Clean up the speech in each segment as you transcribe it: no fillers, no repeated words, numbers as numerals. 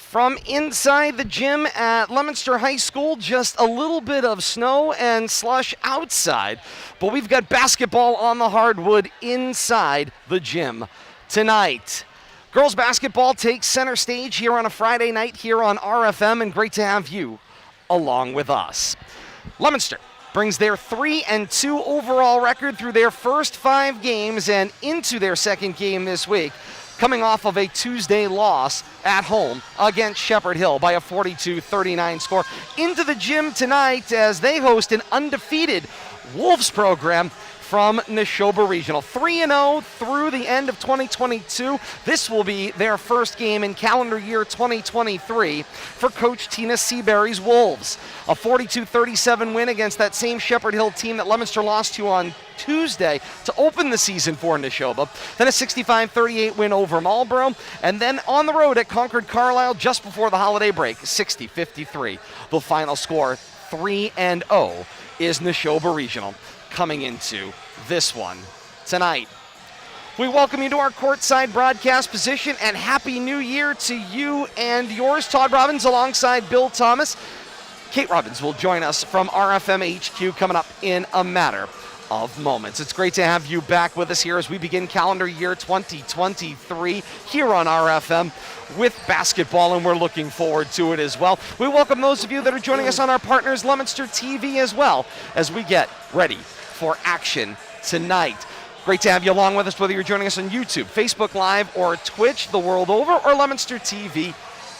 From inside the gym at Leominster High School, just a little bit of snow and slush outside, but we've got basketball on the hardwood inside the gym tonight. Girls basketball takes center stage here on a Friday night here on RFM, and great to have you along with us. Leominster brings their 3-2 overall record through their first 5 games and into their second game this week, coming off of a Tuesday loss at home against Shepherd Hill by a 42-39 score. Into the gym tonight as they host an undefeated Wolves program from Nashoba Regional. 3-0 through the end of 2022. This will be their first game in calendar year 2023 for Coach Tina Seabury's Wolves. A 42-37 win against that same Shepherd Hill team that Leominster lost to on Tuesday to open the season for Nashoba. Then a 65-38 win over Marlborough, and then on the road at Concord Carlisle just before the holiday break, 60-53. The final score, 3-0, is Nashoba Regional coming into this one tonight. We welcome you to our courtside broadcast position, and Happy New Year to you and yours. Todd Robbins alongside Bill Thomas. Kate Robbins will join us from RFM HQ coming up in a matter of moments. It's great to have you back with us here as we begin calendar year 2023 here on RFM with basketball, and we're looking forward to it as well. We welcome those of you that are joining us on our partners Leominster TV as well as we get ready for action tonight. Great to have you along with us, whether you're joining us on YouTube, Facebook Live, or Twitch the world over, or Leominster TV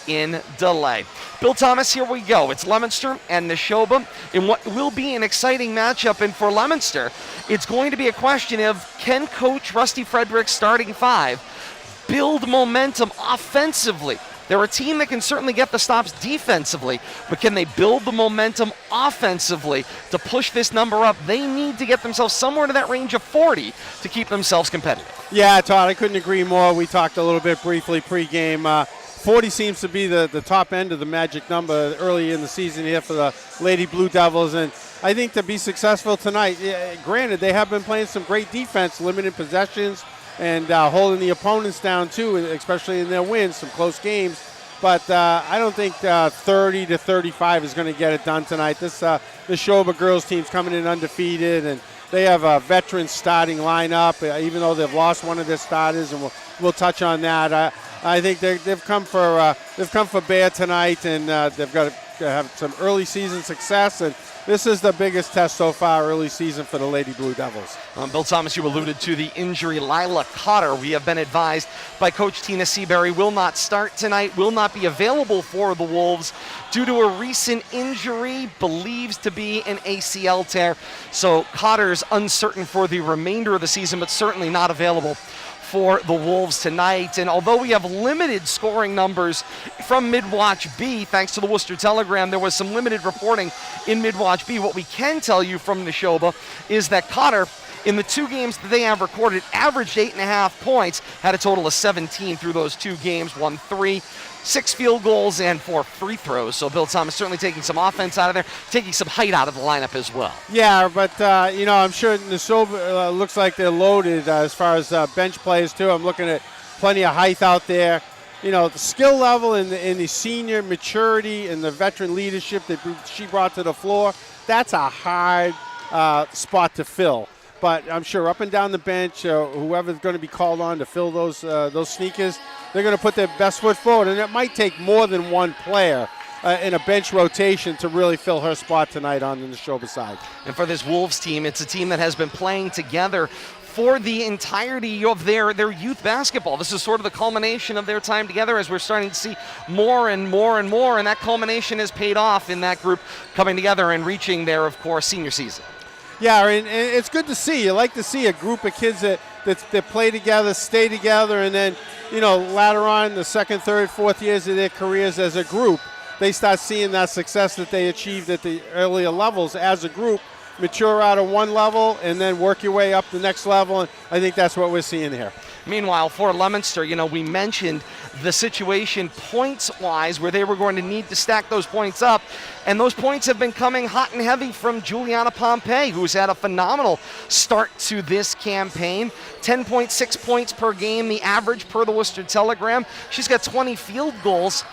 in delay. Bill Thomas, here we go. It's Leominster and Nashoba in what will be an exciting matchup. And for Leominster, it's going to be a question of, can Coach Rusty Frederick's starting 5 build momentum offensively? They're a team that can certainly get the stops defensively, but can they build the momentum offensively to push this number up? They need to get themselves somewhere to that range of 40 to keep themselves competitive. Yeah, Todd, I couldn't agree more. We talked a little bit briefly pregame. 40 seems to be the top end of the magic number early in the season here for the Lady Blue Devils, and I think to be successful tonight, granted, they have been playing some great defense, limited possessions, and holding the opponents down too, especially in their wins, some close games. But I don't think 30-35 is going to get it done tonight. This Nashoba girls team's coming in undefeated, and they have a veteran starting lineup, even though they've lost one of their starters, and we'll touch on that. I think they've come for bear tonight, and they've got to have some early season success, and this is the biggest test so far early season for the Lady Blue Devils. Bill Thomas, you alluded to the injury. Lila Cotter, we have been advised by Coach Tina Seabury, will not start tonight, will not be available for the Wolves due to a recent injury, believes to be an ACL tear. So Cotter's uncertain for the remainder of the season, but certainly not available for the Wolves tonight. And although we have limited scoring numbers from Midwatch B, thanks to the Worcester Telegram, there was some limited reporting in Midwatch B. What we can tell you from Nashoba is that Cotter, in the 2 games that they have recorded, averaged 8.5 points, had a total of 17 through those 2 games, 1 3, 6 field goals, and 4 free throws. So Bill Thomas certainly taking some offense out of there, taking some height out of the lineup as well. Yeah, but, I'm sure Nashoba looks like they're loaded as far as bench players, too. I'm looking at plenty of height out there. The skill level and the senior maturity and the veteran leadership that she brought to the floor, that's a hard spot to fill. But I'm sure up and down the bench, whoever's going to be called on to fill those sneakers, they're going to put their best foot forward. And it might take more than one player in a bench rotation to really fill her spot tonight on the Nashoba side. And for this Wolves team, it's a team that has been playing together for the entirety of their youth basketball. This is sort of the culmination of their time together as we're starting to see more and more and more, and that culmination has paid off in that group coming together and reaching their, of course, senior season. Yeah, and it's good to see. You like to see a group of kids that play together, stay together, and then, later on, the second, third, fourth years of their careers as a group, they start seeing that success that they achieved at the earlier levels as a group, mature out of one level, and then work your way up the next level, and I think that's what we're seeing here. Meanwhile, for Leominster, we mentioned the situation points-wise where they were going to need to stack those points up, and those points have been coming hot and heavy from Juliana Pompey, who's had a phenomenal start to this campaign. 10.6 points per game, the average per the Worcester Telegram. She's got 20 field goals,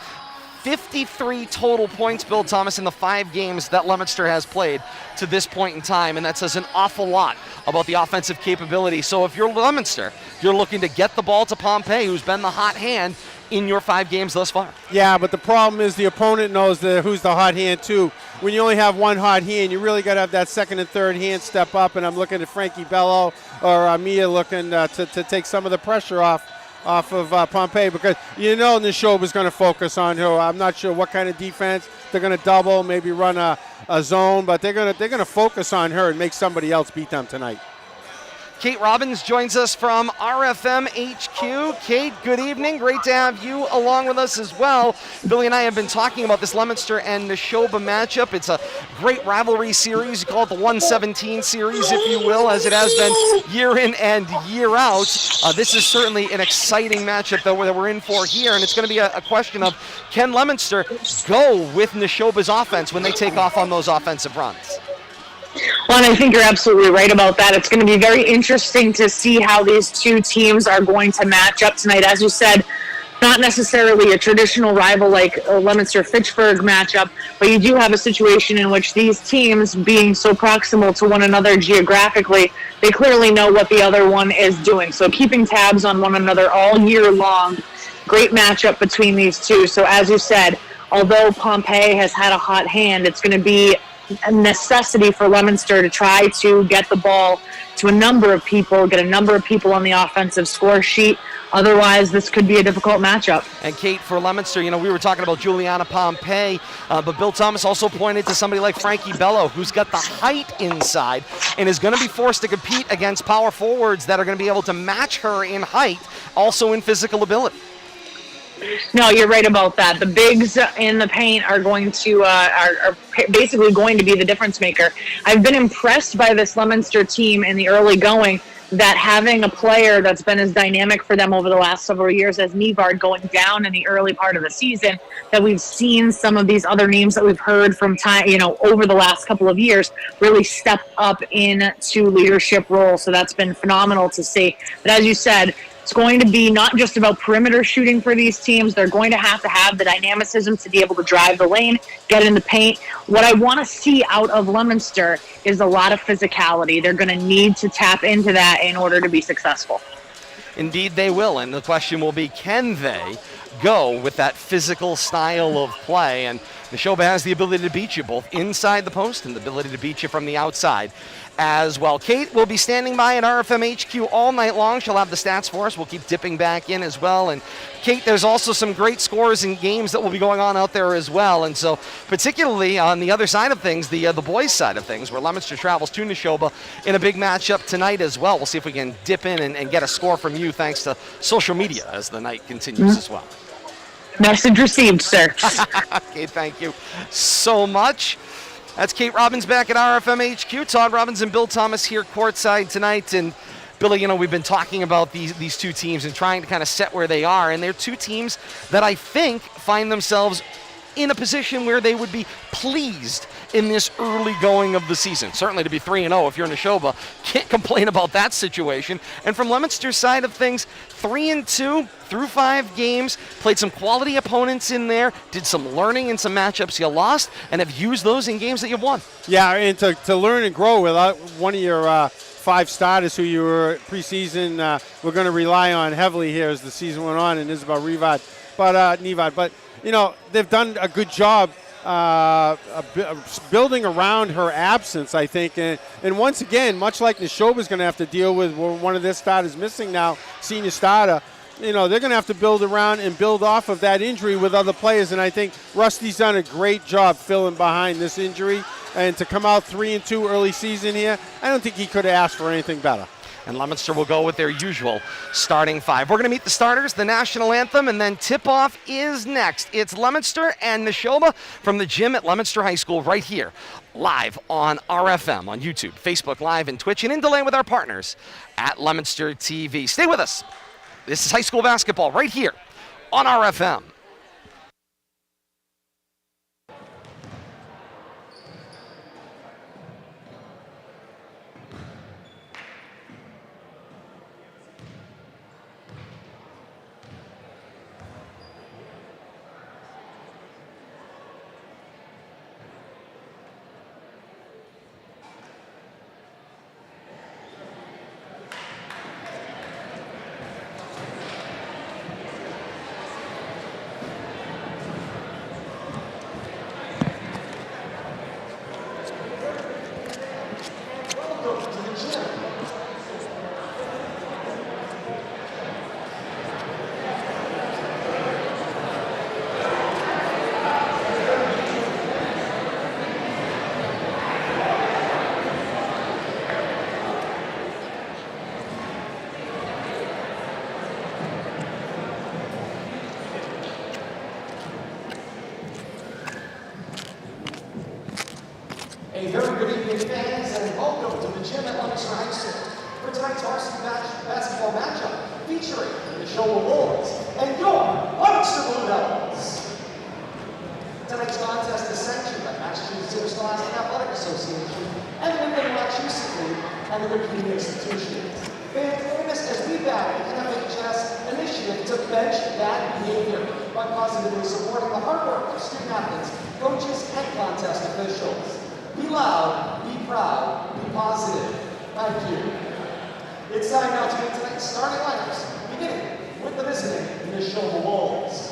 53 total points, Bill Thomas, in the 5 games that Leominster has played to this point in time, and that says an awful lot about the offensive capability. So if you're Leominster, you're looking to get the ball to Pompey, who's been the hot hand in your 5 games thus far. Yeah, but the problem is the opponent knows who's the hot hand too. When you only have one hot hand, you really got to have that second and third hand step up, and I'm looking at Frankie Bello or Mia looking to take some of the pressure off of Pompey, because Nashoba is going to focus on her. I'm not sure what kind of defense they're going to double, maybe run a zone, but they're going to focus on her and make somebody else beat them tonight. Kate Robbins joins us from RFM HQ. Kate, good evening. Great to have you along with us as well. Billy and I have been talking about this Leominster and Nashoba matchup. It's a great rivalry series. You call it the 117 series, if you will, as it has been year in and year out. This is certainly an exciting matchup that we're in for here, and it's going to be a question of, can Leominster go with Nashoba's offense when they take off on those offensive runs? Well, and I think you're absolutely right about that. It's going to be very interesting to see how these two teams are going to match up tonight. As you said, not necessarily a traditional rival like a Leominster-Fitchburg matchup, but you do have a situation in which these teams, being so proximal to one another geographically, they clearly know what the other one is doing. So keeping tabs on one another all year long, great matchup between these two. So as you said, although Pompey has had a hot hand, it's going to be a necessity for Leominster to try to get the ball to a number of people, get a number of people on the offensive score sheet. Otherwise, this could be a difficult matchup. And Kate, for Leominster, we were talking about Juliana Pompey, but Bill Thomas also pointed to somebody like Frankie Bello, who's got the height inside and is going to be forced to compete against power forwards that are going to be able to match her in height, also in physical ability. No, you're right about that. The bigs in the paint are going to are basically going to be the difference maker. I've been impressed by this Leominster team in the early going, that having a player that's been as dynamic for them over the last several years as Nevard going down in the early part of the season, that we've seen some of these other names that we've heard from time, over the last couple of years really step up into leadership roles. So that's been phenomenal to see. But as you said, it's going to be not just about perimeter shooting for these teams. They're going to have the dynamicism to be able to drive the lane, get in the paint. What I want to see out of Leominster is a lot of physicality. They're going to need to tap into that in order to be successful. Indeed they will, and the question will be, can they go with that physical style of play? And Nashoba has the ability to beat you both inside the post and the ability to beat you from the outside as well. Kate will be standing by at RFM HQ all night long. She'll have the stats for us. We'll keep dipping back in as well. And Kate, there's also some great scores and games that will be going on out there as well. And so particularly on the other side of things, the boys' side of things, where Leominster travels to Nashoba in a big matchup tonight as well. We'll see if we can dip in and get a score from you thanks to social media as the night continues as well. Message received, sir. Okay, thank you so much. That's Kate Robbins back at RFM HQ. Todd Robbins and Bill Thomas here courtside tonight. And Billy, we've been talking about these two teams and trying to kind of set where they are. And they're two teams that I think find themselves in a position where they would be pleased in this early going of the season. Certainly to be 3-0 if you're Nashoba, can't complain about that situation. And from Leominster's side of things, 3-2 through 5 games, played some quality opponents in there, did some learning in some matchups you lost, and have used those in games that you've won. Yeah, and to learn and grow without one of your 5 starters who you were preseason, we're going to rely on heavily here as the season went on, and Isabel Nevad. But they've done a good job building around her absence, I think. And once again, much like Nashoba's going to have to deal with one of their starters missing now, senior starter, they're going to have to build around and build off of that injury with other players. And I think Rusty's done a great job filling behind this injury. And to come out 3-2 early season here, I don't think he could have asked for anything better. And Leominster will go with their usual starting 5. We're going to meet the starters, the national anthem, and then tip-off is next. It's Leominster and Nashoba from the gym at Leominster High School right here, live on RFM, on YouTube, Facebook Live, and Twitch, and in delay with our partners at Leominster TV. Stay with us. This is high school basketball right here on RFM. gym at Leominster High School for tonight's varsity basketball matchup featuring the Nashoba Wolves and your Leominster Blue Devils. Tonight's contest is sanctioned by Massachusetts Interscholastic Athletic Association and the Midland Wachusett League and the competing institutions. Fans, join us as we back the NFHS initiative to bench bad behavior by positively supporting the hard work of student athletes, coaches, and contest officials. Be loud, be proud, be positive. Thank you. It's time now to meet tonight's starting lineups, beginning with the visiting Nashoba Wolves.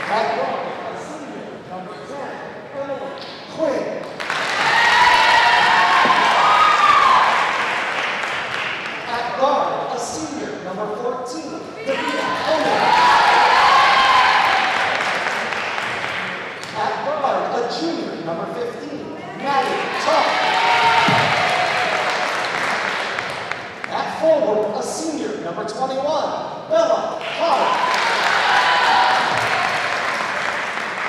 At guard, a senior, number 10, Emily Quinn. At guard, a senior, number 14, Davina Owen. At guard, a junior, number 15, Maddie Todd. At forward, a senior, number 21, Bella Howard.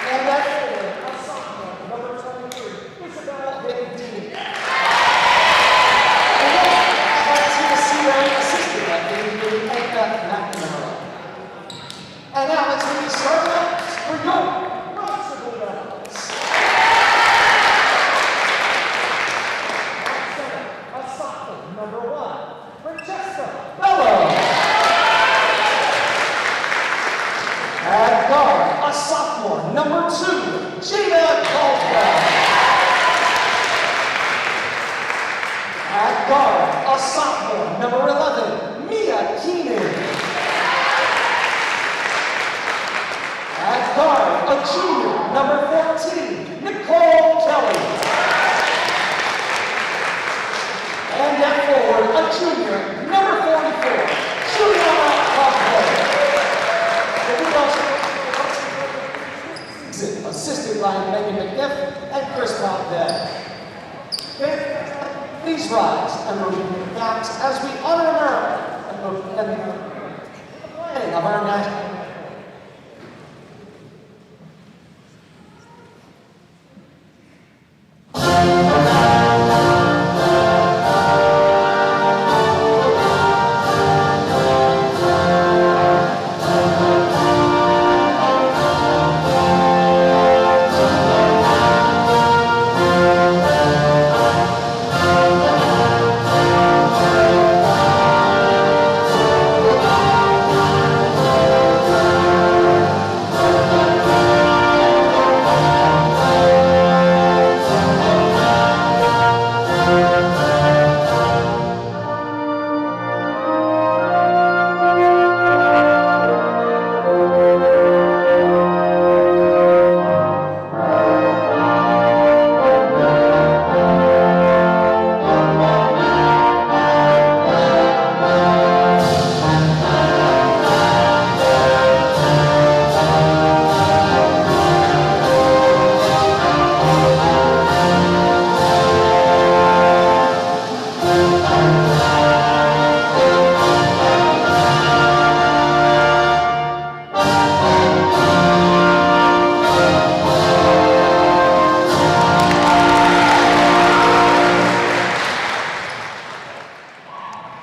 And at forward, a sophomore, number 23, Isabella Big-D. And at TSCA, assistant at Big-D, and Beth McNamara. And now let's meet the starting lineups for your Leominster Blue Devils. At center, a sophomore, number 1, Francesca Bello. At guard, a sophomore, number 2, Gina Caldwell. At guard, a sophomore, number 11, Mia Keenan. At guard, a junior, number 14, Nicole Kelly. And at forward, a junior, number 44, Juliana Caldwell. Assisted by Megan McNiff and Chris Pompey. Please rise and remove your caps as we honor America and the planning of our national.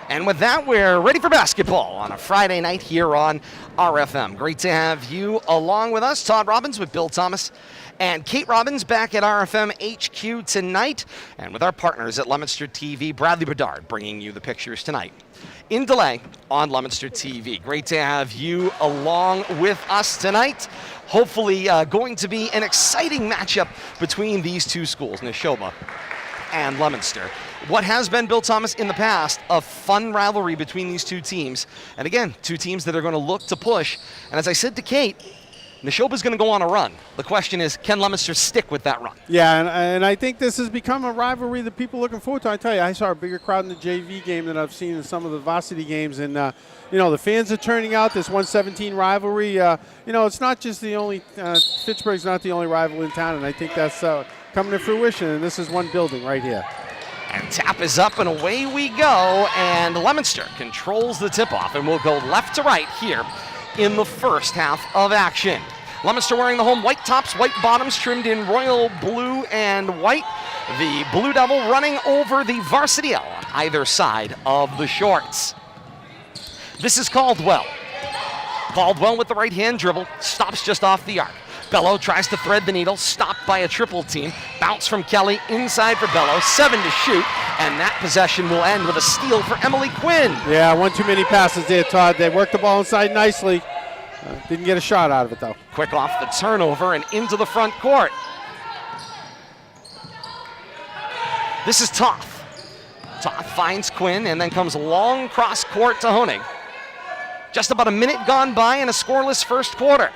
And with that, we're ready for basketball on a Friday night here on RFM. Great to have you along with us. Todd Robbins with Bill Thomas and Kate Robbins back at RFM HQ tonight. And with our partners at Leominster TV, Bradley Bedard bringing you the pictures tonight in delay on Leominster TV. Great to have you along with us tonight. Hopefully going to be an exciting matchup between these two schools, Nashoba and Leominster. What has been, Bill Thomas, in the past, a fun rivalry between these two teams. And again, two teams that are going to look to push. And as I said to Kate, Nashoba's going to go on a run. The question is, can Leominster stick with that run? Yeah, and I think this has become a rivalry that people are looking forward to. I tell you, I saw a bigger crowd in the JV game than I've seen in some of the varsity games. And, the fans are turning out. This 117 rivalry, it's not just the only Fitchburg's not the only rival in town. And I think that's coming to fruition. And this is one building right here. And tap is up and away we go. And Leominster controls the tip-off. And we'll go left to right here in the first half of action. Leominster wearing the home white tops, white bottoms, trimmed in royal blue and white. The Blue Devil running over the varsity L on either side of the shorts. This is Caldwell. Caldwell with the right hand dribble, stops just off the arc. Bello tries to thread the needle, stopped by a triple team. Bounce from Kelly, inside for Bello, 7 to shoot, and that possession will end with a steal for Emily Quinn. Yeah, one too many passes there, Todd. They worked the ball inside nicely. Didn't get a shot out of it, though. Quick off the turnover and into the front court. This is Toth. Toth finds Quinn and then comes long cross court to Honig. Just about a minute gone by in a scoreless first quarter.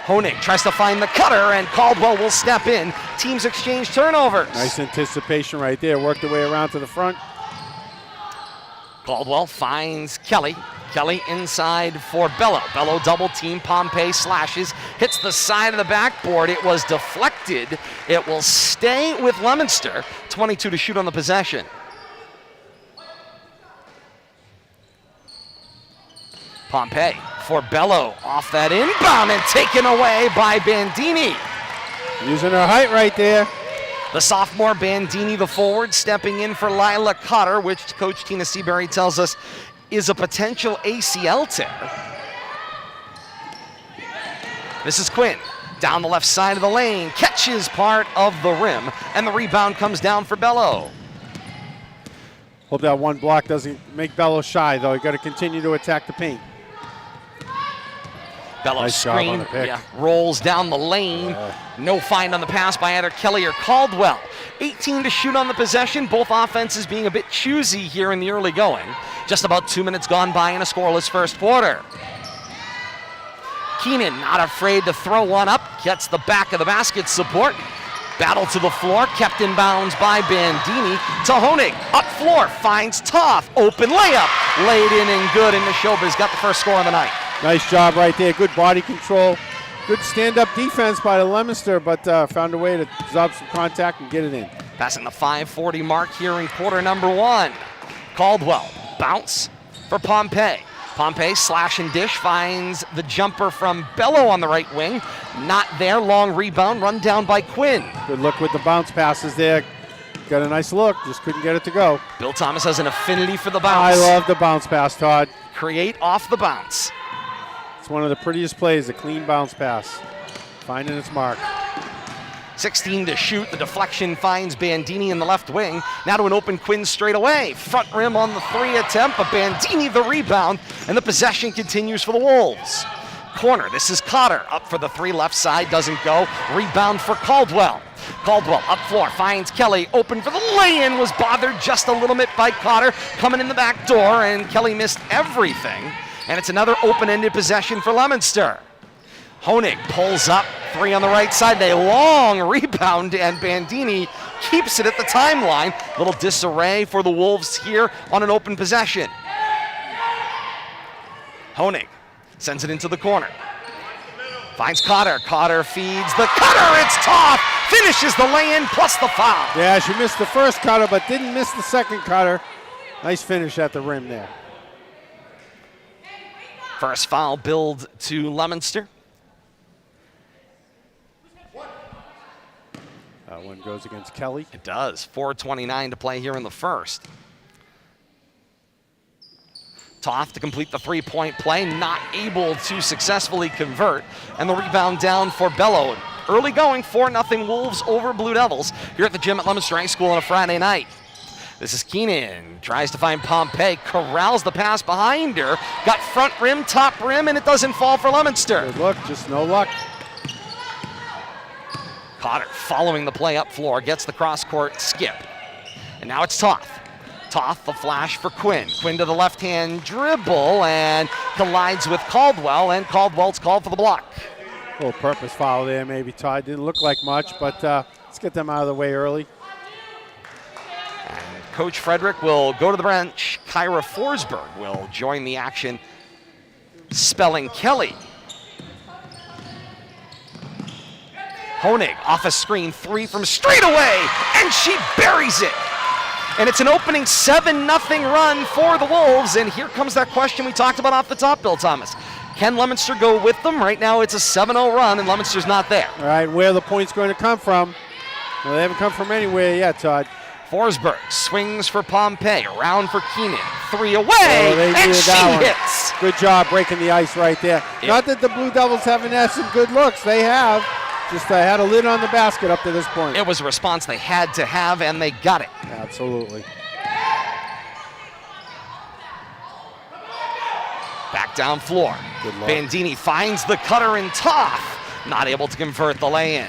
Honig tries to find the cutter, and Caldwell will step in. Teams exchange turnovers. Nice anticipation right there. Worked their way around to the front. Caldwell finds Kelly. Kelly inside for Bello. Bello double team. Pompey slashes. Hits the side of the backboard. It was deflected. It will stay with Leominster. 22 to shoot on the possession. Pompey for Bello, off that inbound and taken away by Bandini. Using her height right there. The sophomore Bandini, the forward, stepping in for Lila Cotter, which Coach Tina Seabury tells us is a potential ACL tear. This is Quinn, down the left side of the lane, catches part of the rim, and the rebound comes down for Bello. Hope that one block doesn't make Bello shy, though. You got to continue to attack the paint. Bello Nice job on screen, the pick. rolls down the lane. No find on the pass by either Kelly or Caldwell. 18 to shoot on the possession, both offenses being a bit choosy here in the early going. Just about 2 minutes gone by in a scoreless first quarter. Keenan not afraid to throw one up, gets the back of the basket support. Battle to the floor, kept in bounds by Bandini. To Honig, up floor, finds Toth. Open layup, laid in and good, and Nashoba's got the first score of the night. Nice job right there. Good body control. Good stand-up defense by the Leominster, but found a way to absorb some contact and get it in. Passing the 5:40 mark here in quarter number one. Caldwell, bounce for Pompey. Pompey, slash and dish, finds the jumper from Bello on the right wing. Not there, long rebound, run down by Quinn. Good look with the bounce passes there. Got a nice look, just couldn't get it to go. Bill Thomas has an affinity for the bounce. I love the bounce pass, Todd. Create off the bounce. It's one of the prettiest plays, a clean bounce pass. Finding its mark. 16 to shoot. The deflection finds Bandini in the left wing. Now to an open Quinn straight away. Front rim on the 3 attempt, but Bandini the rebound, and the possession continues for the Wolves. Corner, this is Cotter. Up for the 3 left side, doesn't go. Rebound for Caldwell. Caldwell up floor, finds Kelly. Open for the lay-in, was bothered just a little bit by Cotter. Coming in the back door, and Kelly missed everything. And it's another open-ended possession for Leominster. Honig pulls up, 3 on the right side. They long rebound, and Bandini keeps it at the timeline. Little disarray for the Wolves here on an open possession. Honig sends it into the corner. Finds Cotter. Cotter feeds the cutter. It's Toth. Finishes the lay-in plus the foul. Yeah, she missed the first cutter, but didn't miss the second cutter. Nice finish at the rim there. First foul billed to Leominster. That one goes against Kelly. It does. 4:29 to play here in the first. Toth to complete the 3-point play, not able to successfully convert. And the rebound down for Bello. Early going, 4-0 Wolves over Blue Devils here at the gym at Leominster High School on a Friday night. This is Keenan, tries to find Pompey, corrals the pass behind her, got front rim, top rim, and it doesn't fall for Leominster. Good look, just no luck. Cotter following the play up floor, gets the cross-court skip. And now it's Toth. Toth, the flash for Quinn. Quinn to the left-hand dribble and collides with Caldwell, and Caldwell's called for the block. A little purpose foul there maybe, Todd. Didn't look like much, but let's get them out of the way early. And Coach Frederick will go to the bench. Kyra Forsberg will join the action, spelling Kelly. Honig off a screen, 3 from straight away, and she buries it. And it's an opening 7-0 run for the Wolves. And here comes that question we talked about off the top, Bill Thomas. Can Leominster go with them? Right now it's a 7-0 run, and Leominster's not there. All right, where are the points going to come from? Well, they haven't come from anywhere yet, Todd. Forsberg swings for Pompey, around for Keenan, 3 away, and she hits. Good job breaking the ice right there. Yep. Not that the Blue Devils haven't had some good looks. They have. Just had a lid on the basket up to this point. It was a response they had to have, and they got it. Absolutely. Back down floor. Good luck. Bandini finds the cutter in Toth. Not able to convert the lay-in.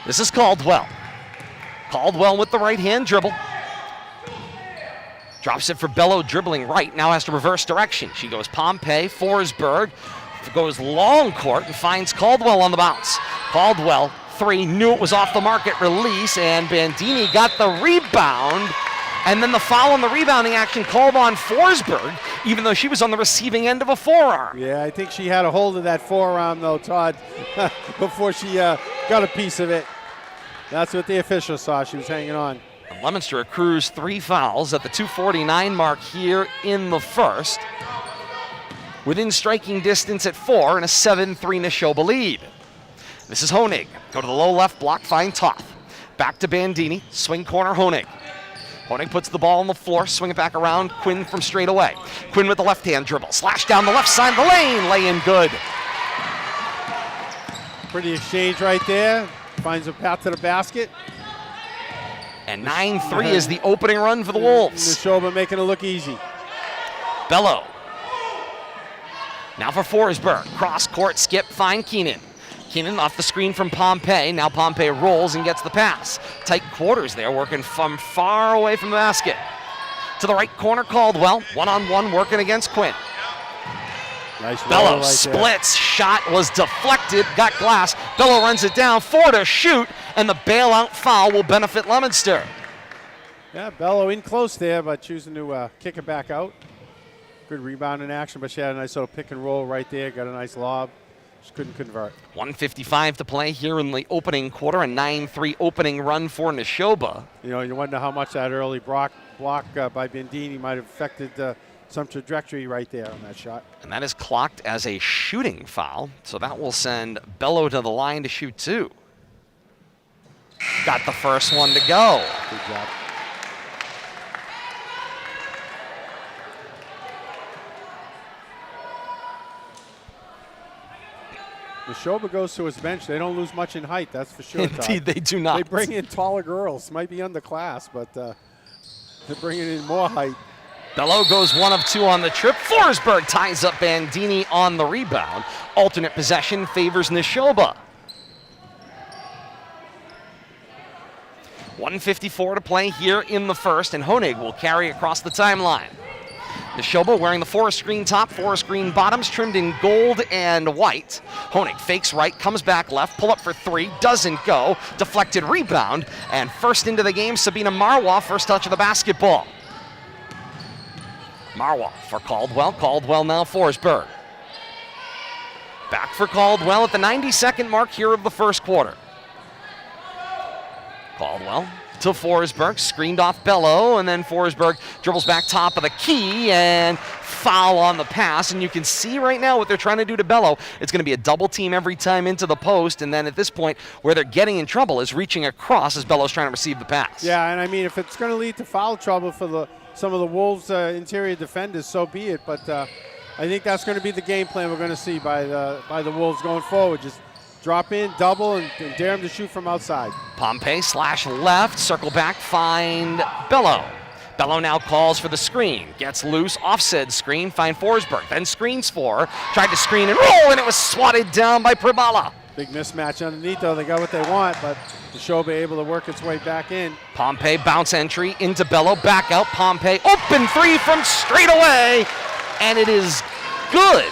This is Caldwell. Caldwell with the right-hand dribble. Drops it for Bello, dribbling right. Now has to reverse direction. She goes Pompey, Forsberg. Goes long court and finds Caldwell on the bounce. Caldwell, 3, knew it was off the market release, and Bandini got the rebound. And then the foul on the rebounding action called on Forsberg, even though she was on the receiving end of a forearm. Yeah, I think she had a hold of that forearm, though, Todd, before she got a piece of it. That's what the official saw. She was hanging on. Leominster accrues 3 fouls at the 2:49 mark here in the first. Within striking distance at 4 and a 7-3 Nashoba lead. This is Honig. Go to the low left block, find Toth. Back to Bandini, swing corner Honig. Honig puts the ball on the floor, swing it back around, Quinn from straight away. Quinn with the left-hand dribble, slash down the left side of the lane, lay in good. Pretty exchange right there. Finds a path to the basket. And 9-3 is the opening run for the Wolves. Nashoba making it look easy. Bello. Now for Forsberg, cross court skip, find Keenan. Keenan off the screen from Pompey. Now Pompey rolls and gets the pass. Tight quarters there, working from far away from the basket. To the right corner, Caldwell. One-on-one working against Quinn. Nice Bello right splits. Shot was deflected. Got glass. Bello runs it down. 4 to shoot. And the bailout foul will benefit Leominster. Yeah, Bello in close there, but choosing to kick it back out. Good rebound in action, but she had a nice little pick and roll right there. Got a nice lob. Just couldn't convert. 1:55 to play here in the opening quarter. A 9-3 opening run for Nashoba. You know, you wonder how much that early block by Bandini might have affected some trajectory right there on that shot. And that is clocked as a shooting foul. So that will send Bello to the line to shoot 2. Got the first one to go. Good job. Nashoba goes to his bench. They don't lose much in height, that's for sure, Todd. Indeed, they do not. They bring in taller girls. Might be underclass, but they're bringing in more height. Bello goes 1 of 2 on the trip. Forsberg ties up Bandini on the rebound. Alternate possession favors Nashoba. 1:54 to play here in the first, and Honig will carry across the timeline. Nashoba wearing the forest green top, forest green bottoms, trimmed in gold and white. Honig fakes right, comes back left, pull up for 3, doesn't go. Deflected rebound, and first into the game, Sabina Marwa, first touch of the basketball. Marwa for Caldwell. Caldwell now Forsberg. Back for Caldwell at the 92nd mark here of the first quarter. Caldwell to Forsberg, screened off Bello, and then Forsberg dribbles back top of the key and foul on the pass. And you can see right now what they're trying to do to Bello. It's going to be a double team every time into the post, and then at this point where they're getting in trouble is reaching across as Bello's trying to receive the pass. Yeah, and I mean, if it's going to lead to foul trouble for some of the Wolves' interior defenders, so be it. But I think that's going to be the game plan we're going to see by the Wolves going forward. Just drop in, double, and dare him to shoot from outside. Pompey slash left, circle back, find Bello. Bello now calls for the screen. Gets loose, offset screen, find Forsberg. Then screens 4, tried to screen and roll, and it was swatted down by Pribala. Big mismatch underneath, though. They got what they want, but Nashoba able to work its way back in. Pompey bounce entry into Bello, back out. Pompey open 3 from straight away, and it is good.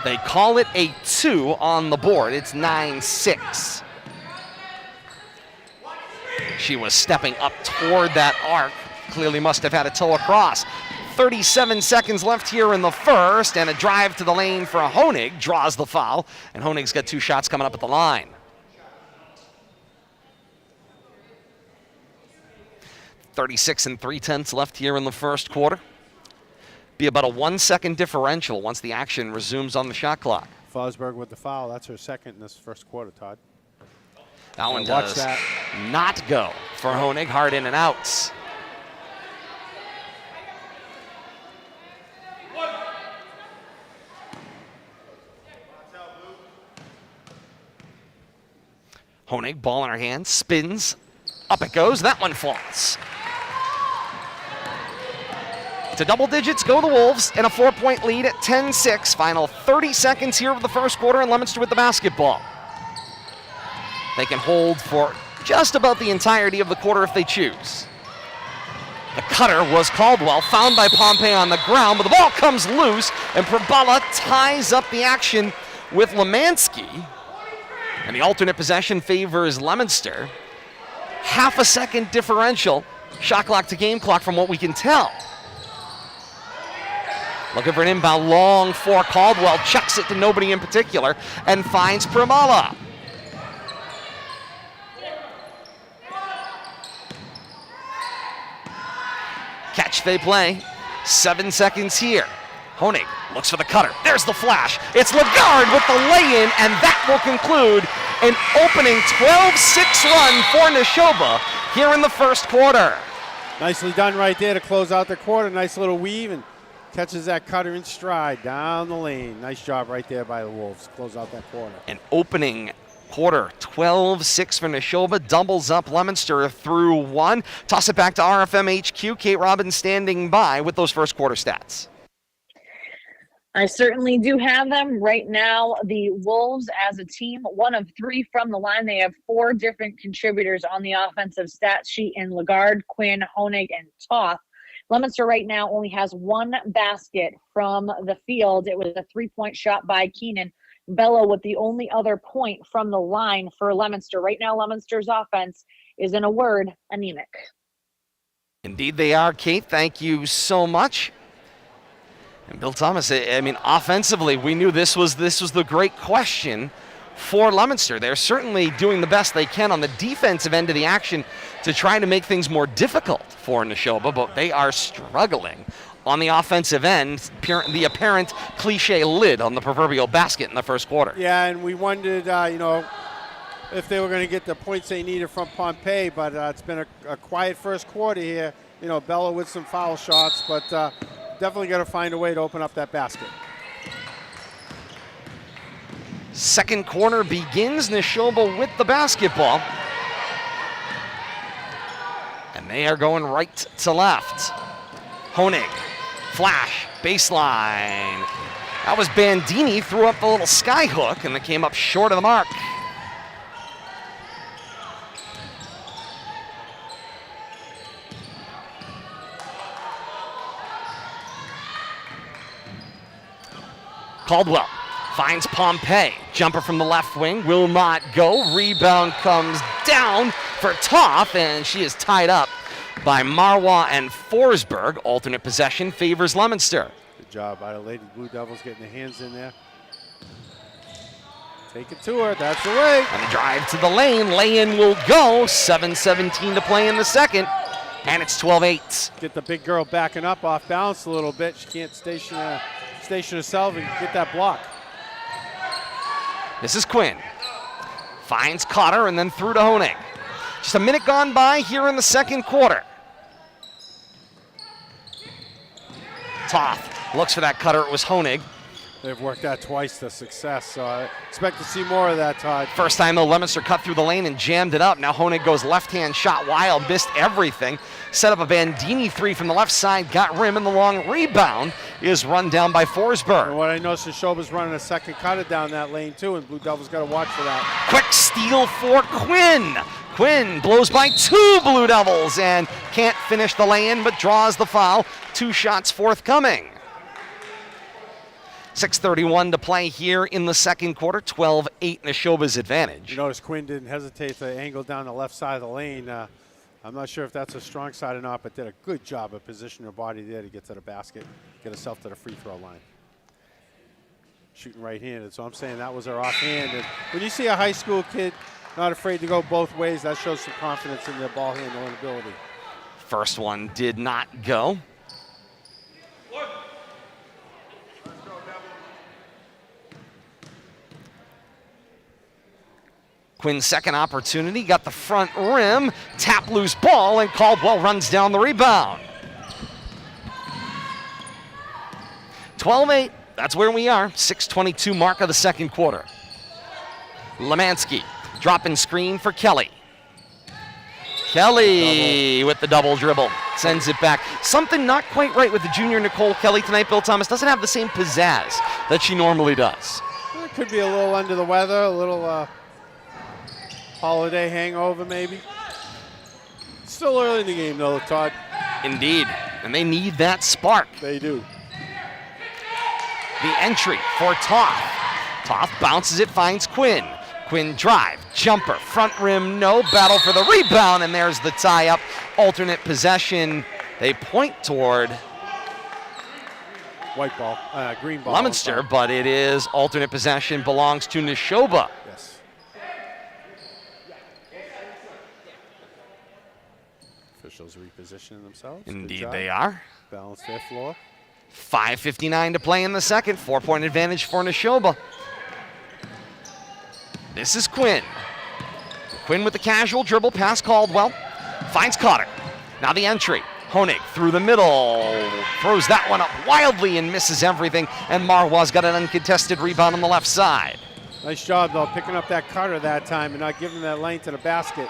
They call it a 2 on the board. It's 9-6. She was stepping up toward that arc. Clearly must have had a toe across. 37 seconds left here in the first, and a drive to the lane for Honig draws the foul, and Honig's got 2 shots coming up at the line. 36 3/10 left here in the first quarter. Be about a 1-second differential once the action resumes on the shot clock. Fosberg with the foul. That's her second in this first quarter, Todd. That one does not go for Honig. Hard in and outs. Honig, ball in her hand, spins. Up it goes. That one falls. To double digits go the Wolves, and a 4-point lead at 10-6. Final 30 seconds here of the first quarter, and Leominster with the basketball. They can hold for just about the entirety of the quarter if they choose. The cutter was Caldwell, found by Pompey on the ground, but the ball comes loose, and Prabala ties up the action with Lemansky. And the alternate possession favors Leominster. Half a second differential, shot clock to game clock from what we can tell. Looking for an inbound long for Caldwell, chucks it to nobody in particular, and finds Prabala. Catch they play. 7 seconds here. Honig looks for the cutter. There's the flash. It's Lagarde with the lay-in, and that will conclude an opening 12-6 run for Nashoba here in the first quarter. Nicely done right there to close out the quarter. Nice little weave, and catches that cutter in stride down the lane. Nice job right there by the Wolves. Close out that quarter. An opening quarter, 12-6 for Nashoba. Doubles up Leominster through 1. Toss it back to RFM HQ. Kate Robbins standing by with those first quarter stats. I certainly do have them right now. The Wolves as a team, 1 of 3 from the line. They have 4 different contributors on the offensive stat sheet in Lagarde, Quinn, Honig, and Toth. Leominster right now only has 1 basket from the field. It was a 3-point shot by Keenan. Bello with the only other point from the line for Leominster. Right now, Leominster's offense is, in a word, anemic. Indeed they are, Kate. Thank you so much. And Bill Thomas, I mean, offensively, we knew this was the great question for Leominster. They're certainly doing the best they can on the defensive end of the action to try to make things more difficult for Nashoba, but they are struggling on the offensive end. The apparent cliche lid on the proverbial basket in the first quarter. Yeah, and we wondered, if they were going to get the points they needed from Pompey, but it's been a quiet first quarter here. Bella with some foul shots, but definitely got to find a way to open up that basket. Second quarter begins. Nashoba with the basketball. And they are going right to left. Honig, flash, baseline. That was Bandini, threw up the little sky hook, and it came up short of the mark. Caldwell finds Pompey. Jumper from the left wing will not go. Rebound comes down for Toth, and she is tied up by Marwa and Forsberg. Alternate possession favors Leominster. Good job by the Lady Blue Devils getting their hands in there. Take it to her. That's the way. And a drive to the lane. Lay-in will go. 7:17 to play in the second, and it's 12-8. Get the big girl backing up off balance a little bit. She can't station herself and get that block. This is Quinn. Finds Cotter and then through to Honig. Just a minute gone by here in the second quarter. Toth looks for that cutter. It was Honig. They've worked that twice to success, so I expect to see more of that, Todd. First time, though, Leominster cut through the lane and jammed it up. Now Honig goes left-hand shot wild, missed everything. Set up a Bandini 3 from the left side, got rim, and the long rebound is run down by Forsberg. And what I noticed is Nashoba's running a second cutter down that lane, too, and Blue Devils got to watch for that. Quick steal for Quinn. Quinn blows by 2 Blue Devils and can't finish the lay-in, but draws the foul. 2 shots forthcoming. 6:31 to play here in the second quarter. 12-8 Nashoba's advantage. You notice Quinn didn't hesitate to angle down the left side of the lane. I'm not sure if that's a strong side or not, but did a good job of positioning her body there to get to the basket, get herself to the free throw line. Shooting right-handed, so I'm saying that was her offhand. And when you see a high school kid not afraid to go both ways, that shows some confidence in their ball handling ability. First one did not go. Quinn's second opportunity, got the front rim, tap loose ball, and Caldwell runs down the rebound. 12-8, that's where we are. 6:22 mark of the second quarter. Lemansky, dropping screen for Kelly. Kelly with the double dribble, sends it back. Something not quite right with the junior Nicole Kelly tonight. Bill Thomas doesn't have the same pizzazz that she normally does. It could be a little under the weather, a little holiday hangover maybe. Still early in the game though, Todd. Indeed, and they need that spark. They do. The entry for Toth. Toth bounces it, finds Quinn. Quinn drive, jumper, front rim, no, battle for the rebound, and there's the tie-up. Alternate possession. They point toward White ball, green ball. Leominster, but it is alternate possession, belongs to Nashoba. Yes. Officials repositioning themselves. Indeed they are. Balance their floor. 5:59 to play in the second. 4-point advantage for Nashoba. This is Quinn. Quinn with the casual dribble, pass Caldwell. Finds Cotter. Now the entry. Honig through the middle. Throws that one up wildly and misses everything. And Marwa's got an uncontested rebound on the left side. Nice job, though, picking up that cutter that time and not giving that length to the basket.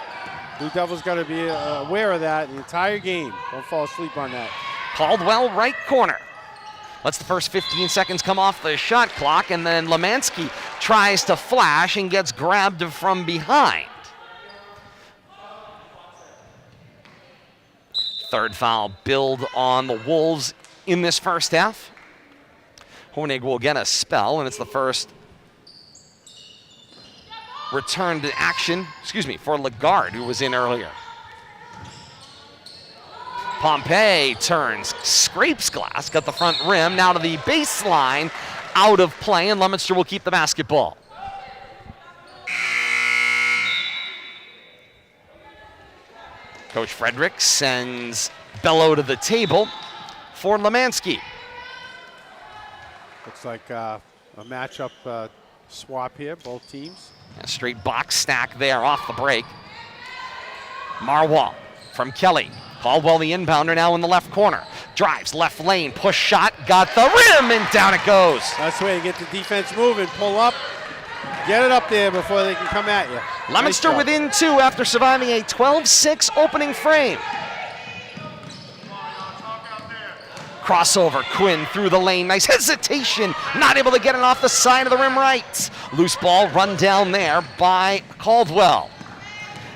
Blue Devils got to be aware of that the entire game. Don't fall asleep on that. Caldwell, right corner. Lets the first 15 seconds come off the shot clock, and then Lemansky tries to flash and gets grabbed from behind. Third foul billed on the Wolves in this first half. Honig will get a spell, and it's the first return to action, for Lagarde, who was in earlier. Pompey turns, scrapes glass, got the front rim, now to the baseline, out of play, and Leominster will keep the basketball. Coach Frederick sends Bello to the table for Lemansky. Looks like a matchup swap here, both teams. A straight box stack there off the break. Marwa from Kelly. Caldwell, the inbounder, now in the left corner. Drives, left lane, push shot, got the rim, and down it goes. That's the way to get the defense moving. Pull up, get it up there before they can come at you. Leominster Nice within two after surviving a 12-6 opening frame. Crossover, Quinn through the lane. Nice hesitation, not able to get it off the side of the rim right. Loose ball run down there by Caldwell.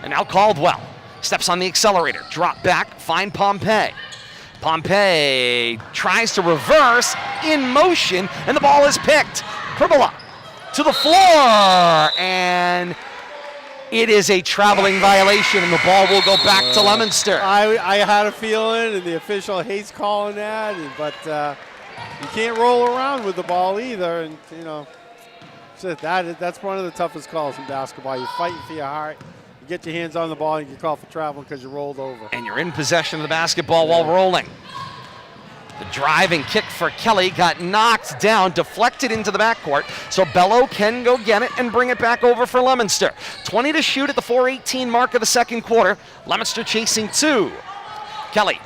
And now Caldwell steps on the accelerator, drop back, find Pompey. Pompey tries to reverse, in motion, and the ball is picked. Kribola to the floor, and it is a traveling violation, and the ball will go back to Leominster. I had a feeling, and the official hates calling that, but you can't roll around with the ball either, and that's one of the toughest calls in basketball. You're fighting for your heart. Get your hands on the ball and you call for traveling because you rolled over. And you're in possession of the basketball while rolling. The driving kick for Kelly got knocked down, deflected into the backcourt, so Bello can go get it and bring it back over for Leominster. 20 to shoot at the 4:18 mark of the second quarter. Leominster chasing two. Kelly,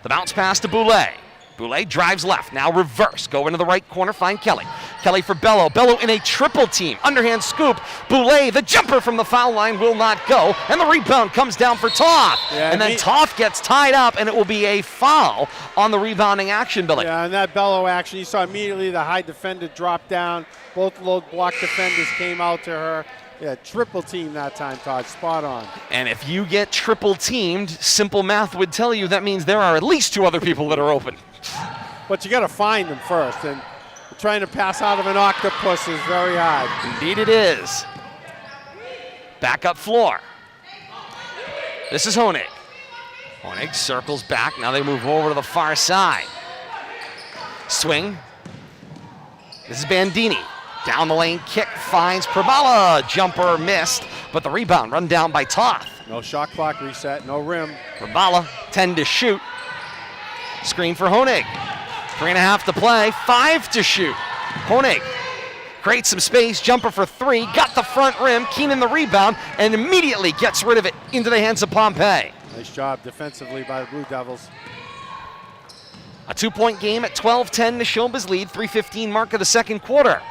the bounce pass to Boulay. Boulay drives left, now reverse, go into the right corner, find Kelly. Kelly for Bello. Bello in a triple team, underhand scoop. Boulay, the jumper from the foul line will not go, and the rebound comes down for Toth. Yeah, and then Toth gets tied up, and it will be a foul on the rebounding action, Billy. Yeah, and that Bello action, you saw immediately the high defender drop down. Both low block defenders came out to her. Yeah, triple team that time, Todd. Spot on. And if you get triple teamed, simple math would tell you that means there are at least two other people that are open. But you got to find them first, and trying to pass out of an octopus is very hard. Indeed it is. Back up floor. This is Honig. Honig circles back. Now they move over to the far side. Swing. This is Bandini. Down the lane kick finds Prabala. Jumper missed, but the rebound run down by Toth. No shot clock reset, no rim. Prabala, 10 to shoot. Screen for Honig. 3.5 to play, 5 to shoot. Honig creates some space, jumper for 3, got the front rim, Keenan the rebound, and immediately gets rid of it into the hands of Pompey. Nice job defensively by the Blue Devils. A 2-point game at 12-10, Nashoba's lead, 3:15 mark of the second quarter.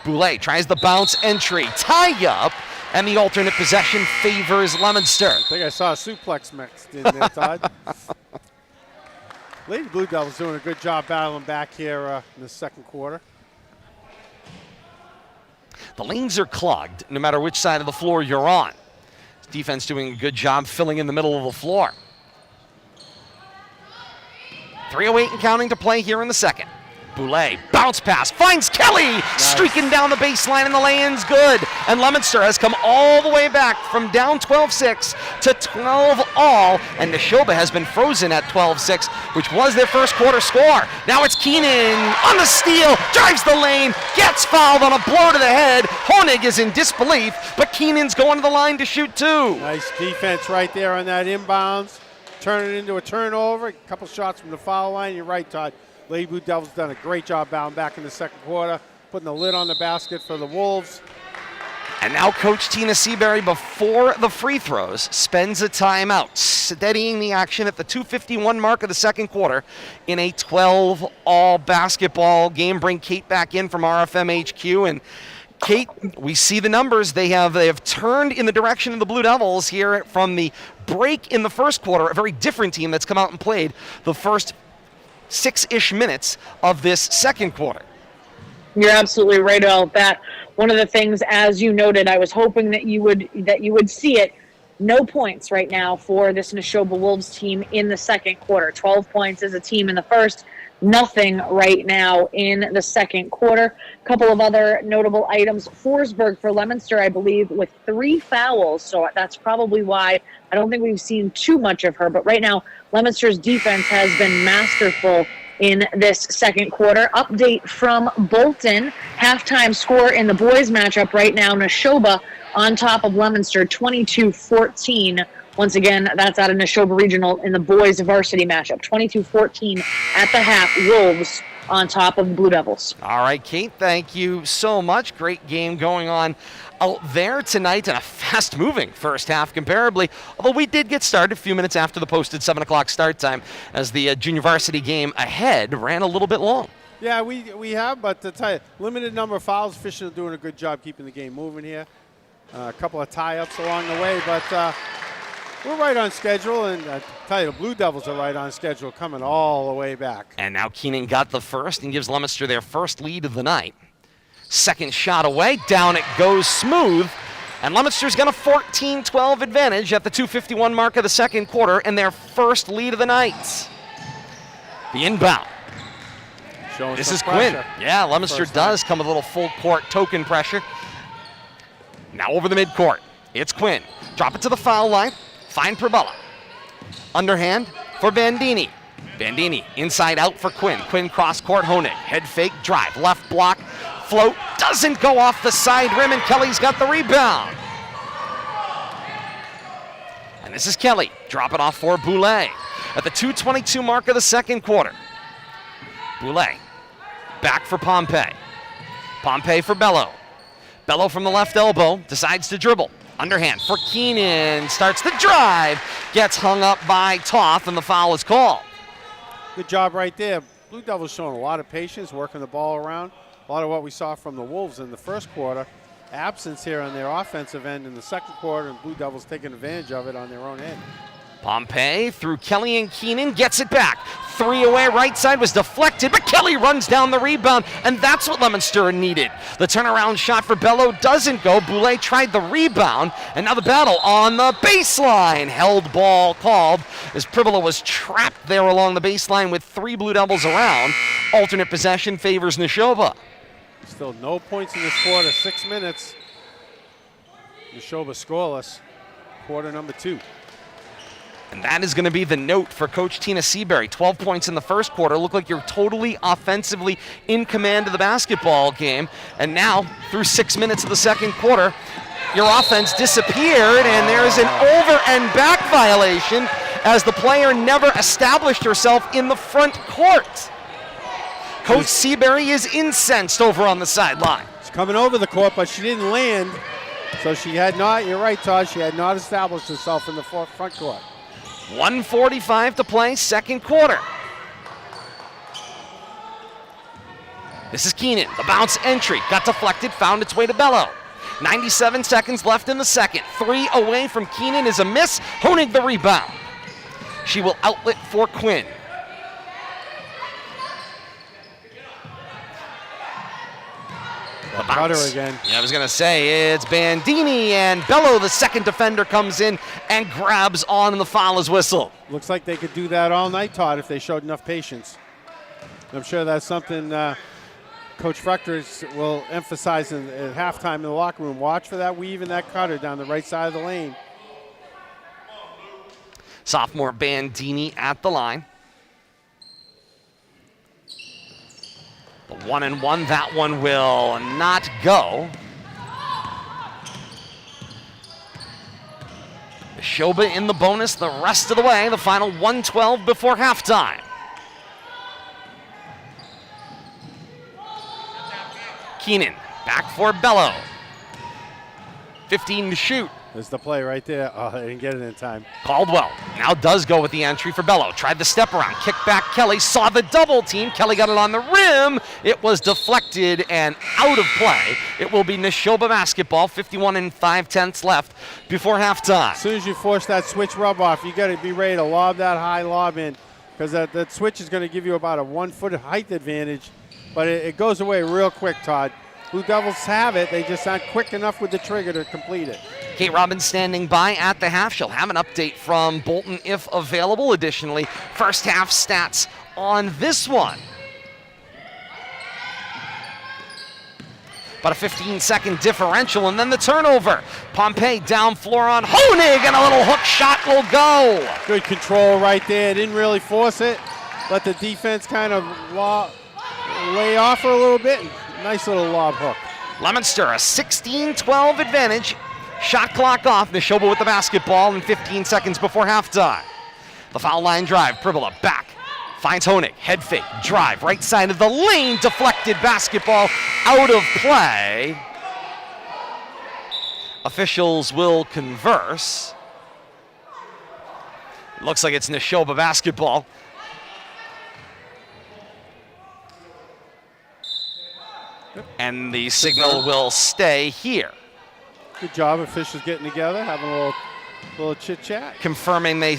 Boulay tries the bounce entry, tie up, and the alternate possession favors Leominster. I think I saw a suplex mixed in there, Todd. Lady Blue Devils doing a good job battling back here in the second quarter. The lanes are clogged no matter which side of the floor you're on. Defense doing a good job filling in the middle of the floor. 3:08 and counting to play here in the second. Boulay, bounce pass, finds Kelly, nice. Streaking down the baseline, and the lay-in's good. And Leominster has come all the way back from down 12-6 to 12-all, and Nashoba has been frozen at 12-6, which was their first quarter score. Now it's Keenan on the steal, drives the lane, gets fouled on a blow to the head. Honig is in disbelief, but Keenan's going to the line to shoot two. Nice defense right there on that inbounds. Turn it into a turnover, a couple shots from the foul line. You're right, Todd. Lady Blue Devils done a great job bound back in the second quarter, putting the lid on the basket for the Wolves. And now Coach Tina Seabury, before the free throws, spends a timeout, steadying the action at the 2:51 mark of the second quarter in a 12-all basketball game. Bring Kate back in from RFM HQ. And Kate, we see the numbers. They have turned in the direction of the Blue Devils here from the break in the first quarter, a very different team that's come out and played the first 6-ish minutes of this second quarter. You're absolutely right about that. One of the things, as you noted, I was hoping that you would see it. No points right now for this Nashoba Wolves team in the second quarter. 12 points as a team in the first. Nothing right now in the second quarter. A couple of other notable items. Forsberg for Leominster, I believe, with 3 fouls. So that's probably why I don't think we've seen too much of her. But right now, Leominster's defense has been masterful in this second quarter. Update from Bolton. Halftime score in the boys matchup right now. Nashoba on top of Leominster, 22-14. Once again, that's out of Nashoba Regional in the boys varsity matchup. 22-14 at the half. Wolves on top of the Blue Devils. All right, Kate, thank you so much. Great game going on out there tonight and a fast-moving first half comparably, although we did get started a few minutes after the posted 7 o'clock start time as the junior varsity game ahead ran a little bit long. Yeah, we have, but to tell you, limited number of fouls. Fisher doing a good job keeping the game moving here. A couple of tie-ups along the way, but we're right on schedule, and I tell you, the Blue Devils are right on schedule, coming all the way back. And now Keenan got the first and gives Leominster their first lead of the night. Second shot away, down it goes smooth, and Leominster's got a 14-12 advantage at the 2:51 mark of the second quarter and their first lead of the night. The inbound. Showing this some is pressure. Quinn. Yeah, Leominster does come with a little full court token pressure. Now over the midcourt. It's Quinn. Drop it to the foul line. Find Prabala. Underhand for Bandini. Bandini inside out for Quinn. Quinn cross court, Honig. Head fake, drive, left block, float. Doesn't go off the side rim, and Kelly's got the rebound. And this is Kelly. Drop it off for Boulay at the 2:22 mark of the second quarter. Boulay back for Pompey. Pompey for Bello. Bello from the left elbow decides to dribble. Underhand for Keenan, starts the drive, gets hung up by Toth, and the foul is called. Good job right there. Blue Devils showing a lot of patience, working the ball around. A lot of what we saw from the Wolves in the first quarter. Absence here on their offensive end in the second quarter, and Blue Devils taking advantage of it on their own end. Pompey through Kelly and Keenan, gets it back. 3 away, right side was deflected, but Kelly runs down the rebound, and that's what Leominster needed. The turnaround shot for Bello doesn't go. Boulay tried the rebound, and now the battle on the baseline. Held ball called as Pribula was trapped there along the baseline with 3 Blue Devils around. Alternate possession favors Nashoba. Still no points in this quarter, 6 minutes. Nashoba scoreless, quarter number 2. And that is going to be the note for Coach Tina Seabury. 12 points in the first quarter. Look like you're totally offensively in command of the basketball game. And now, through 6 minutes of the second quarter, your offense disappeared, and there is an over and back violation as the player never established herself in the front court. Coach Seabury is incensed over on the sideline. She's coming over the court, but she didn't land. So she had not, you're right, Todd, she had not established herself in the front court. 1:45 to play, second quarter. This is Keenan, the bounce entry, got deflected, found its way to Bello. 97 seconds left in the second. 3 away from Keenan is a miss. Honig the rebound. She will outlet for Quinn. The Cutter bounce. again. Yeah, I was going to say it's Bandini, and Bello, the second defender, comes in and grabs on, and the foul is whistled. Looks like they could do that all night, Todd, if they showed enough patience. I'm sure that's something Coach Fruchter will emphasize at halftime in the locker room. Watch for that weave and that cutter down the right side of the lane. Sophomore Bandini at the line. The 1-and-1, that one will not go. Nashoba in the bonus the rest of the way. The final 1:12 before halftime. Keenan back for Bello. 15 to shoot. There's the play right there. Oh, they didn't get it in time. Caldwell now does go with the entry for Bello. Tried the step around, kick back Kelly, saw the double team. Kelly got it on the rim. It was deflected and out of play. It will be Nashoba basketball, 51 5/10 left before halftime. As soon as you force that switch rub off, you got to be ready to lob that high lob in, because that switch is going to give you about a 1 foot height advantage, but it goes away real quick, Todd. Blue Devils have it, they just aren't quick enough with the trigger to complete it. Kate Robbins standing by at the half. She'll have an update from Bolton if available. Additionally, first half stats on this one. About a 15-second differential, and then the turnover. Pompey down floor on Honig, and a little hook shot will go. Good control right there, didn't really force it. Let the defense kind of lay off for a little bit. Nice little lob hook. Leominster, a 16-12 advantage. Shot clock off. Nashoba with the basketball in 15 seconds before halftime. The foul line drive. Pribola back. Finds Honig. Head fake. Drive. Right side of the lane. Deflected basketball out of play. Officials will converse. Looks like it's Nashoba basketball. And the signal will stay here. Good job, officials getting together, having a little chit-chat. Confirming they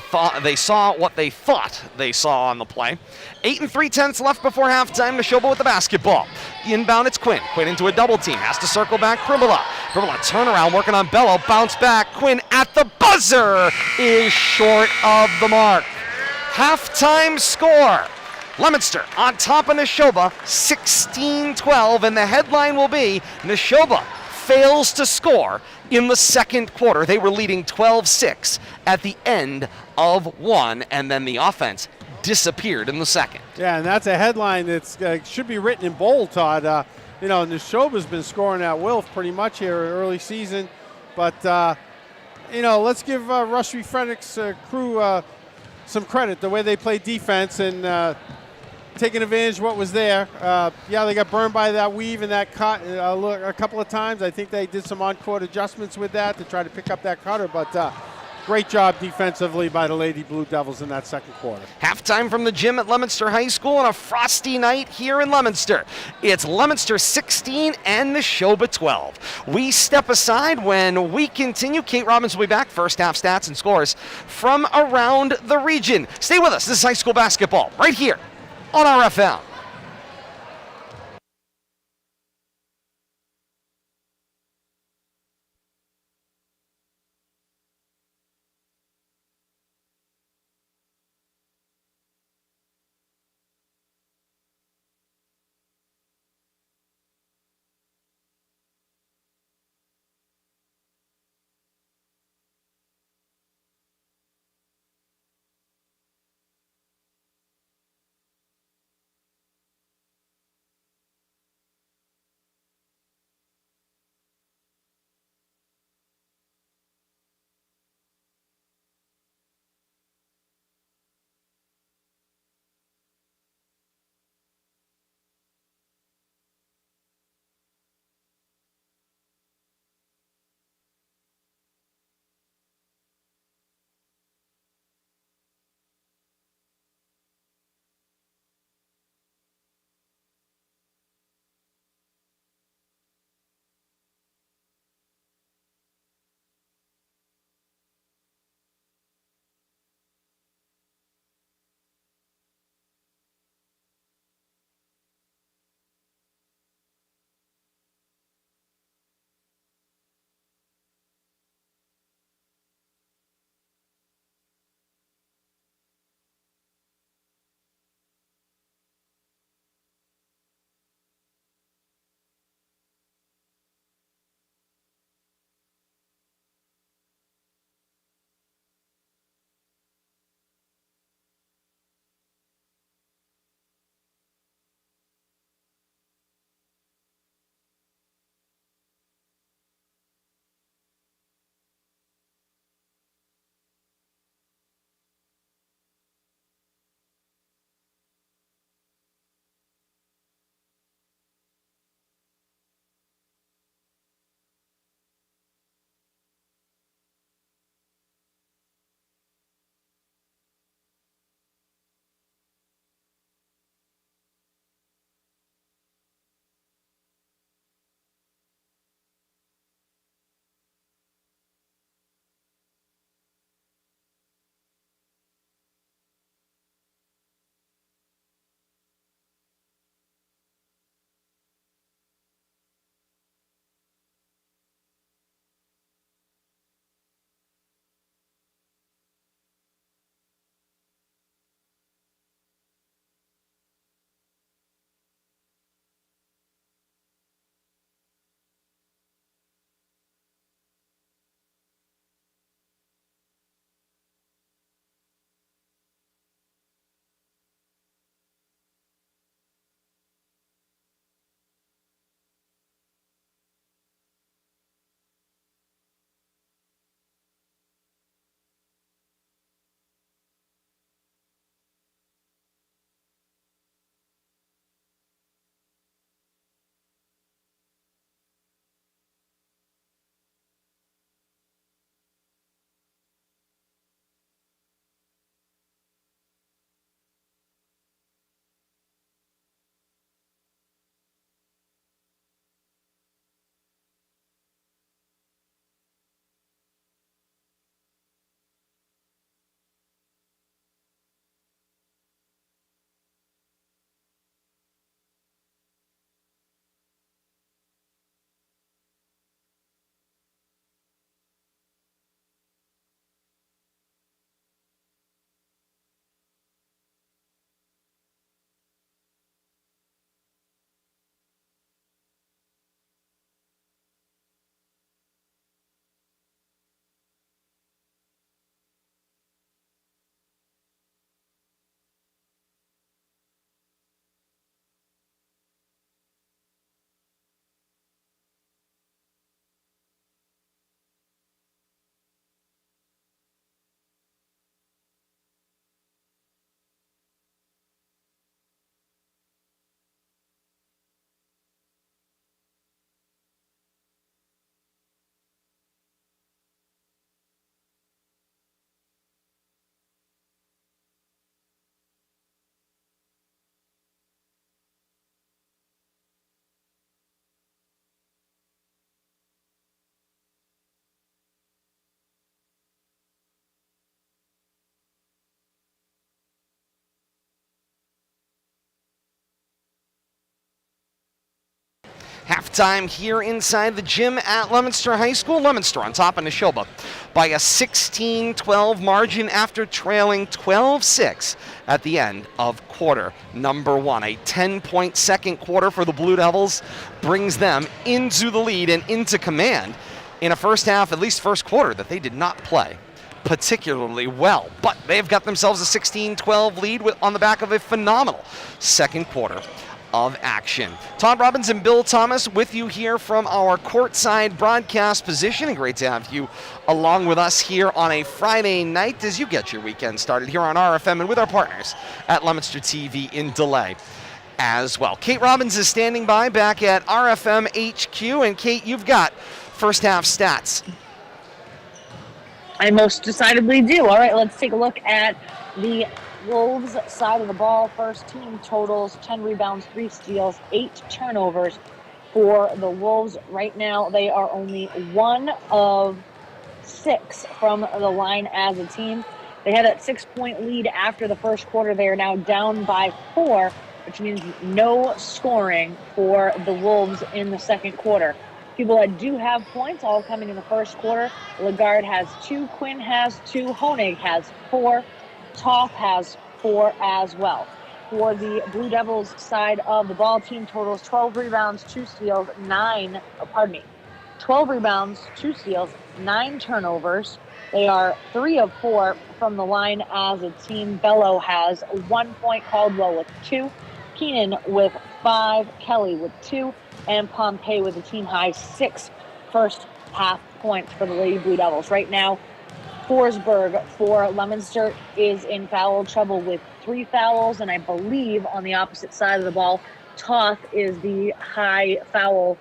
saw what they thought they saw on the play. 8 3/10 left before halftime. Nashoba with the basketball. Inbound, it's Quinn. Quinn into a double team. Has to circle back Pribola. Pribola turnaround, working on Bello. Bounce back. Quinn at the buzzer is short of the mark. Halftime score. Leominster on top of Nashoba, 16-12, and the headline will be Nashoba fails to score in the second quarter. They were leading 12-6 at the end of one, and then the offense disappeared in the second. Yeah, and that's a headline that should be written in bold, Todd. Nashoba's been scoring at will pretty much here early season, but let's give Rusty Frederick's crew some credit, the way they play defense and taking advantage of what was there. They got burned by that weave and that cut a couple of times. I think they did some on-court adjustments with that to try to pick up that cutter, but great job defensively by the Lady Blue Devils in that second quarter. Halftime from the gym at Leominster High School on a frosty night here in Leominster. It's Leominster 16 and Nashoba 12. We step aside when we continue. Kate Robbins will be back. First half stats and scores from around the region. Stay with us. This is high school basketball right here on RFM. Halftime here inside the gym at Leominster High School. Leominster on top of Nashoba by a 16-12 margin after trailing 12-6 at the end of quarter number 1. A 10-point second quarter for the Blue Devils brings them into the lead and into command in a first half, at least first quarter, that they did not play particularly well. But they've got themselves a 16-12 lead on the back of a phenomenal second quarter of action. Todd Robbins and Bill Thomas with you here from our courtside broadcast position, and great to have you along with us here on a Friday night as you get your weekend started here on RFM and with our partners at Leominster TV in Delay as well. Kate Robbins is standing by back at RFM HQ, and Kate, you've got first half stats. I most decidedly do. All right, let's take a look at the Wolves side of the ball. First team totals 10 rebounds, 3 steals, 8 turnovers for the Wolves. Right now, they are only 1 of 6 from the line as a team. They had a 6-point lead after the first quarter. They are now down by 4, which means no scoring for the Wolves in the second quarter. People that do have points all coming in the first quarter. Lagarde has 2, Quinn has 2, Honig has 4, Toth has 4 as well. For the Blue Devils side of the ball, team totals 12 rebounds, 2 steals, 12 rebounds, 2 steals, 9 turnovers. They are 3 of 4 from the line as a team. Bello has 1 point, Caldwell with 2, Keenan with 5, Kelly with 2, and Pompey with a team high 6 first half points for the Lady Blue Devils. Right now, Forsberg for Leominster is in foul trouble with 3 fouls, and I believe on the opposite side of the ball, Toth is the high foul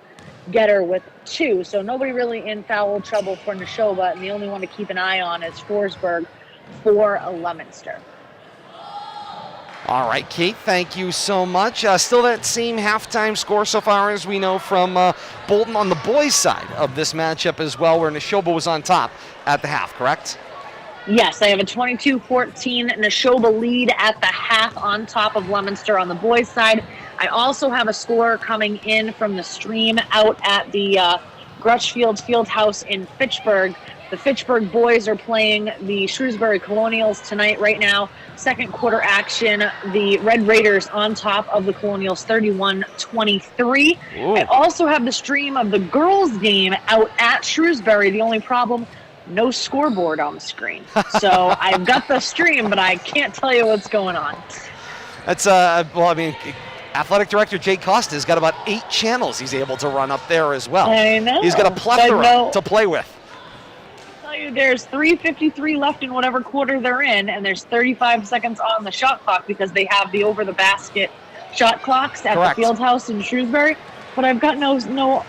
getter with 2. So nobody really in foul trouble for Nashoba, and the only one to keep an eye on is Forsberg for Leominster. All right, Kate, thank you so much. Still that same halftime score so far as we know from Bolton on the boys' side of this matchup as well, where Nashoba was on top at the half, correct? Yes, I have a 22-14 Nashoba lead at the half on top of Leominster on the boys' side. I also have a score coming in from the stream out at the Grutchfield Fieldhouse in Fitchburg. The Fitchburg boys are playing the Shrewsbury Colonials tonight right now. Second quarter action, the Red Raiders on top of the Colonials 31-23. I also have the stream of the girls game out at Shrewsbury. The only problem, no scoreboard on the screen. So I've got the stream, but I can't tell you what's going on. That's, Athletic Director Jay Costa's got about 8 channels he's able to run up there as well. I know. He's got a plethora to play with. There's 3:53 left in whatever quarter they're in, and there's 35 seconds on the shot clock because they have the over-the-basket shot clocks at the Fieldhouse in Shrewsbury. But I've got no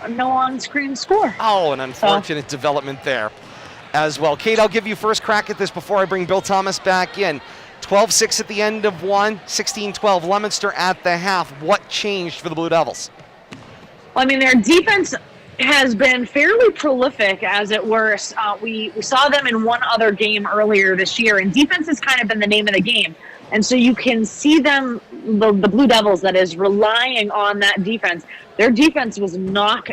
on-screen score. Oh, an unfortunate development there as well. Kate, I'll give you first crack at this before I bring Bill Thomas back in. 12-6 at the end of 1, 16-12 Leominster at the half. What changed for the Blue Devils? Well, I mean, their defense has been fairly prolific, as it were. We saw them in one other game earlier this year, and defense has kind of been the name of the game. And so you can see them, the Blue Devils, that is relying on that defense. Their defense was knock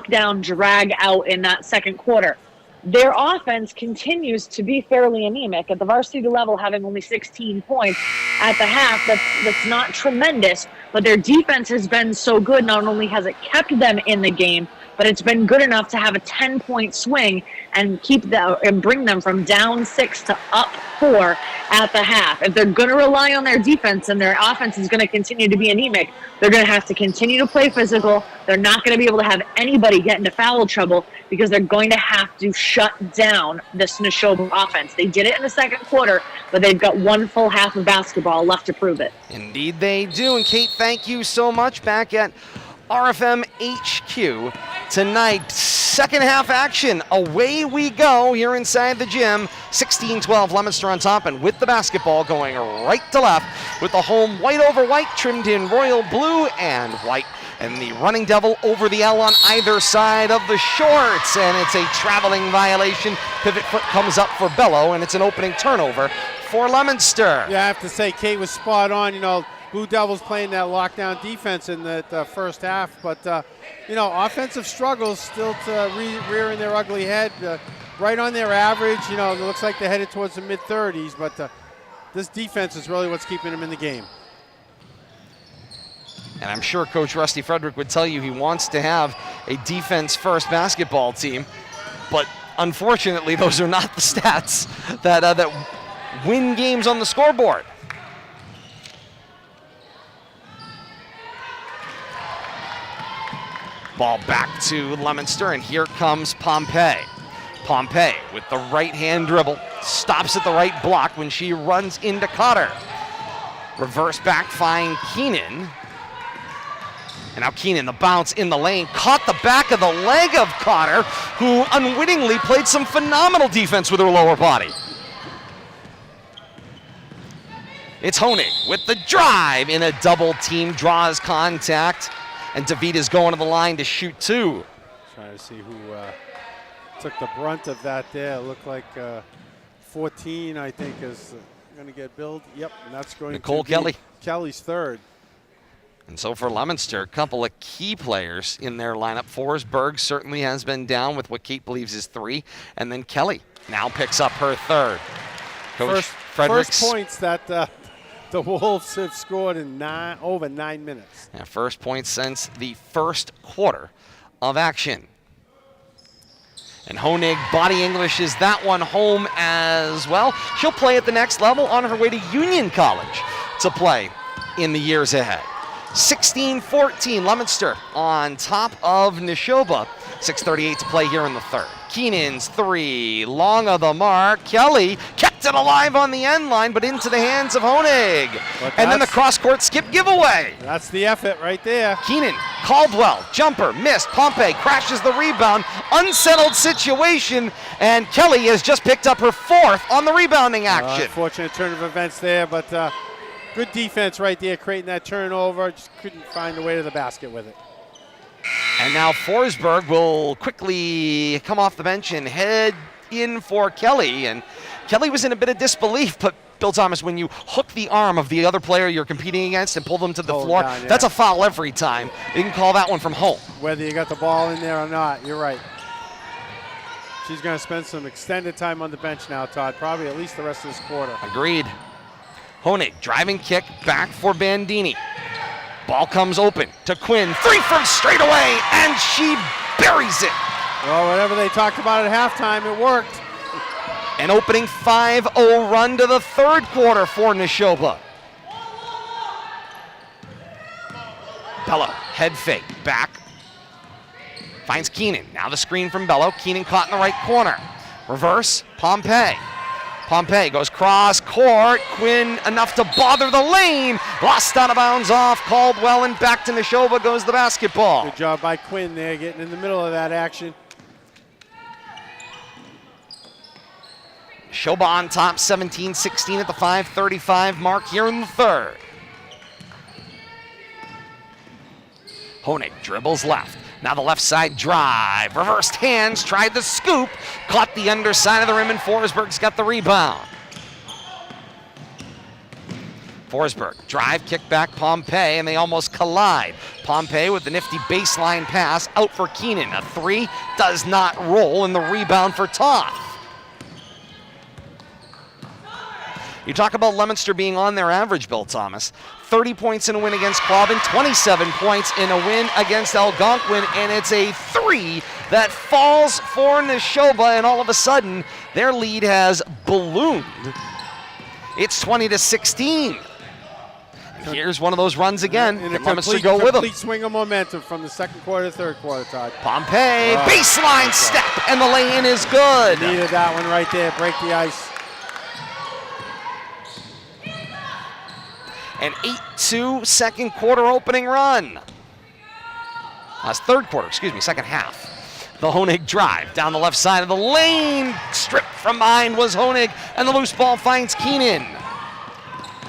down, drag out in that second quarter. Their offense continues to be fairly anemic at the varsity level, having only 16 points at the half. That's not tremendous, but their defense has been so good. Not only has it kept them in the game, but it's been good enough to have a 10-point swing and bring them from down 6 to up 4 at the half. If they're going to rely on their defense and their offense is going to continue to be anemic, they're going to have to continue to play physical. They're not going to be able to have anybody get into foul trouble because they're going to have to shut down this Nashoba offense. They did it in the second quarter, but they've got one full half of basketball left to prove it. Indeed they do. And Kate, thank you so much. Back at RFM HQ tonight, second half action. Away we go here inside the gym. 16-12 Leominster on top, and with the basketball going right to left with the home white over white, trimmed in royal blue and white. And the running devil over the L on either side of the shorts. And it's a traveling violation. Pivot foot comes up for Bello, and it's an opening turnover for Leominster. Yeah, I have to say, Kate was spot on. Blue Devils playing that lockdown defense in that first half. But, offensive struggles still to rearing their ugly head. Right on their average. It looks like they're headed towards the mid-30s. But this defense is really what's keeping them in the game. And I'm sure Coach Rusty Frederick would tell you he wants to have a defense-first basketball team. But unfortunately, those are not the stats that win games on the scoreboard. Ball back to Leominster, and here comes Pompey. Pompey with the right-hand dribble, stops at the right block when she runs into Cotter. Reverse back, find Keenan. And now Keenan, the bounce in the lane, caught the back of the leg of Cotter, who unwittingly played some phenomenal defense with her lower body. It's Honig with the drive in a double team, draws contact, and DeVita's going to the line to shoot two. Trying to see who took the brunt of that there. It looked like 14, I think, is going to get billed. Yep, and that's going Nicole to Kelly. be Kelly's third. And so for Leominster, a couple of key players in their lineup. Forsberg certainly has been down with what Kate believes is 3. And then Kelly now picks up her third. Coach Fredericks. First points that the Wolves have scored in over 9 minutes. Yeah, first point since the first quarter of action. And Honig body English is that one home as well. She'll play at the next level on her way to Union College to play in the years ahead. 16-14, Leominster on top of Nashoba. 6:38 to play here in the third. Keenan's 3, long of the mark. Kelly kept it alive on the end line, but into the hands of Honig. And then the cross-court skip giveaway. That's the effort right there. Keenan, Caldwell, jumper, missed. Pompey crashes the rebound. Unsettled situation, and Kelly has just picked up her 4th on the rebounding action. Unfortunate turn of events there, but good defense right there, creating that turnover. Just couldn't find the way to the basket with it. And now Forsberg will quickly come off the bench and head in for Kelly. And Kelly was in a bit of disbelief, but Bill Thomas, when you hook the arm of the other player you're competing against and pull them to the floor, down, yeah. That's a foul every time. You can call that one from home. Whether you got the ball in there or not, you're right. She's going to spend some extended time on the bench now, Todd, probably at least the rest of this quarter. Agreed. Honig, driving kick, back for Bandini. Ball comes open to Quinn. 3 from straight away, and she buries it. Well, whatever they talked about at halftime, it worked. An opening 5-0 run to the third quarter for Nashoba. Bello, head fake, back. Finds Keenan. Now the screen from Bello. Keenan caught in the right corner. Reverse, Pompey. Pompey goes cross court. Quinn enough to bother the lane. Lost out of bounds off Caldwell, and back to Nashoba goes the basketball. Good job by Quinn there, getting in the middle of that action. Nashoba on top, 17-16 at the 5:35 mark here in the third. Honig dribbles left. Now the left side drive, reversed hands, tried the scoop, caught the underside of the rim, and Forsberg's got the rebound. Forsberg, drive, kick back, Pompey, and they almost collide. Pompey with the nifty baseline pass, out for Keenan. A 3 does not roll, and the rebound for Toth. You talk about Leominster being on their average, Bill Thomas. 30 points in a win against Quabbin, 27 points in a win against Algonquin, and it's a 3 that falls for Nashoba, and all of a sudden, their lead has ballooned. It's 20-16. And here's one of those runs again. And Can Leominster go with them? Complete swing of momentum from the second quarter to third quarter, Todd. Pompey, baseline step, and the lay-in is good. Needed that one right there, break the ice. An 8-2 second quarter opening run. That's third quarter, second half. The Honig drive down the left side of the lane. Stripped from behind was Honig, and the loose ball finds Keenan.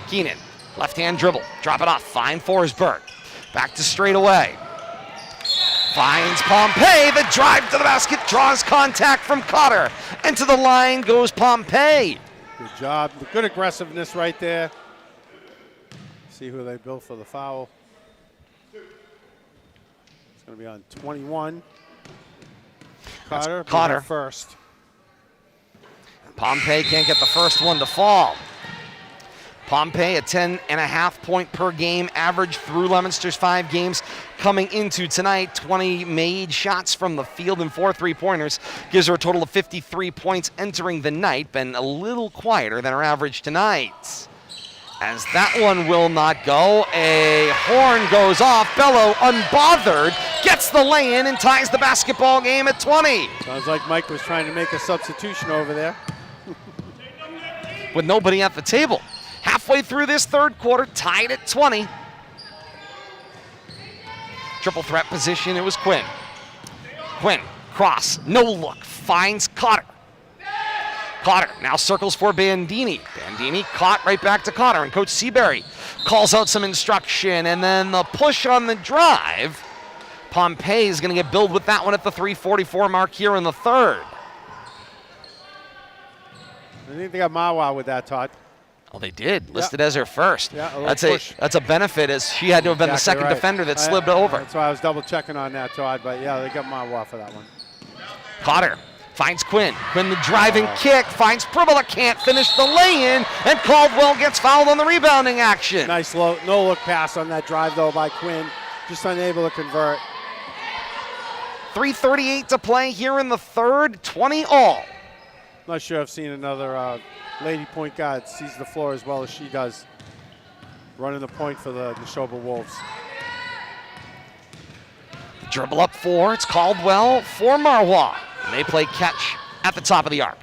Keenan, left-hand dribble, drop it off, find Forsberg. Back to straight away. Finds Pompey, the drive to the basket, draws contact from Cotter. And to the line goes Pompey. Good job, good aggressiveness right there. See who they bill for the foul. It's going to be on 21. Carter. Carter. First. Pompey can't get the first one to fall. Pompey, a 10.5 point per game average through Leominster's 5 games coming into tonight. 20 made shots from the field and 4 3-pointers. Gives her a total of 53 points entering the night. Been a little quieter than her average tonight. As that one will not go. A horn goes off. Bello, unbothered, gets the lay-in and ties the basketball game at 20. Sounds like Mike was trying to make a substitution over there. With nobody at the table. Halfway through this third quarter, tied at 20. Triple threat position, it was Quinn. Quinn, cross, no look, finds Cotter. Cotter now circles for Bandini. Bandini caught right back to Cotter, and Coach Seabury calls out some instruction, and then the push on the drive. Pompey is going to get billed with that one at the 3:44 mark here in the third. I think they got Mawa with that, Todd. Oh, they did. Listed as her first. Yeah, that's a benefit, as she had to have been the second right. defender that slid over. That's why I was double checking on that, Todd. But yeah, they got Mawa for that one. Cotter finds Quinn. Quinn the driving kick, finds Privola, can't finish the lay-in, and Caldwell gets fouled on the rebounding action. Nice no-look pass on that drive, though, by Quinn. Just unable to convert. 3:38 to play here in the third, 20 all. Not sure I've seen another lady point guard sees the floor as well as she does, running the point for the Nashoba Wolves. Dribble up 4, it's Caldwell for Marois. And they play catch at the top of the arc.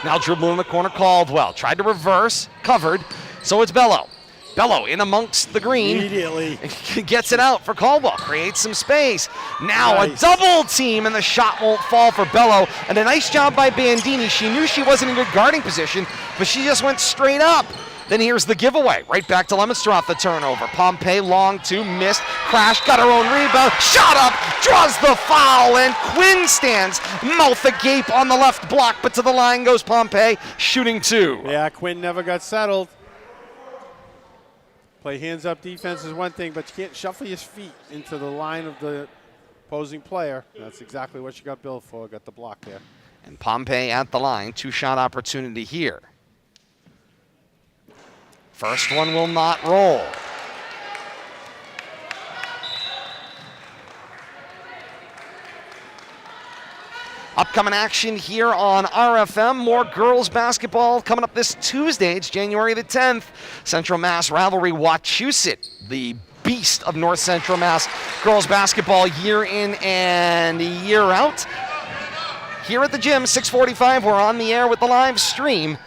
Now dribbling in the corner, Caldwell. Tried to reverse, covered, so it's Bello. Bello in amongst the green. Immediately. Gets it out for Caldwell, creates some space. Now Nice. a double team, and the shot won't fall for Bello. And a nice job by Bandini. She knew she wasn't in good guarding position, but she just went straight up. Then here's the giveaway. Right back to Leominster off the turnover. Pompey long 2, missed, crashed, got her own rebound, shot up, draws the foul, and Quinn stands mouth agape on the left block, but to the line goes Pompey, shooting 2. Yeah, Quinn never got settled. Play hands-up defense is one thing, but you can't shuffle your feet into the line of the opposing player. That's exactly what she got billed for, got the block there. And Pompey at the line, 2-shot opportunity here. First one will not roll. Upcoming action here on RFM. More girls basketball coming up this Tuesday. It's January the 10th. Central Mass Rivalry Wachusett, the beast of North Central Mass girls basketball year in and year out. Here at the gym, 6:45, we're on the air with the live stream.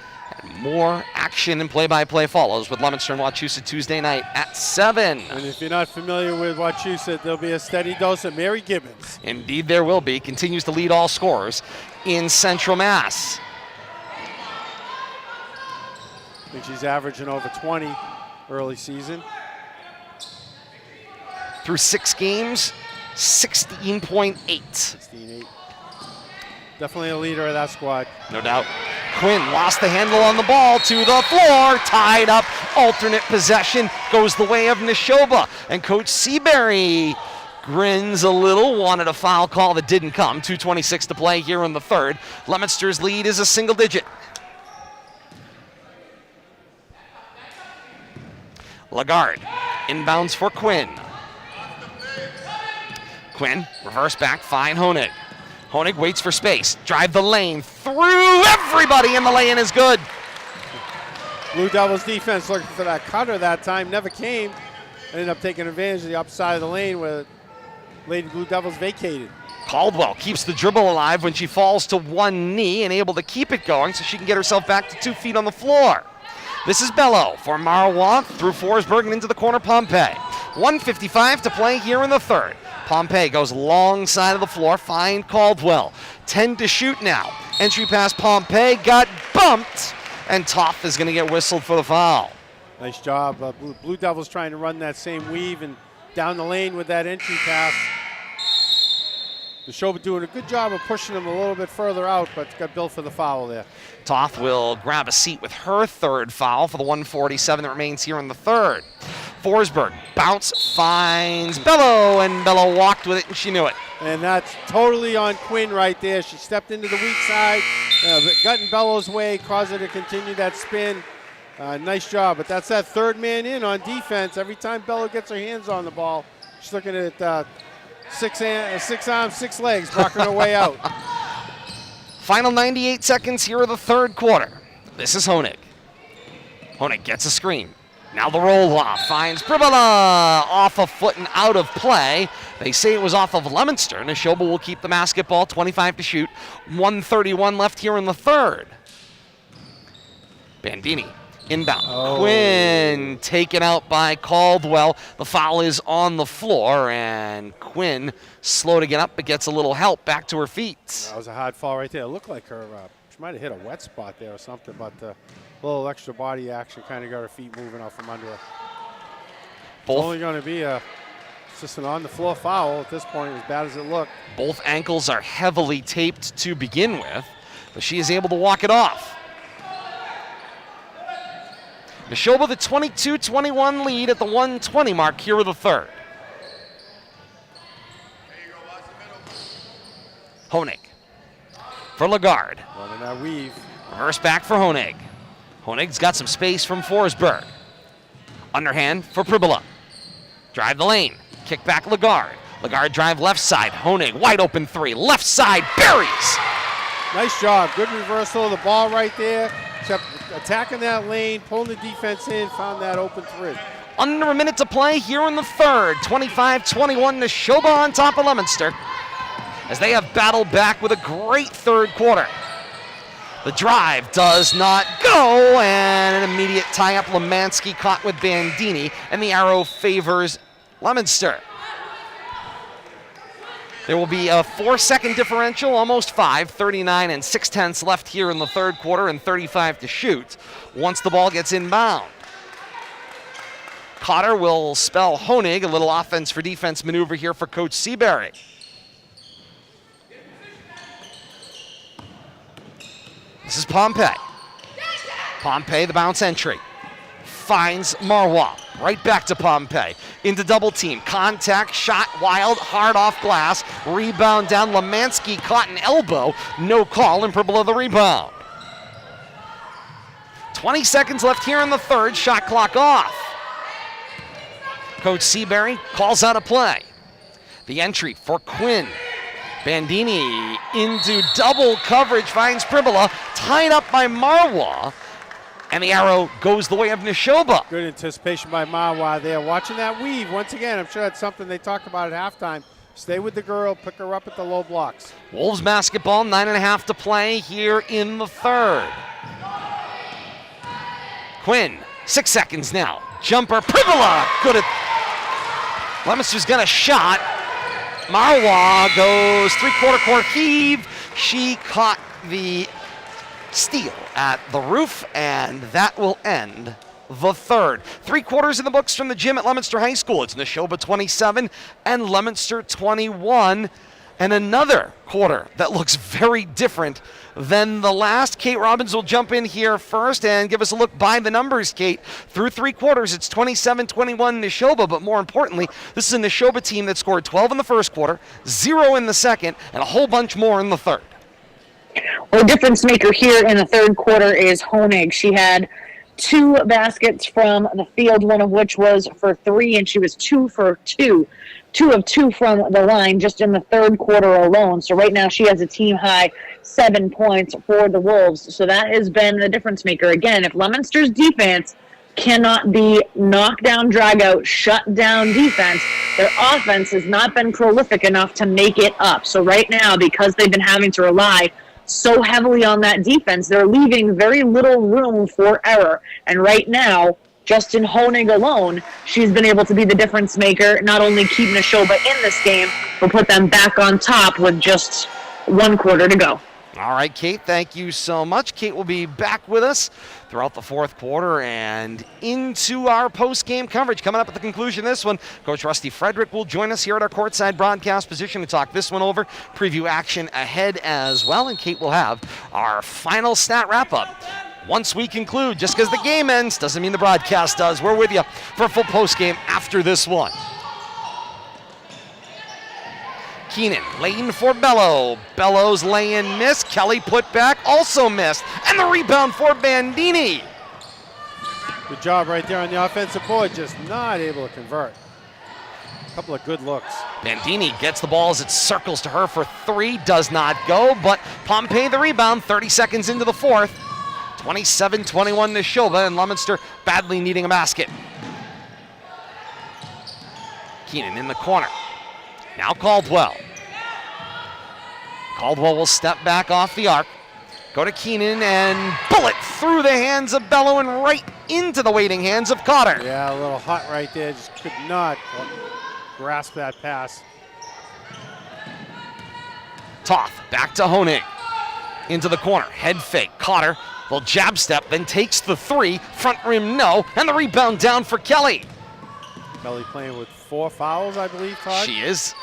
And more action and play-by-play follows with Leominster and Wachusett Tuesday night at 7. And if you're not familiar with Wachusett, there'll be a steady dose of Mary Gibbons. Indeed there will be. Continues to lead all scorers in Central Mass. I think she's averaging over 20 early season. Through 6 games, 16.8. 16-8. Definitely a leader of that squad. No doubt. Quinn lost the handle on the ball to the floor, tied up, alternate possession, goes the way of Nashoba. And Coach Seabury grins a little, wanted a foul call that didn't come. 2:26 to play here in the third. Leominster's lead is a single digit. Lagarde inbounds for Quinn. Quinn, reverse back, fine Honig. Honig waits for space, drive the lane, through everybody, and the lay-in is good. Blue Devils defense looking for that cutter that time, never came. Ended up taking advantage of the upside of the lane where Lady Blue Devils vacated. Caldwell keeps the dribble alive when she falls to one knee and able to keep it going so she can get herself back to 2 feet on the floor. This is Bello for Marois through Forsberg and into the corner Pompey. 1:55 to play here in the third. Pompey goes long side of the floor, find Caldwell. 10 to shoot now. Entry pass Pompey, got bumped, and Toth is going to get whistled for the foul. Nice job. Blue Devils trying to run that same weave and down the lane with that entry pass. Nashoba doing a good job of pushing him a little bit further out, but got billed for the foul there. Toth will grab a seat with her third foul for the 1:47 that remains here in the third. Forsberg, bounce, finds Bello, and Bello walked with it, and she knew it. And that's totally on Quinn right there. She stepped into the weak side, got in Bello's way, caused her to continue that spin. Nice job, but that's that third man in on defense. Every time Bello gets her hands on the ball, she's looking at six arms, six legs, blocking her way out. Final 98 seconds here of the third quarter. This is Honig. Honig gets a screen. Now the roll-off finds Pribala off a foot and out of play. They say it was off of Leominster. Nashoba will keep the basketball, 25 to shoot. 1:31 left here in the third. Bandini inbound. Oh. Quinn taken out by Caldwell. The foul is on the floor, and Quinn slow to get up, but gets a little help back to her feet. That was a hard fall right there. It looked like her, she might have hit a wet spot there or something, but a little extra body action kind of got her feet moving out from under her. It's only going to be just an on-the-floor foul at this point, as bad as it looked. Both ankles are heavily taped to begin with, but she is able to walk it off. Nashoba the 22-21 lead at the 1:20 mark here with the third. Honig for Lagarde. Running that weave. Reverse back for Honig. Honig's got some space from Forsberg. Underhand for Pribala. Drive the lane. Kick back Lagarde. Lagarde drive left side. Honig wide open three. Left side buries. Nice job. Good reversal of the ball right there. Kept attacking that lane, pulling the defense in, found that open three. Under a minute to play here in the third. 25-21 Nashoba on top of Leominster, as they have battled back with a great third quarter. The drive does not go, and an immediate tie-up. Lemansky caught with Bandini, and the arrow favors Leominster. There will be a 4-second differential, almost 5, 39 and 6/10 left here in the third quarter and 35 to shoot once the ball gets inbound. Cotter will spell Honig, a little offense for defense maneuver here for Coach Seabury. This is Pompey. Pompey, the bounce entry. Finds Marwa. Right back to Pompey. Into double team. Contact, shot, wild, hard off glass. Rebound down. Lemansky caught an elbow. No call, and Pribala the rebound. 20 seconds left here in the third. Shot clock off. Coach Seabury calls out a play. The entry for Quinn. Bandini into double coverage, finds Pribala, tied up by Marwa, and the arrow goes the way of Nashoba. Good anticipation by Marwa there. Watching that weave, once again, I'm sure that's something they talked about at halftime. Stay with the girl, pick her up at the low blocks. Wolves basketball, 9.5 to play here in the third. Quinn, 6 seconds now. Jumper, Pribala, good at, Leominster's got a shot. Marwa goes three-quarter court heave. She caught the steal at the roof, and that will end the third. 3 quarters in the books from the gym at Leominster High School. It's Nashoba 27 and Leominster 21. And another quarter that looks very different than the last. Kate Robbins will jump in here first and give us a look by the numbers, Kate. Through 3 quarters, it's 27-21 Nashoba, but more importantly, this is a Nashoba team that scored 12 in the first quarter, 0 in the second, and a whole bunch more in the third. Well, the difference maker here in the third quarter is Honig. She had 2 baskets from the field, one of which was for 3, and she was 2 for 2. 2 of 2 from the line just in the third quarter alone. So right now she has a team-high 7 points for the Wolves. So that has been the difference maker. Again, if Leominster's defense cannot be knockdown, drag-out, shut-down defense, their offense has not been prolific enough to make it up. So right now, because they've been having to rely so heavily on that defense, they're leaving very little room for error. And right now, Justin Honig alone, she's been able to be the difference maker, not only keep Nashoba in this game, but put them back on top with just 1 quarter to go. All right, Kate, thank you so much. Kate will be back with us throughout the fourth quarter and into our post-game coverage. Coming up at the conclusion of this one, Coach Rusty Frederick will join us here at our courtside broadcast position to talk this one over, preview action ahead as well, and Kate will have our final stat wrap-up. Once we conclude, just because the game ends doesn't mean the broadcast does. We're with you for a full post-game after this one. Keenan, lane for Bello. Bello's lay-in miss. Kelly put back, also missed. And the rebound for Bandini. Good job right there on the offensive board, just not able to convert. A couple of good looks. Bandini gets the ball as it circles to her for three. Does not go, but Pompey the rebound. 30 seconds into the fourth. 27-21 Nashoba, and Leominster badly needing a basket. Keenan in the corner. Now Caldwell. Caldwell will step back off the arc. Go to Keenan and bullet through the hands of Bello and right into the waiting hands of Cotter. Yeah, a little hot right there. Just could not grasp that pass. Toth back to Honig. Into the corner. Head fake. Cotter will jab step, then takes the three. Front rim no. And the rebound down for Kelly. Kelly playing with 4 fouls, I believe, Todd. She is.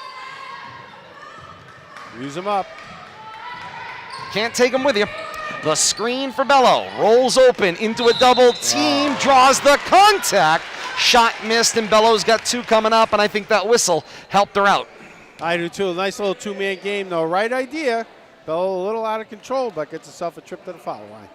Use them up. Can't take them with you. The screen for Bello. Rolls open into a double team. Draws the contact. Shot missed, and Bello's got 2 coming up, and I think that whistle helped her out. I do too. A nice little 2-man game, though. Right idea. Bello a little out of control, but gets herself a trip to the foul line.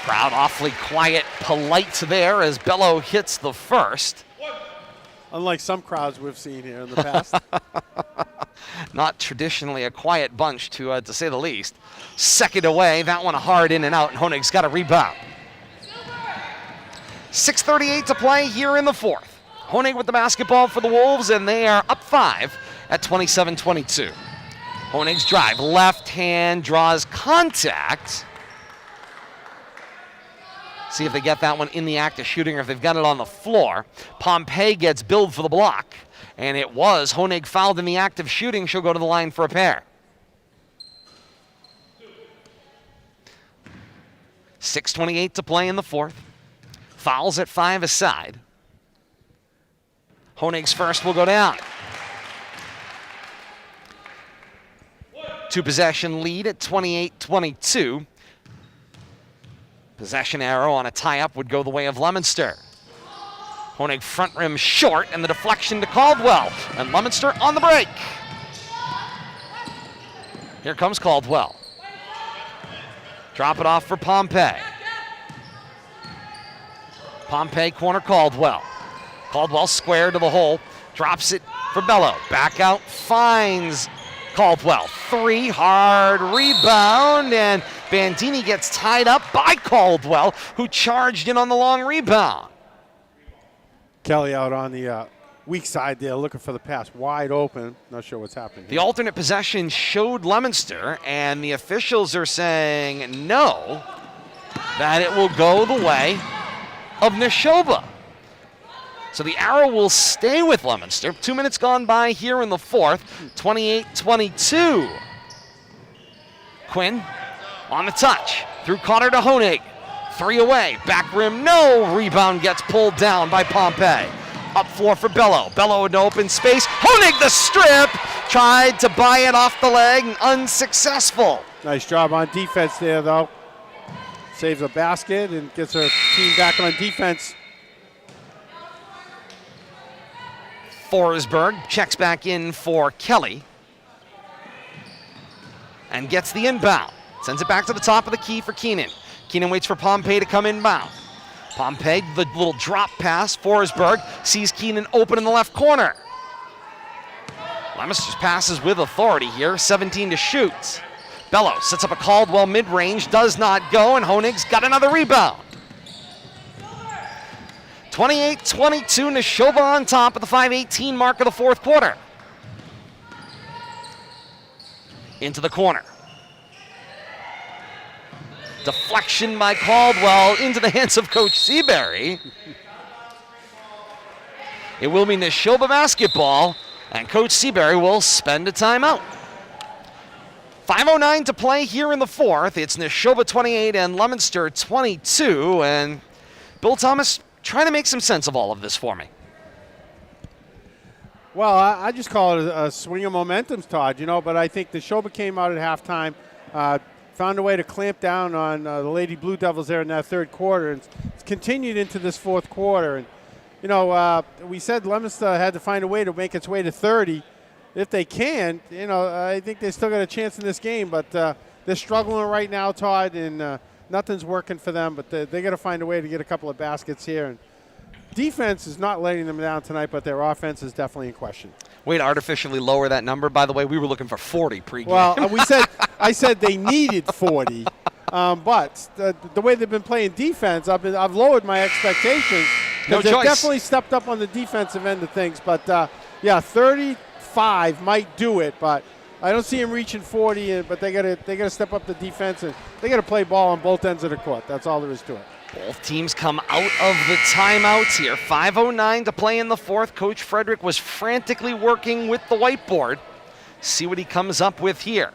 Crowd awfully quiet, polite there as Bello hits the first. Unlike some crowds we've seen here in the past. Not traditionally a quiet bunch, to say the least. Second away, that one hard in and out, and Honig's got a rebound. 6:38 to play here in the fourth. Honig with the basketball for the Wolves, and they are up 5 at 27-22. Honig's drive, left hand, draws contact. See if they get that one in the act of shooting or if they've got it on the floor. Pompey gets billed for the block, and it was Honig fouled in the act of shooting. She'll go to the line for a pair. 6:28 to play in the fourth. Fouls at 5 aside. Honig's first will go down. 2-possession lead at 28-22. Possession arrow on a tie-up would go the way of Leominster. Honig front rim short, and the deflection to Caldwell. And Leominster on the break. Here comes Caldwell. Drop it off for Pompey. Pompey corner Caldwell. Caldwell square to the hole. Drops it for Bello. Back out, finds Caldwell. 3, hard rebound, and Bandini gets tied up by Caldwell, who charged in on the long rebound. Kelly out on the weak side there, looking for the pass. Wide open. Not sure what's happening here. The alternate possession showed Leominster, and the officials are saying no, that it will go the way of Nashoba. So the arrow will stay with Leominster. 2 minutes gone by here in the fourth. 28-22. Quinn on the touch. Through Cotter to Honig. 3 away. Back rim, no. Rebound gets pulled down by Pompey. Up floor for Bello. Bello in open space. Honig the strip. Tried to buy it off the leg. Unsuccessful. Nice job on defense there, though. Saves a basket and gets her team back on defense. Forsberg checks back in for Kelly and gets the inbound. Sends it back to the top of the key for Keenan. Keenan waits for Pompey to come inbound. Pompey, the little drop pass. Forsberg sees Keenan open in the left corner. Leominster's passes with authority here. 17 to shoot. Bello sets up a Caldwell mid-range, does not go, and Honig's got another rebound. 28-22, Nashoba on top at the 5:18 mark of the fourth quarter. Into the corner. Deflection by Caldwell into the hands of Coach Seabury. It will be Nashoba basketball, and Coach Seabury will spend a timeout. 5:09 to play here in the fourth. It's Nashoba 28 and Leominster 22, and Bill Thomas trying to make some sense of all of this for me. Well, I just call it a swing of momentum, Todd, but I think Nashoba came out at halftime, found a way to clamp down on the Lady Blue Devils there in that third quarter, and it's continued into this fourth quarter. And, we said Leominster had to find a way to make its way to 30. If they can, I think they still got a chance in this game, but they're struggling right now, Todd, and nothing's working for them, but they got to find a way to get a couple of baskets here. And defense is not letting them down tonight, but their offense is definitely in question. Way to artificially lower that number. By the way, we were looking for 40 pregame. Well, I said they needed 40, but the way they've been playing defense, I've lowered my expectations. No they've choice. Definitely stepped up on the defensive end of things, but 35 might do it, but I don't see them reaching 40. But they got to step up the defense, and they got to play ball on both ends of the court. That's all there is to it. Both teams come out of the timeouts here. 5:09 to play in the fourth. Coach Frederick was frantically working with the whiteboard. See what he comes up with here.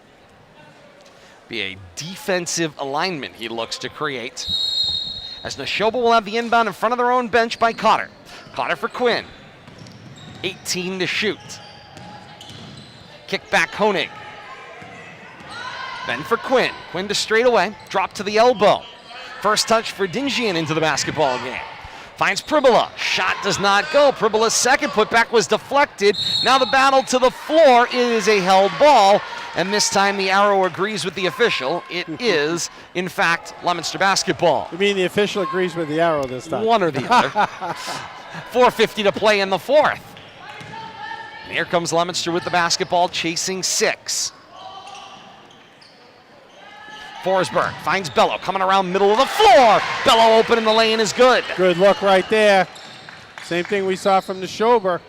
Be a defensive alignment he looks to create. As Nashoba will have the inbound in front of their own bench by Cotter. Cotter for Quinn. 18 to shoot. Kick back Honig. Then for Quinn. Quinn to straight away. Drop to the elbow. First touch for Dingian into the basketball game. Finds Pribula. Shot does not go. Pribula's second putback was deflected. Now the battle to the floor. It is a held ball. And this time the arrow agrees with the official. It is, in fact, Leominster basketball. You mean the official agrees with the arrow this time? One or the other. 4:50 to play in the fourth. And here comes Leominster with the basketball, chasing 6. Forsberg finds Bello coming around middle of the floor. Bello open in the lane is good. Good look right there. Same thing we saw from Nashoba.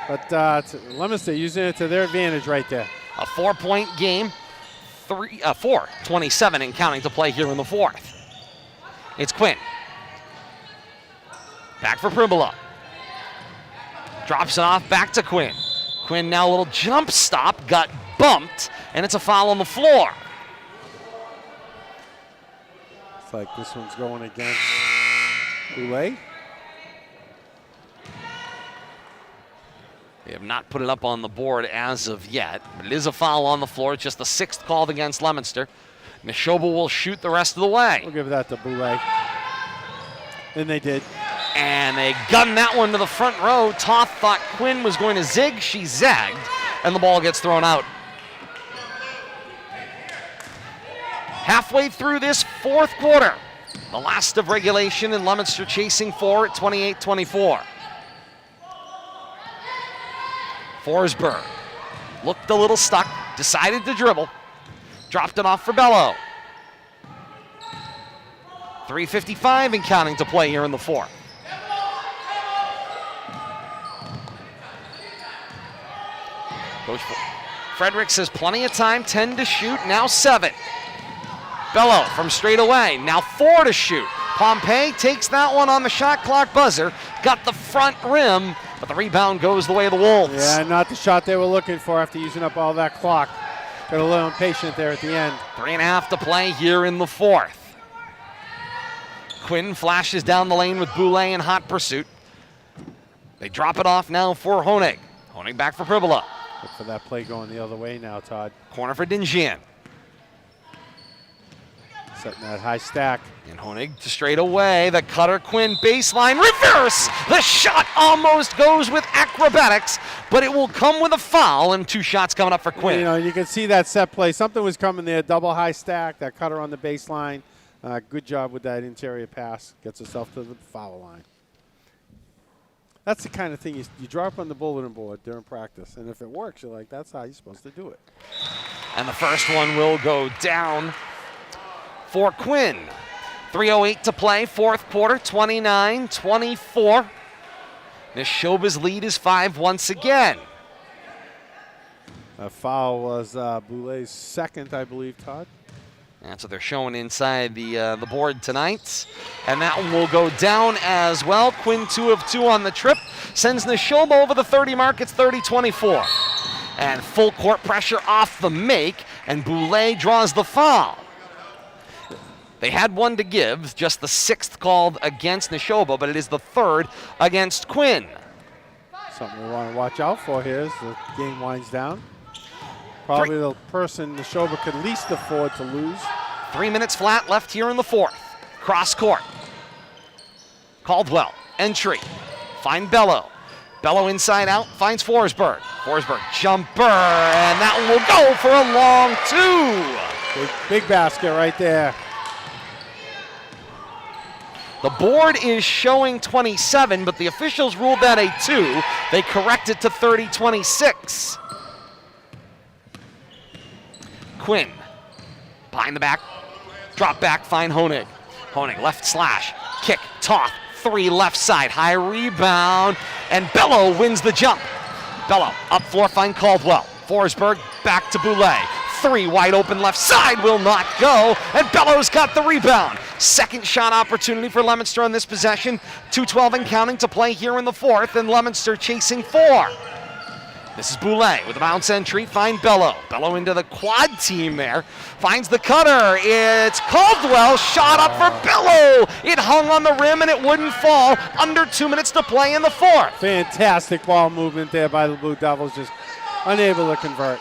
But Leominster using it to their advantage right there. A 4-point game. 4:27 and counting to play here in the fourth. It's Quinn. Back for Pribula. Drops it off back to Quinn. Quinn now a little jump stop, got bumped, and it's a foul on the floor. It's like this one's going against Boulay. They have not put it up on the board as of yet, but it is a foul on the floor. It's just the 6th called against Leominster. Nashoba will shoot the rest of the way. We'll give that to Boulay. And they did. And they gunned that one to the front row. Toth thought Quinn was going to zig. She zagged, and the ball gets thrown out. Halfway through this fourth quarter, the last of regulation, and Leominster chasing 4 at 28-24. Forsberg looked a little stuck, decided to dribble, dropped it off for Bello. 3:55 and counting to play here in the fourth. Coach Frederick says plenty of time, 10 to shoot, now 7. Bello from straight away, now 4 to shoot. Pompey takes that one on the shot clock buzzer, got the front rim, but the rebound goes the way of the Wolves. Yeah, not the shot they were looking for after using up all that clock. Got a little impatient there at the end. 3.5 to play here in the fourth. Quinn flashes down the lane with Boulay in hot pursuit. They drop it off now for Honig. Honig back for Pribula. Look for that play going the other way now, Todd. Corner for Dingian. Setting that high stack. And Honig to straight away. The cutter, Quinn, baseline, reverse! The shot almost goes with acrobatics, but it will come with a foul, and 2 shots coming up for Quinn. You can see that set play. Something was coming there. Double high stack, that cutter on the baseline. Good job with that interior pass. Gets herself to the foul line. That's the kind of thing you drop on the bulletin board during practice, and if it works, you're like, that's how you're supposed to do it. And the first one will go down for Quinn. 3:08 to play, fourth quarter, 29-24. Nashoba's lead is 5 once again. That foul was Boulay's second, I believe, Todd. That's what they're showing inside the board tonight. And that one will go down as well. Quinn 2 of 2 on the trip. Sends Nashoba over the 30 mark. It's 30-24. And full court pressure off the make. And Boulay draws the foul. They had one to give, just the 6th called against Nashoba, but it is the 3rd against Quinn. Something we want to watch out for here as the game winds down. Probably the person Nashoba could least afford to lose. 3 minutes flat left here in the 4th. Cross court. Caldwell, entry. Find Bello. Bello inside out, finds Forsberg. Forsberg, jumper, and that one will go for a long 2. Big basket right there. The board is showing 27, but the officials ruled that a 2. They correct it to 30-26. Quinn, behind the back, drop back, find Honig. Honig, left slash, kick, Toth, 3 left side, high rebound, and Bello wins the jump. Bello, up floor, find Caldwell. Forsberg, back to Boulay. 3 wide open left side, will not go, and Bello's got the rebound. Second shot opportunity for Leominster on this possession. 2:12 and counting to play here in the 4th, and Leominster chasing 4. This is Boulay with a bounce entry, find Bello. Bello into the quad team there, finds the cutter. It's Caldwell, shot up for Bello. It hung on the rim and it wouldn't fall. Under 2 minutes to play in the 4th. Fantastic ball movement there by the Blue Devils, just unable to convert.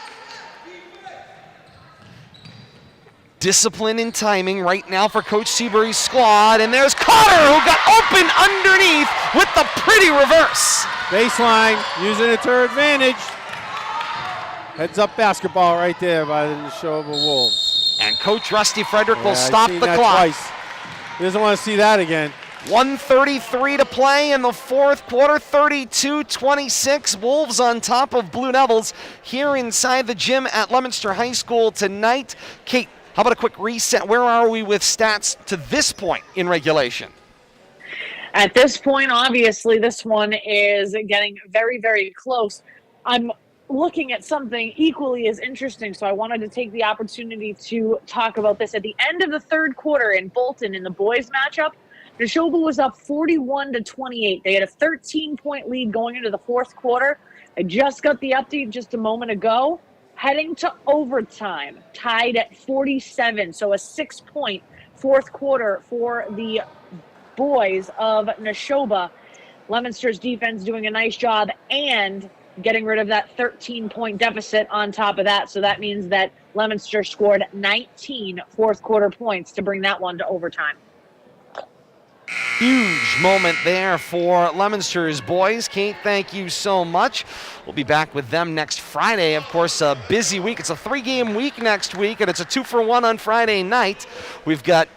Discipline and timing right now for Coach Seabury's squad, and there's Cotter who got open underneath with the pretty reverse. Baseline, using it to her advantage. Heads up basketball right there by the Nashoba Wolves. And Coach Rusty Frederick will stop the clock. Twice. He doesn't want to see that again. 1:33 to play in the 4th quarter, 32-26. Wolves on top of Blue Devils here inside the gym at Leominster High School tonight. Kate, how about a quick reset? Where are we with stats to this point in regulation? At this point, obviously, this one is getting very, very close. I'm looking at something equally as interesting, so I wanted to take the opportunity to talk about this. At the end of the 3rd quarter in Bolton in the boys matchup, Nashoba was up 41-28. They had a 13-point lead going into the 4th quarter. I just got the update just a moment ago. Heading to overtime, tied at 47, so a 6-point 4th quarter for the boys of Nashoba. Leominster's defense doing a nice job and getting rid of that 13-point deficit on top of that. So that means that Leominster scored 19 4th quarter points to bring that one to overtime. Huge moment there for Leominster's boys. Kate, thank you so much. We'll be back with them next Friday. Of course, a busy week. It's a 3-game week next week, and it's a 2-for-1 on Friday night. We've got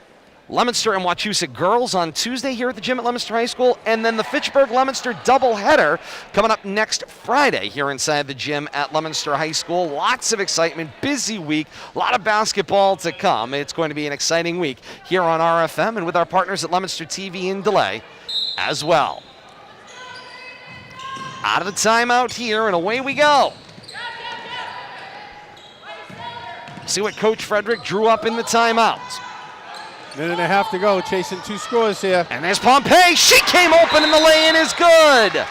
Leominster and Wachusett girls on Tuesday here at the gym at Leominster High School, and then the Fitchburg-Leominster doubleheader coming up next Friday here inside the gym at Leominster High School. Lots of excitement, busy week, a lot of basketball to come. It's going to be an exciting week here on RFM and with our partners at Leominster TV in Delay as well. Out of the timeout here, and away we go. See what Coach Frederick drew up in the timeout. Minute and a half to go, chasing 2 scores here. And there's Pompey. She came open and the lay-in is good.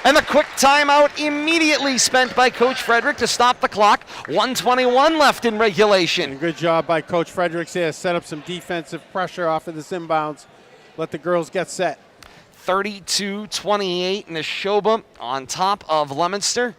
And the quick timeout immediately spent by Coach Frederick to stop the clock. 1:21 left in regulation. And good job by Coach Fredericks here. Set up some defensive pressure off of this inbounds. Let the girls get set. 32-28 Nashoba on top of Leominster.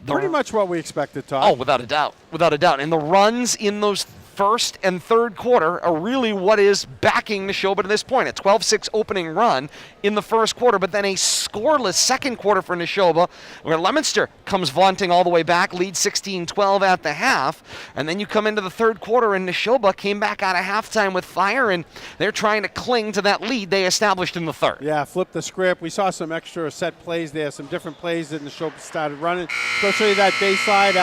Pretty much what we expected, Todd. Oh, without a doubt. Without a doubt. And the runs in those 1st and 3rd quarter are really what is backing Nashoba to this point. A 12-6 opening run in the 1st quarter, but then a scoreless 2nd quarter for Nashoba, where Leominster comes vaunting all the way back, lead 16-12 at the half, and then you come into the 3rd quarter and Nashoba came back out of halftime with fire, and they're trying to cling to that lead they established in the 3rd. Yeah, flip the script. We saw some extra set plays there, some different plays that Nashoba started running. Especially that baseline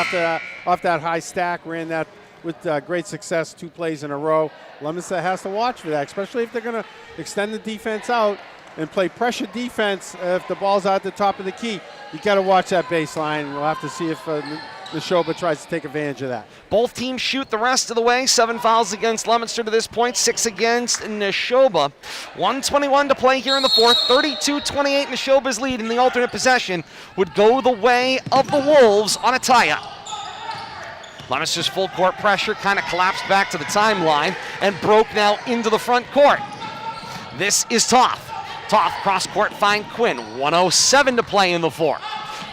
off that high stack, ran that with great success, 2 plays in a row. Leominster has to watch for that, especially if they're going to extend the defense out and play pressure defense if the ball's out at the top of the key. You got to watch that baseline. We'll have to see if Nashoba tries to take advantage of that. Both teams shoot the rest of the way. 7 fouls against Leominster to this point, 6 against Nashoba. 1:21 to play here in the fourth. 32-28, Nashoba's lead in the alternate possession would go the way of the Wolves on a tie-up. Leominster's full court pressure kind of collapsed back to the timeline and broke now into the front court. This is Toth. Toth cross court find Quinn. 1:07 to play in the fourth.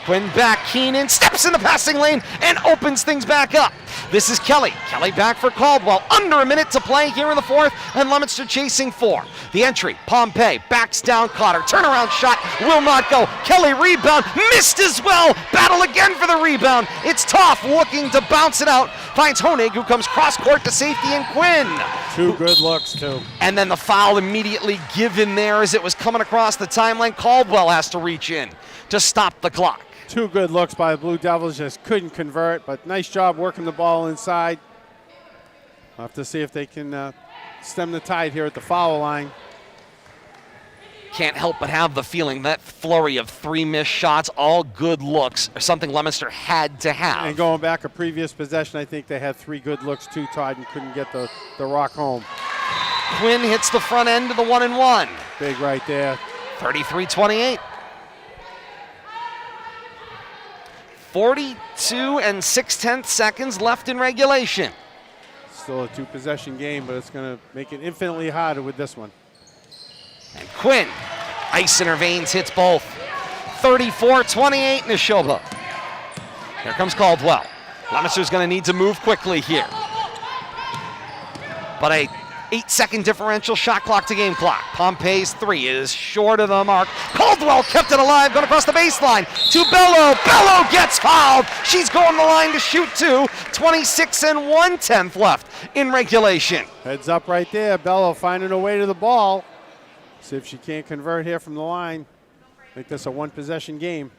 Quinn back, Keenan steps in the passing lane and opens things back up. This is Kelly. Kelly back for Caldwell. Under a minute to play here in the fourth, and Leominster chasing 4. The entry, Pompey backs down Cotter. Turnaround shot will not go. Kelly rebound, missed as well. Battle again for the rebound. It's Toff looking to bounce it out. Finds Honig, who comes cross court to safety, and Quinn. 2 good looks, too. And then the foul immediately given there as it was coming across the timeline. Caldwell has to reach in to stop the clock. 2 good looks by the Blue Devils, just couldn't convert, but nice job working the ball inside. We'll have to see if they can stem the tide here at the foul line. Can't help but have the feeling that flurry of 3 missed shots, all good looks, are something Leominster had to have. And going back a previous possession, I think they had 3 good looks too, Todd, and couldn't get the rock home. Quinn hits the front end of the 1-and-1. Big right there. 33-28. 42 6/10 seconds left in regulation. Still a 2-possession game, but it's going to make it infinitely harder with this one. And Quinn, ice in her veins, hits both. 34-28, Nashoba. Here comes Caldwell. Leominster's going to need to move quickly here. But a 8-second differential, shot clock to game clock. Pompey's 3 is short of the mark. Caldwell kept it alive, going across the baseline to Bello. Bello gets fouled. She's going to the line to shoot 2. 26 1/10 left in regulation. Heads up right there. Bello finding her way to the ball. See if she can't convert here from the line. Make this a 1-possession game.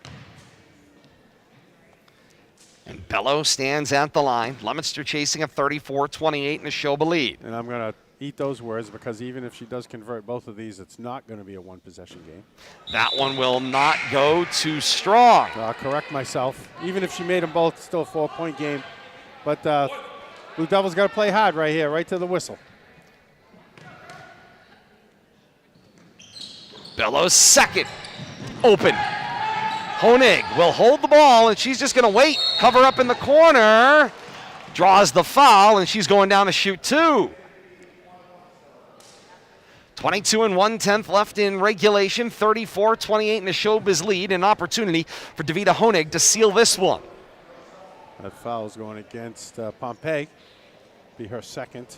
And Bello stands at the line. Leominster chasing a 34-28 Nashoba lead. And I'm going to eat those words because even if she does convert both of these, it's not going to be a 1-possession game. That one will not go too strong. I'll correct myself. Even if she made them both, still a 4-point game. But Blue Devils got to play hard right here, right to the whistle. Bellows second, open. Honig will hold the ball, and she's just going to wait. Cover up in the corner. Draws the foul, and she's going down to shoot 2. 22 1/10 left in regulation. 34-28 Nashoba's lead. An opportunity for Davida Honig to seal this one. That foul's going against Pompey. Be her second.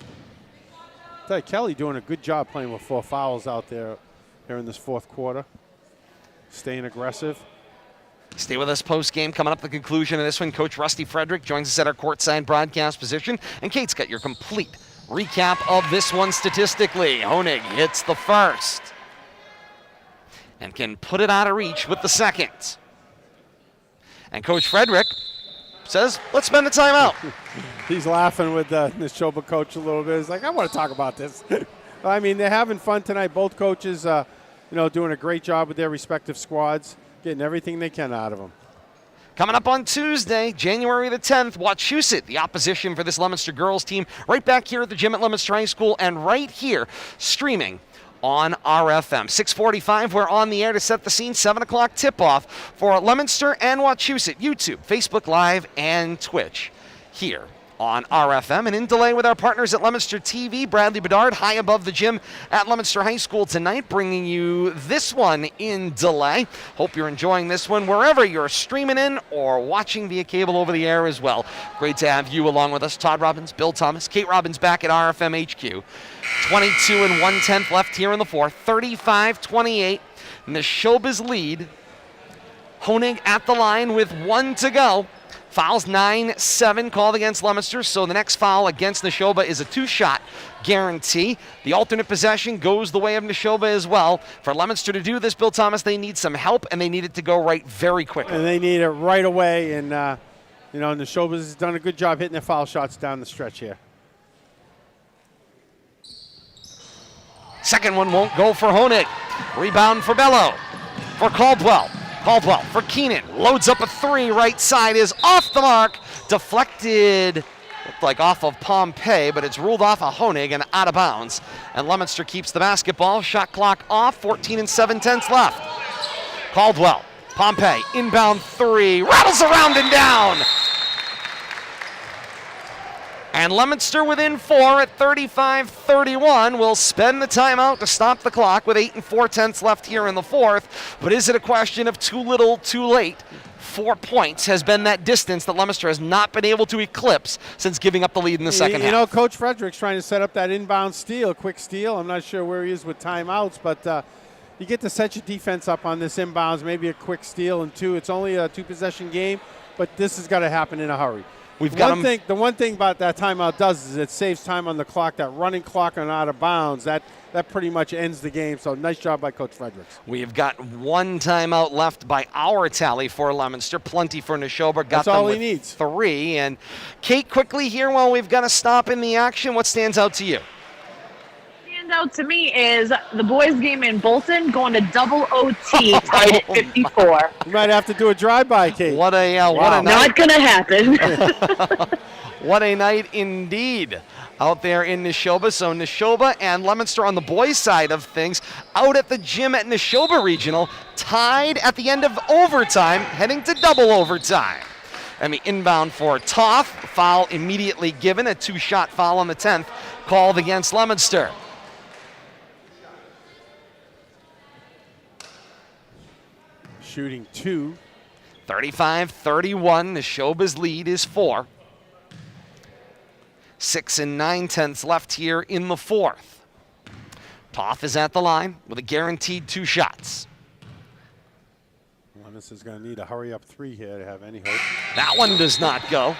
I tell you, Kelly doing a good job playing with 4 fouls out there here in this fourth quarter. Staying aggressive. Stay with us post-game. Coming up the conclusion of this one, Coach Rusty Frederick joins us at our courtside broadcast position. And Kate's got your complete recap of this one statistically. Honig hits the first and can put it out of reach with the second. And Coach Frederick says, let's spend the time out. He's laughing with the Nashoba coach a little bit. He's like, I want to talk about this. I mean, they're having fun tonight. Both coaches, doing a great job with their respective squads, getting everything they can out of them. Coming up on Tuesday, January the 10th, Wachusett, the opposition for this Leominster girls team, right back here at the gym at Leominster High School and right here streaming on RFM. 6:45, we're on the air to set the scene. 7 o'clock tip-off for Leominster and Wachusett, YouTube, Facebook Live, and Twitch here on RFM. And in delay with our partners at Leominster TV, Bradley Bedard, high above the gym at Leominster High School tonight, bringing you this one in delay. Hope you're enjoying this one wherever you're streaming in or watching via cable over the air as well. Great to have you along with us. Todd Robbins, Bill Thomas, Kate Robbins back at RFM HQ. 22 1/10 left here in the fourth. 35-28. Nashoba's lead. Honig at the line with 1 to go. Fouls 9-7 called against Leominster, so the next foul against Nashoba is a 2-shot guarantee. The alternate possession goes the way of Nashoba as well. For Leominster to do this, Bill Thomas, they need some help, and they need it to go right very quickly. And they need it right away, and Nashoba's done a good job hitting their foul shots down the stretch here. Second one won't go for Honig. Rebound for Bello. For Caldwell. Caldwell for Keenan. Loads up a 3. Right side is off the mark. Deflected, looked like off of Pompey, but it's ruled off of Honig and out of bounds. And Leominster keeps the basketball. Shot clock off, 14 and 7/10 left. Caldwell, Pompey, inbound three, rattles around and down. And Leominster within 4 at 35-31 will spend the timeout to stop the clock with 8 and 4/10 left here in the fourth. But is it a question of too little, too late? 4 points has been that distance that Leominster has not been able to eclipse since giving up the lead in the second half. You know, Coach Frederick's trying to set up that inbound steal, quick steal. I'm not sure where he is with timeouts, but you get to set your defense up on this inbounds, maybe a quick steal and two. It's only a two-possession game, but this has got to happen in a hurry. The one thing about that timeout does is it saves time on the clock. That running clock and out of bounds, that pretty much ends the game. So nice job by Coach Fredericks. We've got one timeout left by our tally for Leominster. Plenty for Nashoba. That's all he needs. 3. And Kate, quickly here while we've got to stop in the action, what stands out to you? Out to me is the boys game in Bolton going to double OT, tied at 54. You might have to do a drive-by, Kate. What a night. Not going to happen. What a night indeed out there in Nashoba. So Nashoba and Leominster on the boys' side of things out at the gym at Nashoba Regional, tied at the end of overtime, heading to double overtime. And the inbound for Toth, foul immediately given, a 2-shot foul on the 10th, called against Leominster. Shooting 2. 35-31. Nashoba's lead is 4. 6 and 9/10 left here in the fourth. Toth is at the line with a guaranteed 2 shots. Leominster is going to need a hurry-up 3 here to have any hope. That one does not go.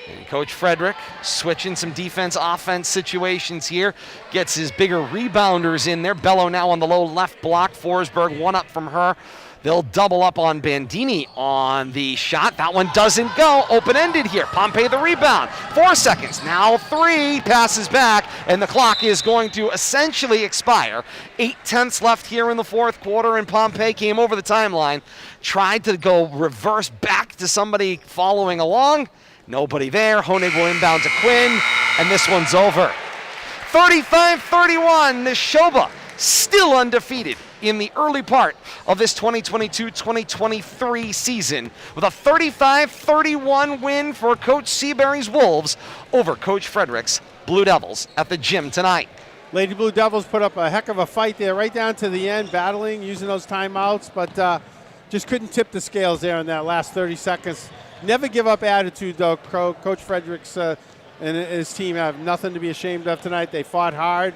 And Coach Frederick switching some defense-offense situations here. Gets his bigger rebounders in there. Bello now on the low left block. Forsberg, one up from her. They'll double up on Bandini on the shot. That one doesn't go. Open-ended here. Pompey the rebound. 4 seconds. Now 3. Passes back, and the clock is going to essentially expire. 8/10 left here in the fourth quarter, and Pompey came over the timeline. Tried to go reverse back to somebody following along. Nobody there. Honig will inbound to Quinn, and this one's over. 35-31. Nashoba still undefeated in the early part of this 2022-2023 season with a 35-31 win for Coach Seabury's Wolves over Coach Frederick's Blue Devils at the gym tonight. Lady Blue Devils put up a heck of a fight there right down to the end, battling, using those timeouts, but just couldn't tip the scales there in that last 30 seconds. Never give up attitude, though. Coach Fredericks and his team have nothing to be ashamed of tonight. They fought hard,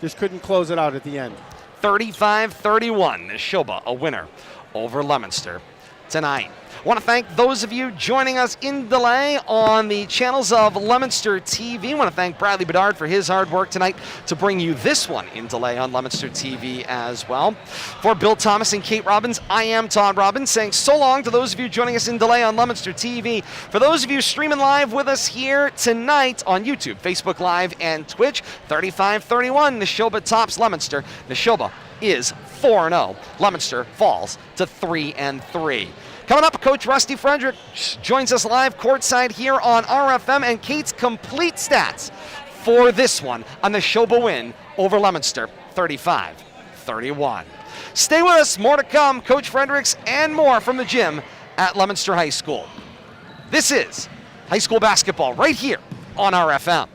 just couldn't close it out at the end. 35-31, Nashoba a winner over Leominster tonight. I want to thank those of you joining us in delay on the channels of Leominster TV. I want to thank Bradley Bedard for his hard work tonight to bring you this one in delay on Leominster TV as well. For Bill Thomas and Kate Robbins, I am Todd Robbins, saying so long to those of you joining us in delay on Leominster TV. For those of you streaming live with us here tonight on YouTube, Facebook Live, and Twitch, 35-31, Nashoba tops Leominster. Nashoba is 4-0. Leominster falls to 3-3. Coming up, Coach Rusty Frederick joins us live courtside here on RFM, and Kate's complete stats for this one, a Nashoba win over Leominster, 35-31. Stay with us, more to come, Coach Fredericks and more from the gym at Leominster High School. This is high school basketball right here on RFM.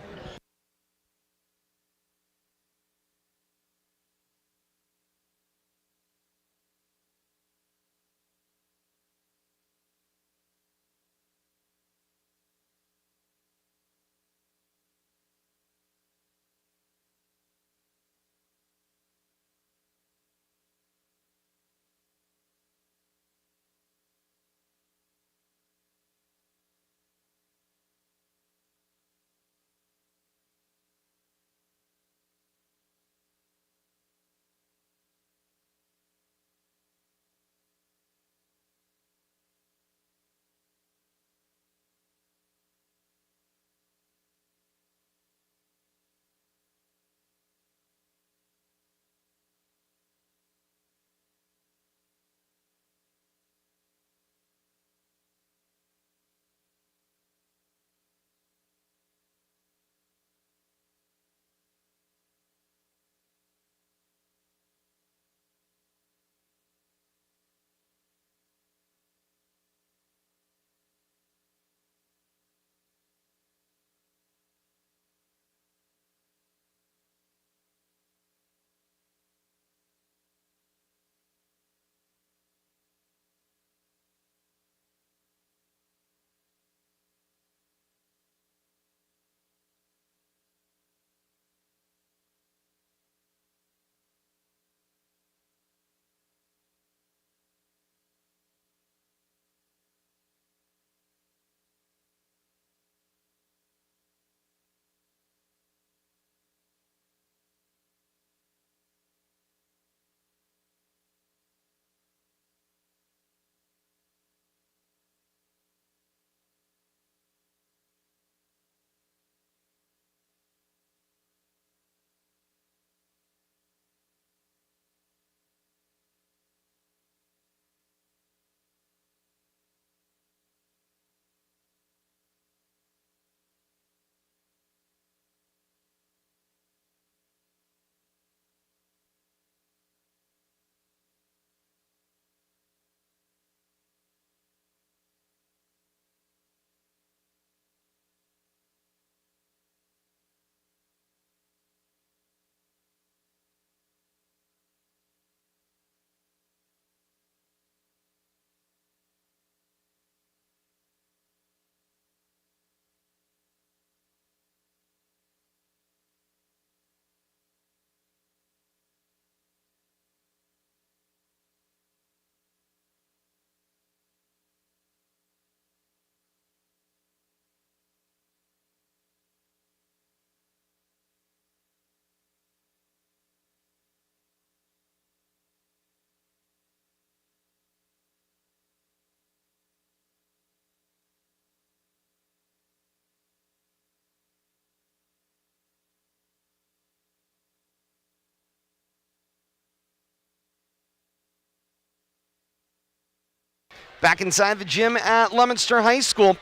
Back inside the gym at Leominster High School.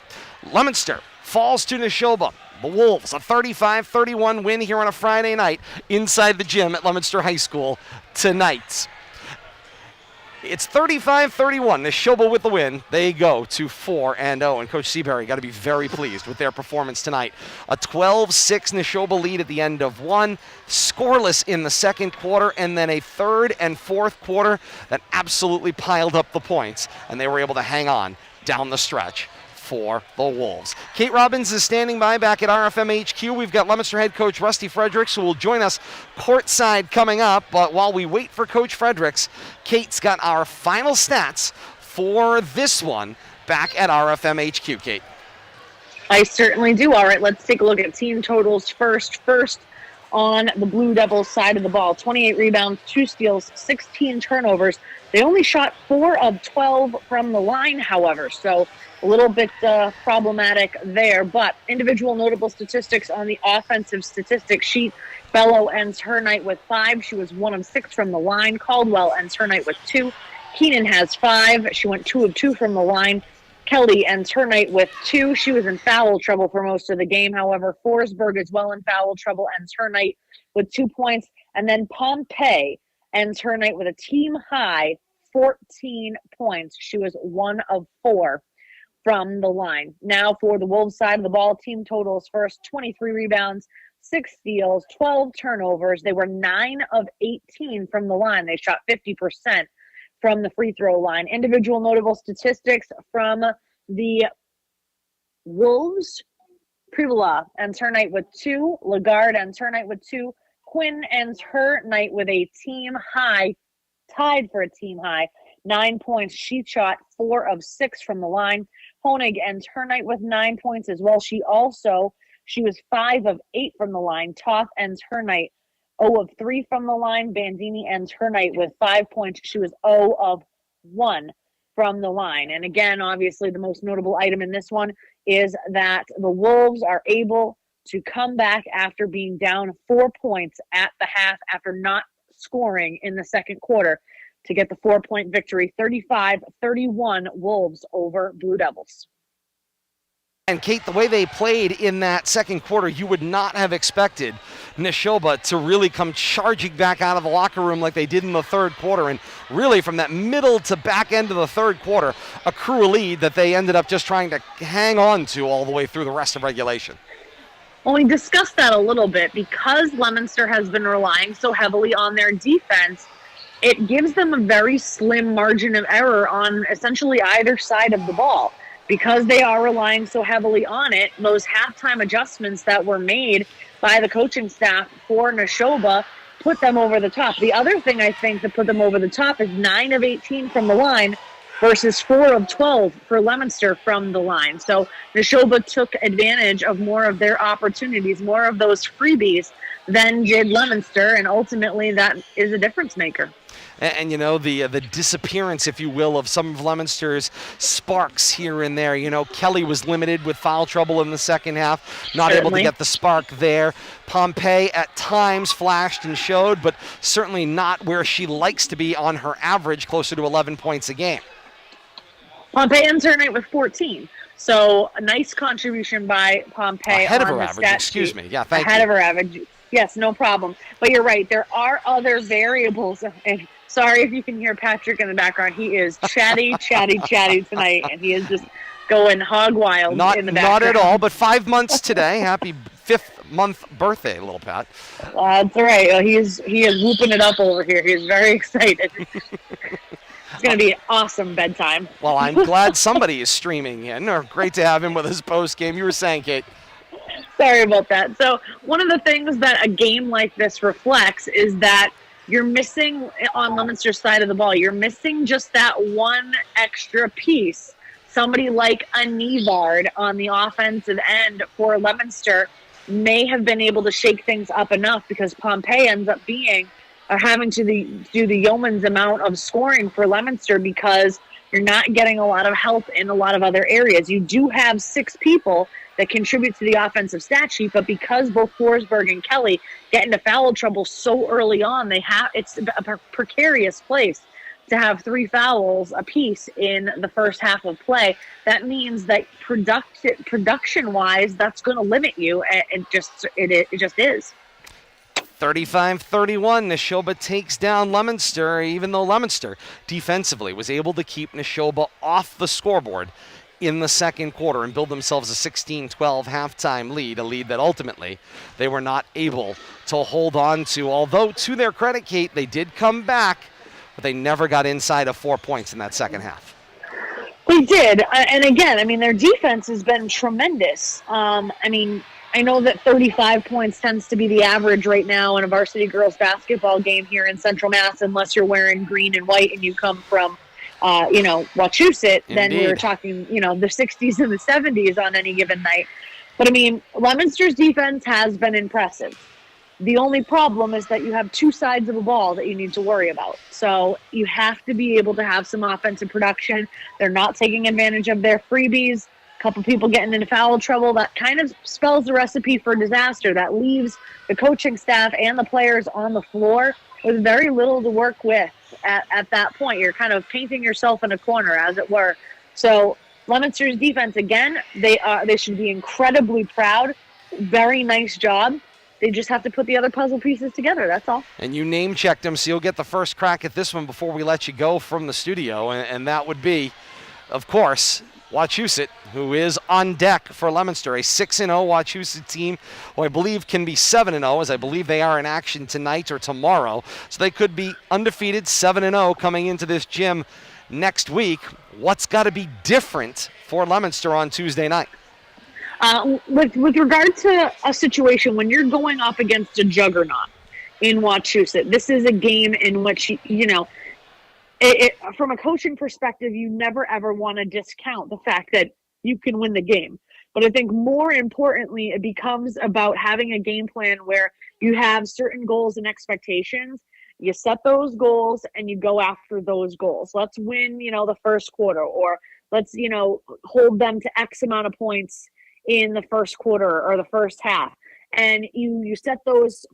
Leominster falls to Nashoba. The Wolves, a 35-31 win here on a Friday night inside the gym at Leominster High School tonight. It's 35-31. Nashoba with the win. They go to 4-0, and Coach Seabury got to be very pleased with their performance tonight. A 12-6 Nashoba lead at the end of one, scoreless in the second quarter, and then a third and fourth quarter that absolutely piled up the points, and they were able to hang on down the stretch for the Wolves. Kate Robbins is standing by back at RFM HQ. We've got Leominster head coach Rusty Fredericks, who will join us courtside coming up. But while we wait for Coach Fredericks, Kate's got our final stats for this one back at RFM HQ. Kate. I certainly do. All right, let's take a look at team totals first. First on the Blue Devils side of the ball, 28 rebounds, 2 steals, 16 turnovers. They only shot 4 of 12 from the line, however, so a little bit problematic there. But individual notable statistics on the offensive statistics sheet. Bello ends her night with 5. She was 1 of 6 from the line. Caldwell ends her night with 2. Keenan has 5. She went 2 of 2 from the line. Kelly ends her night with 2. She was in foul trouble for most of the game. However, Forsberg is well in foul trouble, ends her night with 2 points. And then Pompey ends her night with a team high 14 points. She was 1 of 4 from the line. Now for the Wolves side of the ball, team totals first, 23 rebounds, 6 steals, 12 turnovers. They were 9 of 18 from the line. They shot 50% from the free throw line. Individual notable statistics from the Wolves. Privola ends her night with 2. Lagarde ends her night with 2. Quinn ends her night with a team high, tied for a team high, 9 points. She shot 4 of 6 from the line. Honig ends her night with 9 points as well. She was 5 of 8 from the line. Toth ends her night 0 of 3 from the line. Bandini ends her night with 5 points. She was 0 of 1 from the line. And again, obviously, the most notable item in this one is that the Wolves are able to come back after being down 4 points at the half after not scoring in the second quarter to get the 4-point victory, 35-31 Wolves over Blue Devils. And Kate, the way they played in that second quarter, you would not have expected Nashoba to really come charging back out of the locker room like they did in the third quarter. And really from that middle to back end of the third quarter, accrue a lead that they ended up just trying to hang on to all the way through the rest of regulation. Well, we discussed that a little bit. Because Leominster has been relying so heavily on their defense, it gives them a very slim margin of error on essentially either side of the ball. Because they are relying so heavily on it, those halftime adjustments that were made by the coaching staff for Nashoba put them over the top. The other thing I think that put them over the top is 9 of 18 from the line versus 4 of 12 for Leominster from the line. So Nashoba took advantage of more of their opportunities, more of those freebies than did Leominster, and ultimately that is a difference maker. And you know, the disappearance, if you will, of some of Leominster's sparks here and there. You know, Kelly was limited with foul trouble in the second half, not able to get the spark there. Pompey at times flashed and showed, but certainly not where she likes to be on her average, closer to 11 points a game. Pompey ends her night with 14. So a nice contribution by Pompey. Ahead on of her the average, stat excuse sheet. me. Yeah, thank Ahead you. of her average. Yes, no problem. But you're right. There are other variables. And sorry if you can hear Patrick in the background. He is chatty tonight, and he is just going hog wild in the background. Not at all, but 5 months today. Happy 5th month birthday, little Pat. That's all right. He is whooping it up over here. He is very excited. It's going to be an awesome bedtime. Well, I'm glad somebody is streaming in. Or great to have him with his post game. You were saying, Kate. Sorry about that. So one of the things that a game like this reflects is that you're missing on Leominster's side of the ball. You're missing just that one extra piece. Somebody like a Nevard on the offensive end for Leominster may have been able to shake things up enough, because Pompey ends up having to do the yeoman's amount of scoring for Leominster, because you're not getting a lot of help in a lot of other areas. You do have 6 people that contribute to the offensive stat sheet, but because both Forsberg and Kelly get into foul trouble so early on, it's a precarious place to have 3 fouls apiece in the first half of play, that means that production-wise, that's going to limit you. It just is. 35-31, Nashoba takes down Leominster, even though Leominster defensively was able to keep Nashoba off the scoreboard in the second quarter and build themselves a 16-12 halftime lead, a lead that ultimately they were not able to hold on to. Although, to their credit, Kate, they did come back, but they never got inside of 4 points in that second half. They did. And again, I mean, their defense has been tremendous. I know that 35 points tends to be the average right now in a varsity girls basketball game here in Central Mass, unless you're wearing green and white and you come from, Wachusett. Indeed. Then we were talking, the 60s and the 70s on any given night. But, I mean, Leominster's defense has been impressive. The only problem is that you have 2 sides of a ball that you need to worry about. So you have to be able to have some offensive production. They're not taking advantage of their freebies. Couple people getting into foul trouble, that kind of spells the recipe for disaster. That leaves the coaching staff and the players on the floor with very little to work with at that point. You're kind of painting yourself in a corner, as it were. So Leominster's defense, again, they should be incredibly proud. Very nice job. They just have to put the other puzzle pieces together, that's all. And you name-checked them, so you'll get the first crack at this one before we let you go from the studio, and that would be, of course, Wachusett, who is on deck for Leominster, a 6-0 Wachusett team, who I believe can be 7-0, as I believe they are in action tonight or tomorrow. So they could be undefeated, 7-0 coming into this gym next week. What's got to be different for Leominster on Tuesday night? With regard to a situation when you're going up against a juggernaut in Wachusett, this is a game in which, from a coaching perspective, you never ever want to discount the fact that you can win the game. But I think more importantly, it becomes about having a game plan where you have certain goals and expectations. You set those goals and you go after those goals. Let's win, the first quarter, or let's, hold them to X amount of points in the first quarter or the first half. And you set those,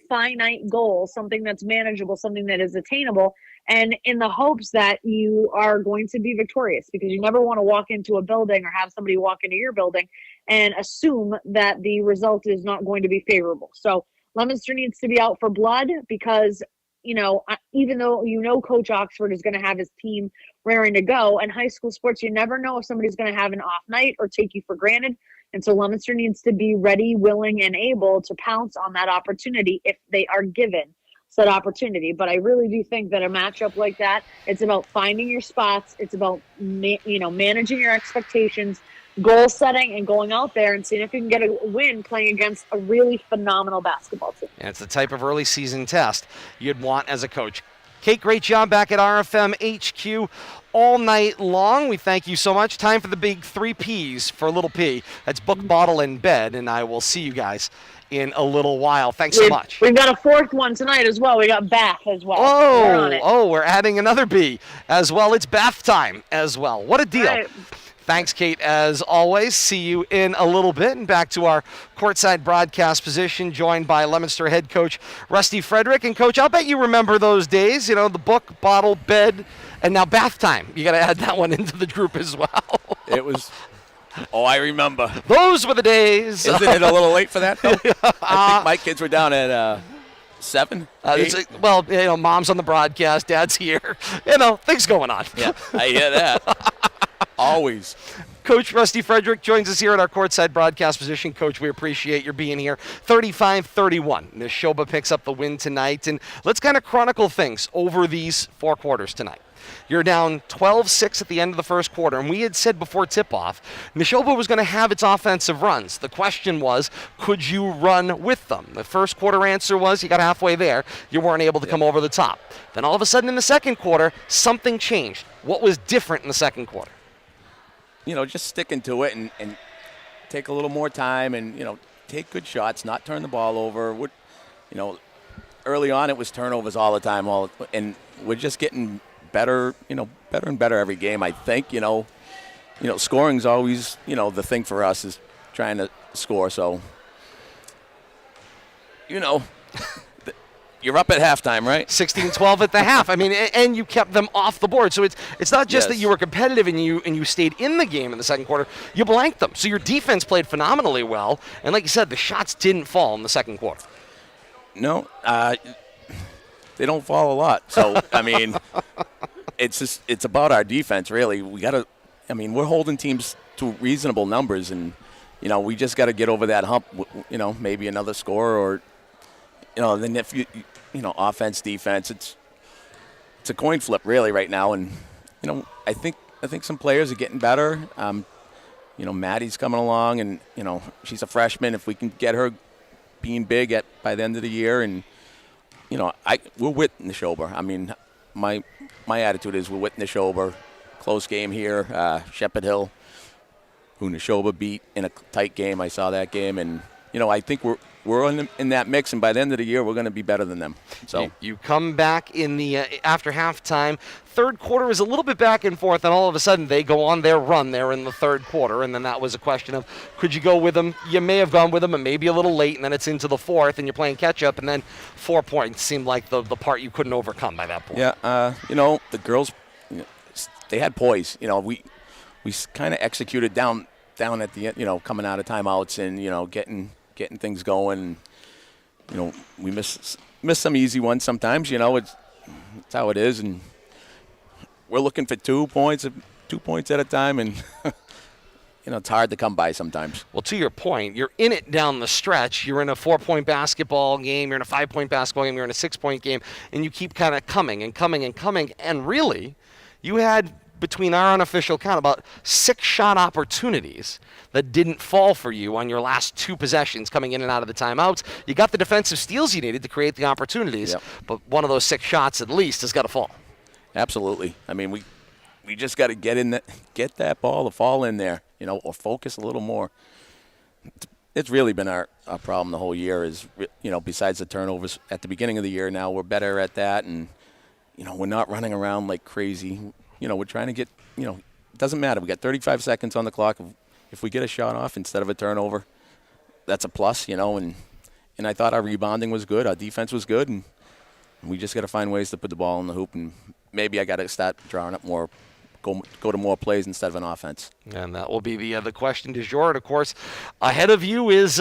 finite goals, something that's manageable, something that is attainable, and in the hopes that you are going to be victorious, because you never want to walk into a building or have somebody walk into your building and assume that the result is not going to be favorable. So Leominster needs to be out for blood because, even though Coach Oxford is going to have his team raring to go, in high school sports, you never know if somebody's going to have an off night or take you for granted. And so Leominster needs to be ready, willing, and able to pounce on that opportunity if they are given said opportunity. But I really do think that a matchup like that, it's about finding your spots. It's about, managing your expectations, goal setting, and going out there and seeing if you can get a win playing against a really phenomenal basketball team. And it's the type of early season test you'd want as a coach. Kate, great job back at RFM HQ all night long. We thank you so much. Time for the big 3 Ps for Little P. That's book, bottle, and bed. And I will see you guys in a little while. Thanks so much. We've got a 4th one tonight as well. We got bath as well. We're adding another B as well. It's bath time as well. What a deal. Right. Thanks, Kate, as always. See you in a little bit. And back to our courtside broadcast position, joined by Leominster head coach Rusty Frederick. And, Coach, I'll bet you remember those days, the book, bottle, bed, and now bath time. You got to add that one into the group as well. It was... Oh, I remember. Those were the days. Isn't it a little late for that, though? I think my kids were down at 7, 8. Mom's on the broadcast, Dad's here. Things going on. Yeah, I hear that. Always. Coach Rusty Frederick joins us here at our courtside broadcast position. Coach, we appreciate your being here. 35-31. Nashoba picks up the win tonight. And let's kind of chronicle things over these 4 quarters tonight. You're down 12-6 at the end of the first quarter, and we had said before tip-off, Nashoba was going to have its offensive runs. The question was, could you run with them? The first quarter answer was, you got halfway there, you weren't able to come over the top. Then all of a sudden in the second quarter, something changed. What was different in the second quarter? Just sticking to it and take a little more time and, take good shots, not turn the ball over. Early on it was turnovers all the time, and we're just getting better and better every game. I think, scoring's always, the thing for us is trying to score. So, You're up at halftime, right? 16-12 at the half. I mean, and you kept them off the board. So it's not just that Yes. you were competitive and you stayed in the game in the second quarter. You blanked them. So your defense played phenomenally well. And like you said, the shots didn't fall in the second quarter. No, they don't fall a lot. So I mean, it's about our defense really. We got to. I mean, we're holding teams to reasonable numbers, and we just got to get over that hump. Maybe another score, or then if offense, defense, it's a coin flip really right now. And I think some players are getting better. Maddie's coming along, and she's a freshman. If we can get her being big by the end of the year, and we're with Nashoba. I mean, my attitude is we're with Nashoba. Close game here. Shepherd Hill, who Nashoba beat in a tight game. I saw that game, and I think we're in that mix, and by the end of the year, we're going to be better than them. So you come back in the after halftime. Third quarter is a little bit back and forth, and all of a sudden they go on their run there in the third quarter, and then that was a question of could you go with them? You may have gone with them, and maybe a little late, and then it's into the fourth, and you're playing catch up, and then 4 points seemed like the part you couldn't overcome by that point. Yeah, the girls, they had poise. We kind of executed down at the end, coming out of timeouts and getting things going. We miss some easy ones sometimes. It's how it is, and we're looking for 2 points at a time, and it's hard to come by sometimes. Well, to your point, you're in it down the stretch. You're in a 4-point basketball game. You're in a 5-point basketball game. You're in a 6-point game, and you keep kind of coming and coming and coming. And really, you had, between our unofficial count, about 6 shot opportunities that didn't fall for you on your last 2 possessions coming in and out of the timeouts. You got the defensive steals you needed to create the opportunities, but one of those 6 shots at least has got to fall. Absolutely. I mean, we just got to get that ball to fall in there, or focus a little more. It's really been our problem the whole year is, besides the turnovers at the beginning of the year, now we're better at that, and, we're not running around like crazy. We're trying to get, it doesn't matter. We got 35 seconds on the clock. If we get a shot off instead of a turnover, that's a plus, and I thought our rebounding was good. Our defense was good, and we just got to find ways to put the ball in the hoop, and maybe I got to start drawing up more, go to more plays instead of an offense. And that will be the question du jour. And, of course, ahead of you is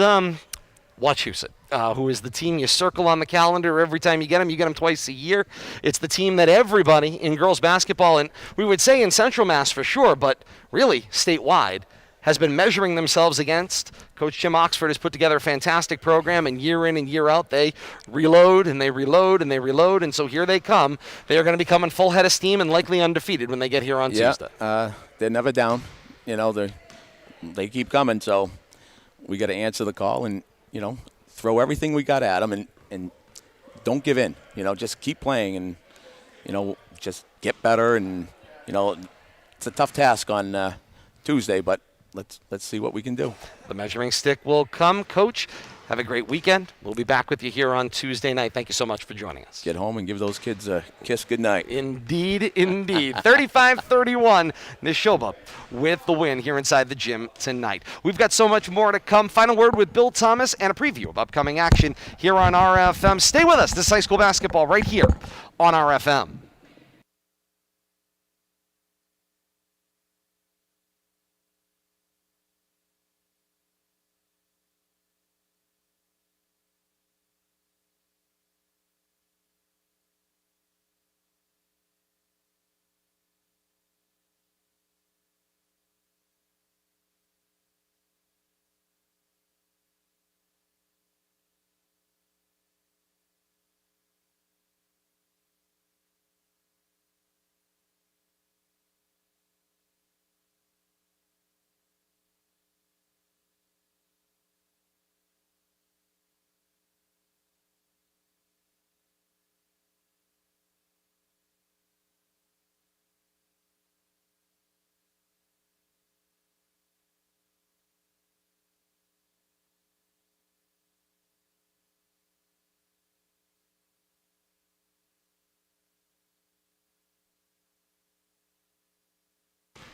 Wachusett, who is the team you circle on the calendar every time you get them. You get them twice a year. It's the team that everybody in girls basketball, and we would say in Central Mass for sure, but really statewide, has been measuring themselves against. Coach Jim Oxford has put together a fantastic program, and year in and year out, they reload and they reload and they reload, and so here they come. They are going to be coming full head of steam and likely undefeated when they get here on Tuesday. They're never down. They keep coming, so we got to answer the call and, throw everything we got at them and don't give in. Just keep playing and, just get better. And, it's a tough task on Tuesday, but let's see what we can do. The measuring stick will come. Coach, have a great weekend. We'll be back with you here on Tuesday night. Thank you so much for joining us. Get home and give those kids a kiss goodnight. Indeed, indeed. 35-31, Nashoba with the win here inside the gym tonight. We've got so much more to come. Final word with Bill Thomas and a preview of upcoming action here on RFM. Stay with us. This is high school basketball right here on RFM.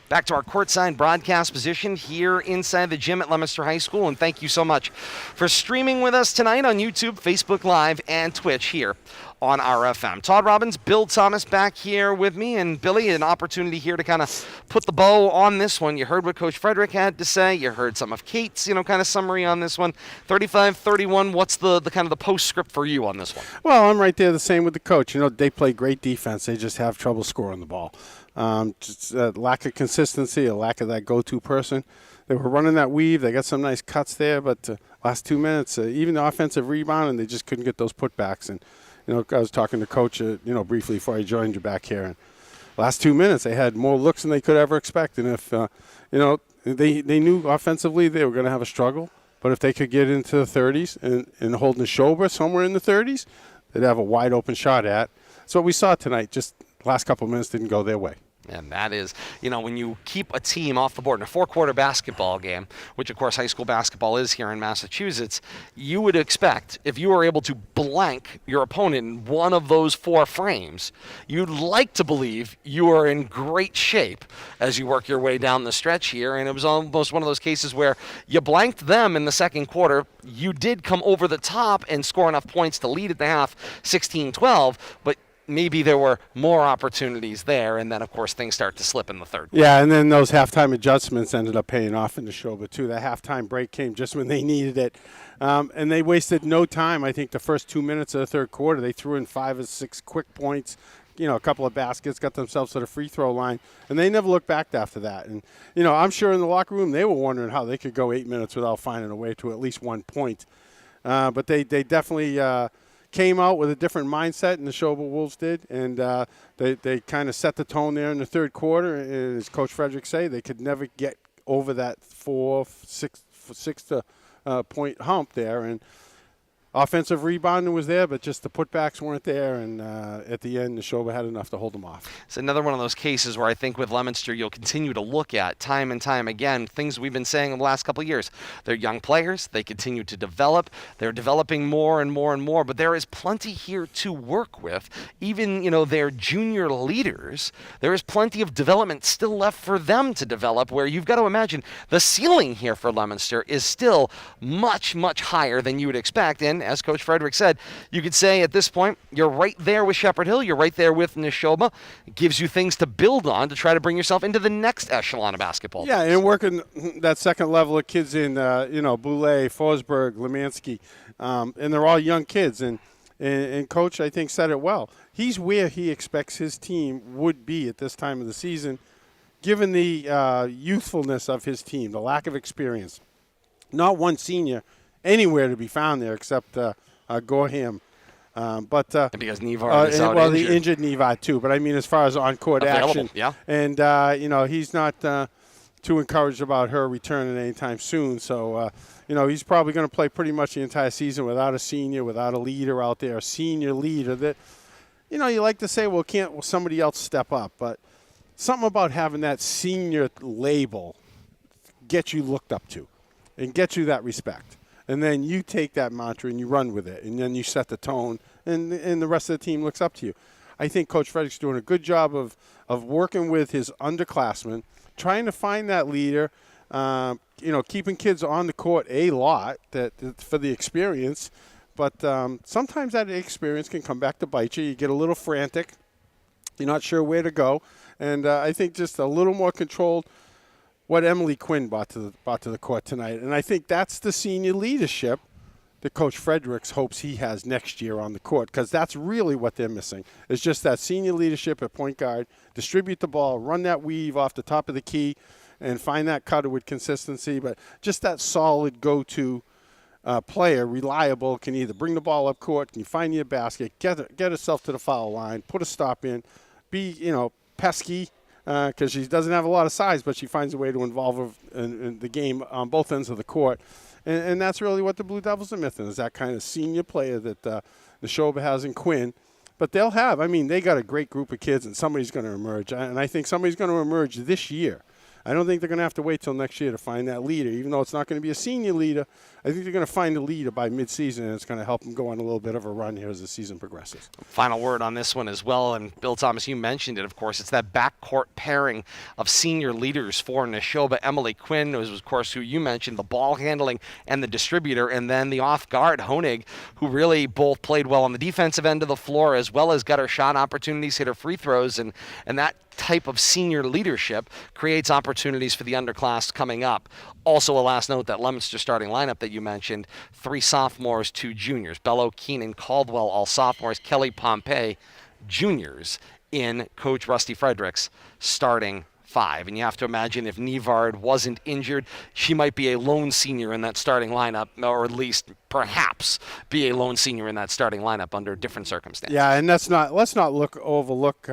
Back to our courtside broadcast position here inside the gym at Leominster High School, and thank you so much for streaming with us tonight on YouTube, Facebook Live, and Twitch here on RFM. Todd Robbins, Bill Thomas back here with me, and Billy, an opportunity here to kind of put the bow on this one. You heard what Coach Frederick had to say. You heard some of Kate's, kind of summary on this one. 35-31, what's the kind of the postscript for you on this one? Well, I'm right there the same with the coach. They play great defense. They just have trouble scoring the ball. Just a lack of consistency, a lack of that go-to person. They were running that weave. They got some nice cuts there, but last 2 minutes, even the offensive rebound, and they just couldn't get those putbacks. And, I was talking to Coach, briefly before I joined you back here. And last 2 minutes, they had more looks than they could ever expect. And if, they knew offensively they were going to have a struggle, but if they could get into the 30s and hold Nashoba somewhere in the 30s, they'd have a wide-open shot at. That's what we saw tonight. Just last couple of minutes didn't go their way. And that is, when you keep a team off the board in a 4-quarter basketball game, which of course high school basketball is here in Massachusetts, you would expect if you were able to blank your opponent in one of those 4 frames, you'd like to believe you are in great shape as you work your way down the stretch here. And it was almost one of those cases where you blanked them in the second quarter. You did come over the top and score enough points to lead at the half 16-12, but maybe there were more opportunities there, and then, of course, things start to slip in the third. Yeah, and then those halftime adjustments ended up paying off in the Nashoba, too. That halftime break came just when they needed it, and they wasted no time. I think the first 2 minutes of the third quarter, they threw in 5 or 6 quick points, a couple of baskets, got themselves to the free throw line, and they never looked back after that. And, I'm sure in the locker room they were wondering how they could go 8 minutes without finding a way to at least 1 point. But they definitely came out with a different mindset, and the Nashoba Wolves did, and they kind of set the tone there in the third quarter. And as Coach Frederick say, they could never get over that 6 point hump there. And offensive rebounding was there, but just the putbacks weren't there. And at the end, Nashoba had enough to hold them off. It's another one of those cases where I think with Leominster, you'll continue to look at time and time again things we've been saying in the last couple of years. They're young players. They continue to develop. They're developing more and more and more, but there is plenty here to work with. Even, their junior leaders, there is plenty of development still left for them to develop, where you've got to imagine the ceiling here for Leominster is still much, much higher than you would expect. And as Coach Frederick said, you could say at this point, you're right there with Shepherd Hill, you're right there with Nashoba. It gives you things to build on to try to bring yourself into the next echelon of basketball. Yeah, and working that second level of kids in, Boulay, Forsberg, Lemansky, and they're all young kids. And Coach, I think, said it well. He's where he expects his team would be at this time of the season, given the youthfulness of his team, the lack of experience. Not one senior anywhere to be found there except Gorham. But because Nevar is out well, injured. the injured Nevar too. But I mean, as far as on-court action, yeah. And he's not too encouraged about her returning anytime soon. So he's probably going to play pretty much the entire season without a senior, without a leader out there, a senior leader that, you like to say, well, can't somebody else step up? But something about having that senior label gets you looked up to and gets you that respect. And then you take that mantra and you run with it, and then you set the tone, and the rest of the team looks up to you. I think Coach Frederick's doing a good job of working with his underclassmen, trying to find that leader, keeping kids on the court a lot for the experience. But sometimes that experience can come back to bite you. You get a little frantic. You're not sure where to go. And I think just a little more controlled what Emily Quinn brought to the court tonight. And I think that's the senior leadership that Coach Fredericks hopes he has next year on the court, because that's really what they're missing. It's just that senior leadership at point guard, distribute the ball, run that weave off the top of the key, and find that cutter with consistency. But just that solid go-to player, reliable, can either bring the ball up court, can find you a basket, get herself to the foul line, put a stop in, be, pesky, because she doesn't have a lot of size, but she finds a way to involve her in the game on both ends of the court. And that's really what the Blue Devils are missing, is that kind of senior player that Nashoba has in Quinn. But they got a great group of kids, and somebody's going to emerge. And I think somebody's going to emerge this year. I don't think they're going to have to wait till next year to find that leader. Even though it's not going to be a senior leader, I think they're going to find a leader by midseason, and it's going to help them go on a little bit of a run here as the season progresses. Final word on this one as well, and Bill Thomas, you mentioned it, of course. It's that backcourt pairing of senior leaders for Nashoba. Emily Quinn was, of course, who you mentioned, the ball handling and the distributor, and then the off-guard, Honig, who really both played well on the defensive end of the floor as well as got her shot opportunities, hit her free throws, and that type of senior leadership creates opportunities for the underclass coming up. Also, a last note, that Leominster starting lineup that you mentioned, 3 sophomores, 2 juniors. Bello, Keenan, Caldwell, all sophomores. Kelly, Pompey, juniors in Coach Rusty Frederick's starting 5. And you have to imagine if Nevard wasn't injured, she might be a lone senior in that starting lineup, or at least perhaps be a lone senior in that starting lineup under different circumstances. Yeah, and let's not overlook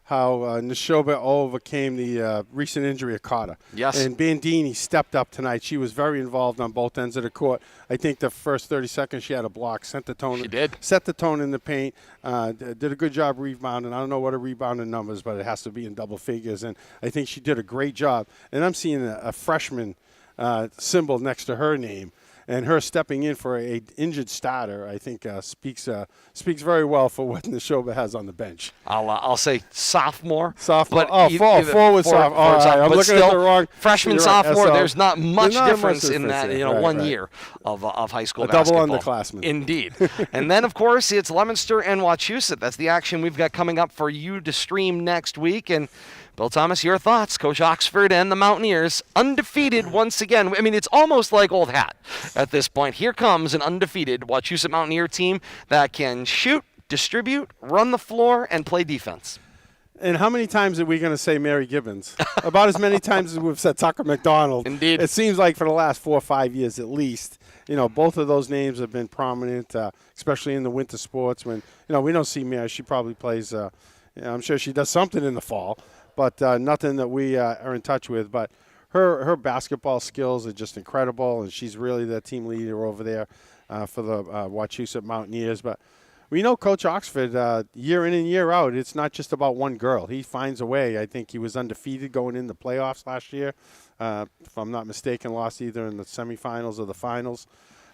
how Nashoba overcame the recent injury of Carter. Yes. And Bandini stepped up tonight. She was very involved on both ends of the court. I think the first 30 seconds she had a block, set the tone. She did. Set the tone in the paint, did a good job rebounding. I don't know what her rebounding numbers, but it has to be in double figures. And I think she did a great job. And I'm seeing a freshman symbol next to her name. And her stepping in for a injured starter, I think, speaks very well for what Nashoba has on the bench. I'll say sophomore. Sophomore. But forward sophomore. All right, I'm looking at the wrong. Freshman, you're right, sophomore. SL. There's not much difference in difference that. there. You know, Right, 1 right. year of high school A double basketball. underclassman. Indeed. And then, of course, it's Leominster and Wachusett. That's the action we've got coming up for you to stream next week. And Bill Thomas, your thoughts? Coach Oxford and the Mountaineers undefeated once again. I mean, it's almost like old hat at this point. Here comes an undefeated Wachusett Mountaineer team that can shoot, distribute, run the floor, and play defense. And how many times are we going to say Mary Gibbons? About as many times as we've said Tucker McDonald. Indeed. It seems like for the last 4 or 5 years at least. You know, both of those names have been prominent, especially in the winter sports. When, you know, we don't see Mary. She probably plays, I'm sure she does something in the fall, but nothing that we are in touch with. But her basketball skills are just incredible, and she's really the team leader over there for the Wachusett Mountaineers. But we know Coach Oxford, year in and year out, it's not just about one girl. He finds a way. I think he was undefeated going into the playoffs last year. If I'm not mistaken, lost either in the semifinals or the finals.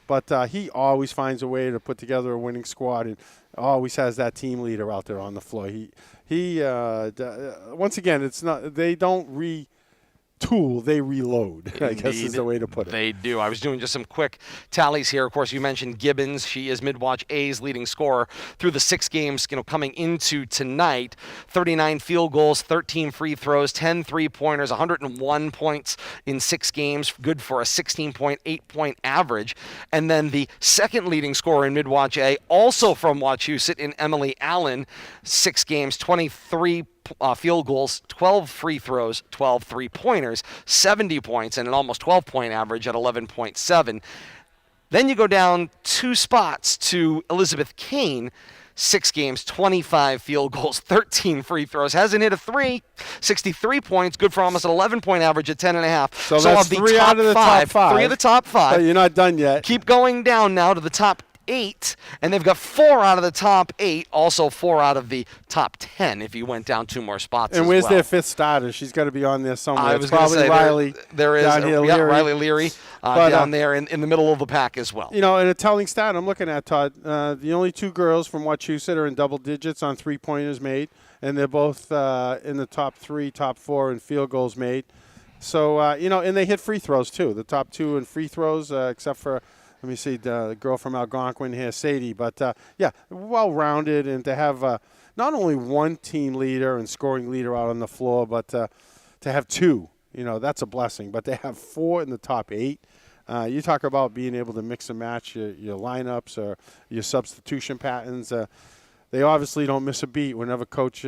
But he always finds a way to put together a winning squad and always has that team leader out there on the floor. He once again, it's not, they don't retool, they reload, I guess is the way to put it. They do. I was doing just some quick tallies here. Of course, you mentioned Gibbons. She is Midwatch A's leading scorer through the 6 games, coming into tonight. 39 field goals, 13 free throws, 10 three-pointers, 101 points in 6 games, good for a 16.8-point average. And then the second leading scorer in Midwatch A, also from Wachusett, in Emily Allen, 6 games, 23 field goals, 12 free throws, 12 three-pointers, 70 points, and an almost 12-point average at 11.7. Then you go down 2 spots to Elizabeth Kane, 6 games, 25 field goals, 13 free throws, hasn't hit a 3, 63 points, good for almost an 11-point average at 10.5. So that's of the 3 top out of the five, top 5. 3 of the top 5. But you're not done yet. Keep going down now to the top 8, and they've got 4 out of the top 8, also 4 out of the top 10 if you went down 2 more spots. And where's well. their 5th starter? She's got to be on there somewhere. I It's was going to probably say Riley. there is down here, yeah, Leary. Riley Leary down there in the middle of the pack as well. You know, and a telling stat I'm looking at, Todd, the only 2 girls from Wachusett are in double digits on three-pointers made, and they're both in the top 3, top 4 in field goals made. So, you know, and they hit free throws too. The top 2 in free throws, except for, let me see, the girl from Algonquin here, Sadie. But, yeah, well-rounded, and to have not only one team leader and scoring leader out on the floor, but to have 2, you know, that's a blessing. But they have 4 in the top 8. You talk about being able to mix and match your lineups or your substitution patterns. They obviously don't miss a beat whenever Coach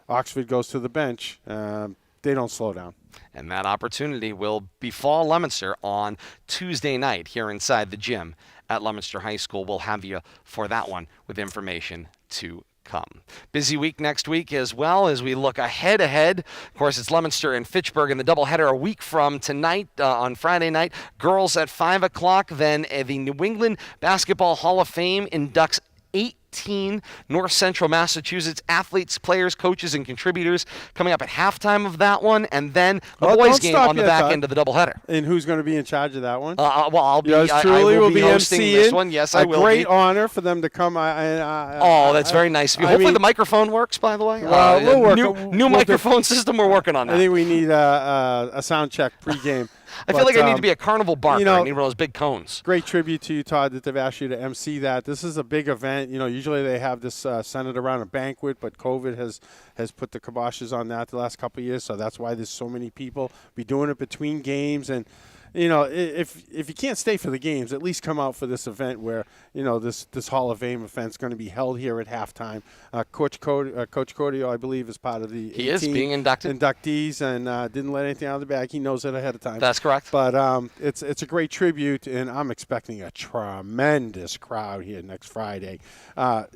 Oxford goes to the bench. They don't slow down. And that opportunity will befall Leominster on Tuesday night here inside the gym at Leominster High School. We'll have you for that one with information to come. Busy week next week as well as we look ahead. Of course, it's Leominster and Fitchburg in the doubleheader a week from tonight on Friday night. Girls at 5 o'clock. Then the New England Basketball Hall of Fame inducts 8 19 North Central Massachusetts athletes, players, coaches, and contributors coming up at halftime of that one, and then the boys game on the back end of the doubleheader. And who's going to be in charge of that one? Well, I'll be. Yours I truly will be hosting emceeing. this one. Yes, I will. A great be. honor for them to come. That's very nice of you. Hopefully the microphone works, by the way. Well, we'll work. New microphone system. We're working on that. I think we need a sound check pregame. I feel like I need to be a carnival barker. I need one of those big cones. Great tribute to you, Todd, that they've asked you to MC that. This is a big event. Usually they have this centered around a banquet, but COVID has put the kiboshes on that the last couple of years, so that's why there's so many people. Be doing it between games, and if you can't stay for the games, at least come out for this event where this Hall of Fame event is going to be held here at halftime. Coach Cordio, I believe, is part of the he is being inductees, and didn't let anything out of the bag. He knows it ahead of time. That's correct. But it's a great tribute, and I'm expecting a tremendous crowd here next Friday.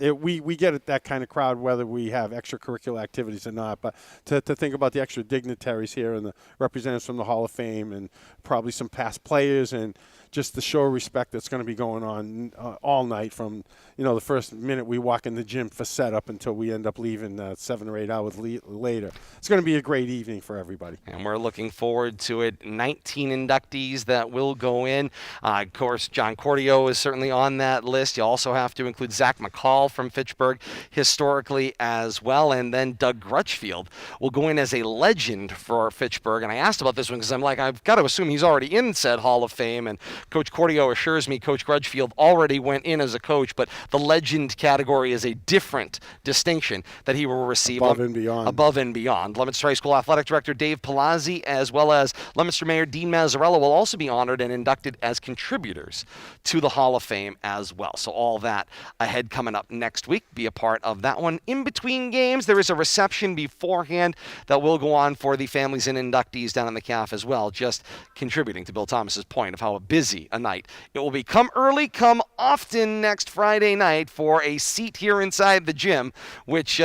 We get that kind of crowd whether we have extracurricular activities or not. But to think about the extra dignitaries here and the representatives from the Hall of Fame and probably some past players and just the show of respect that's going to be going on all night from the first minute we walk in the gym for setup until we end up leaving 7 or 8 hours later. It's going to be a great evening for everybody. And we're looking forward to it. 19 inductees that will go in. Of course, John Cordio is certainly on that list. You also have to include Zach McCall from Fitchburg historically as well. And then Doug Grutchfield will go in as a legend for Fitchburg. And I asked about this one because I'm like, I've got to assume he's already in said Hall of Fame. And Coach Cordio assures me Coach Grutchfield already went in as a coach, but the legend category is a different distinction that he will receive above and beyond. Leominster High School Athletic Director Dave Palazzi, as well as Leominster Mayor Dean Mazzarella, will also be honored and inducted as contributors to the Hall of Fame as well. So all that ahead coming up next week. Be a part of that one. In between games, there is a reception beforehand that will go on for the families and inductees down in the CAF as well, just contributing to Bill Thomas's point of how busy a night it will be. Come early, come often next Friday night for a seat here inside the gym, which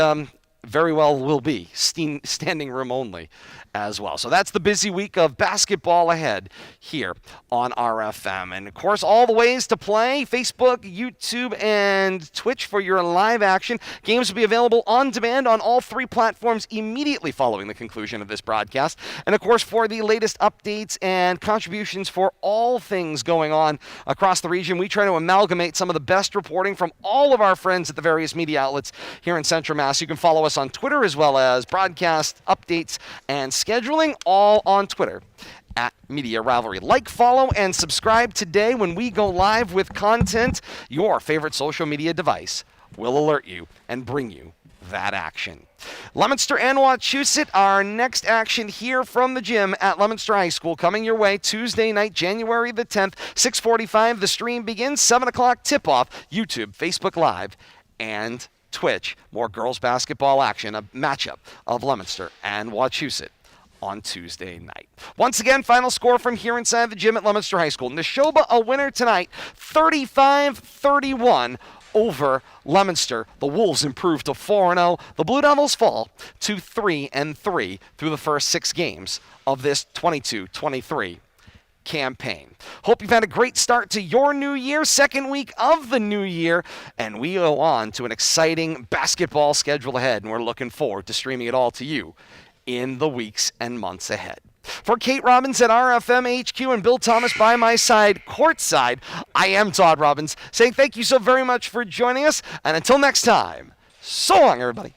very well will be standing room only as well. So that's the busy week of basketball ahead here on RFM. And, of course, all the ways to play: Facebook, YouTube, and Twitch for your live action. Games will be available on demand on all 3 platforms immediately following the conclusion of this broadcast. And, of course, for the latest updates and contributions for all things going on across the region, we try to amalgamate some of the best reporting from all of our friends at the various media outlets here in Central Mass. You can follow us on Twitter as well as broadcast updates and scheduling, all on Twitter at Media Rivalry. Like, follow, and subscribe today when we go live with content. Your favorite social media device will alert you and bring you that action. Leominster and Wachusett, our next action here from the gym at Leominster High School, coming your way Tuesday night, January the 10th, 6:45. The stream begins, 7 o'clock tip-off, YouTube, Facebook Live, and Twitch. More girls basketball action, a matchup of Leominster and Wachusett on Tuesday night. Once again, final score from here inside the gym at Leominster High School. Nashoba a winner tonight, 35-31 over Leominster. The Wolves improve to 4-0. The Blue Devils fall to 3-3 through the first 6 games of this 22-23 campaign. Hope you've had a great start to your new year, second week of the new year, and we go on to an exciting basketball schedule ahead, and we're looking forward to streaming it all to you in the weeks and months ahead. For Kate Robbins at RFM HQ and Bill Thomas by my side, courtside, I am Todd Robbins, saying thank you so very much for joining us, and until next time, so long, everybody.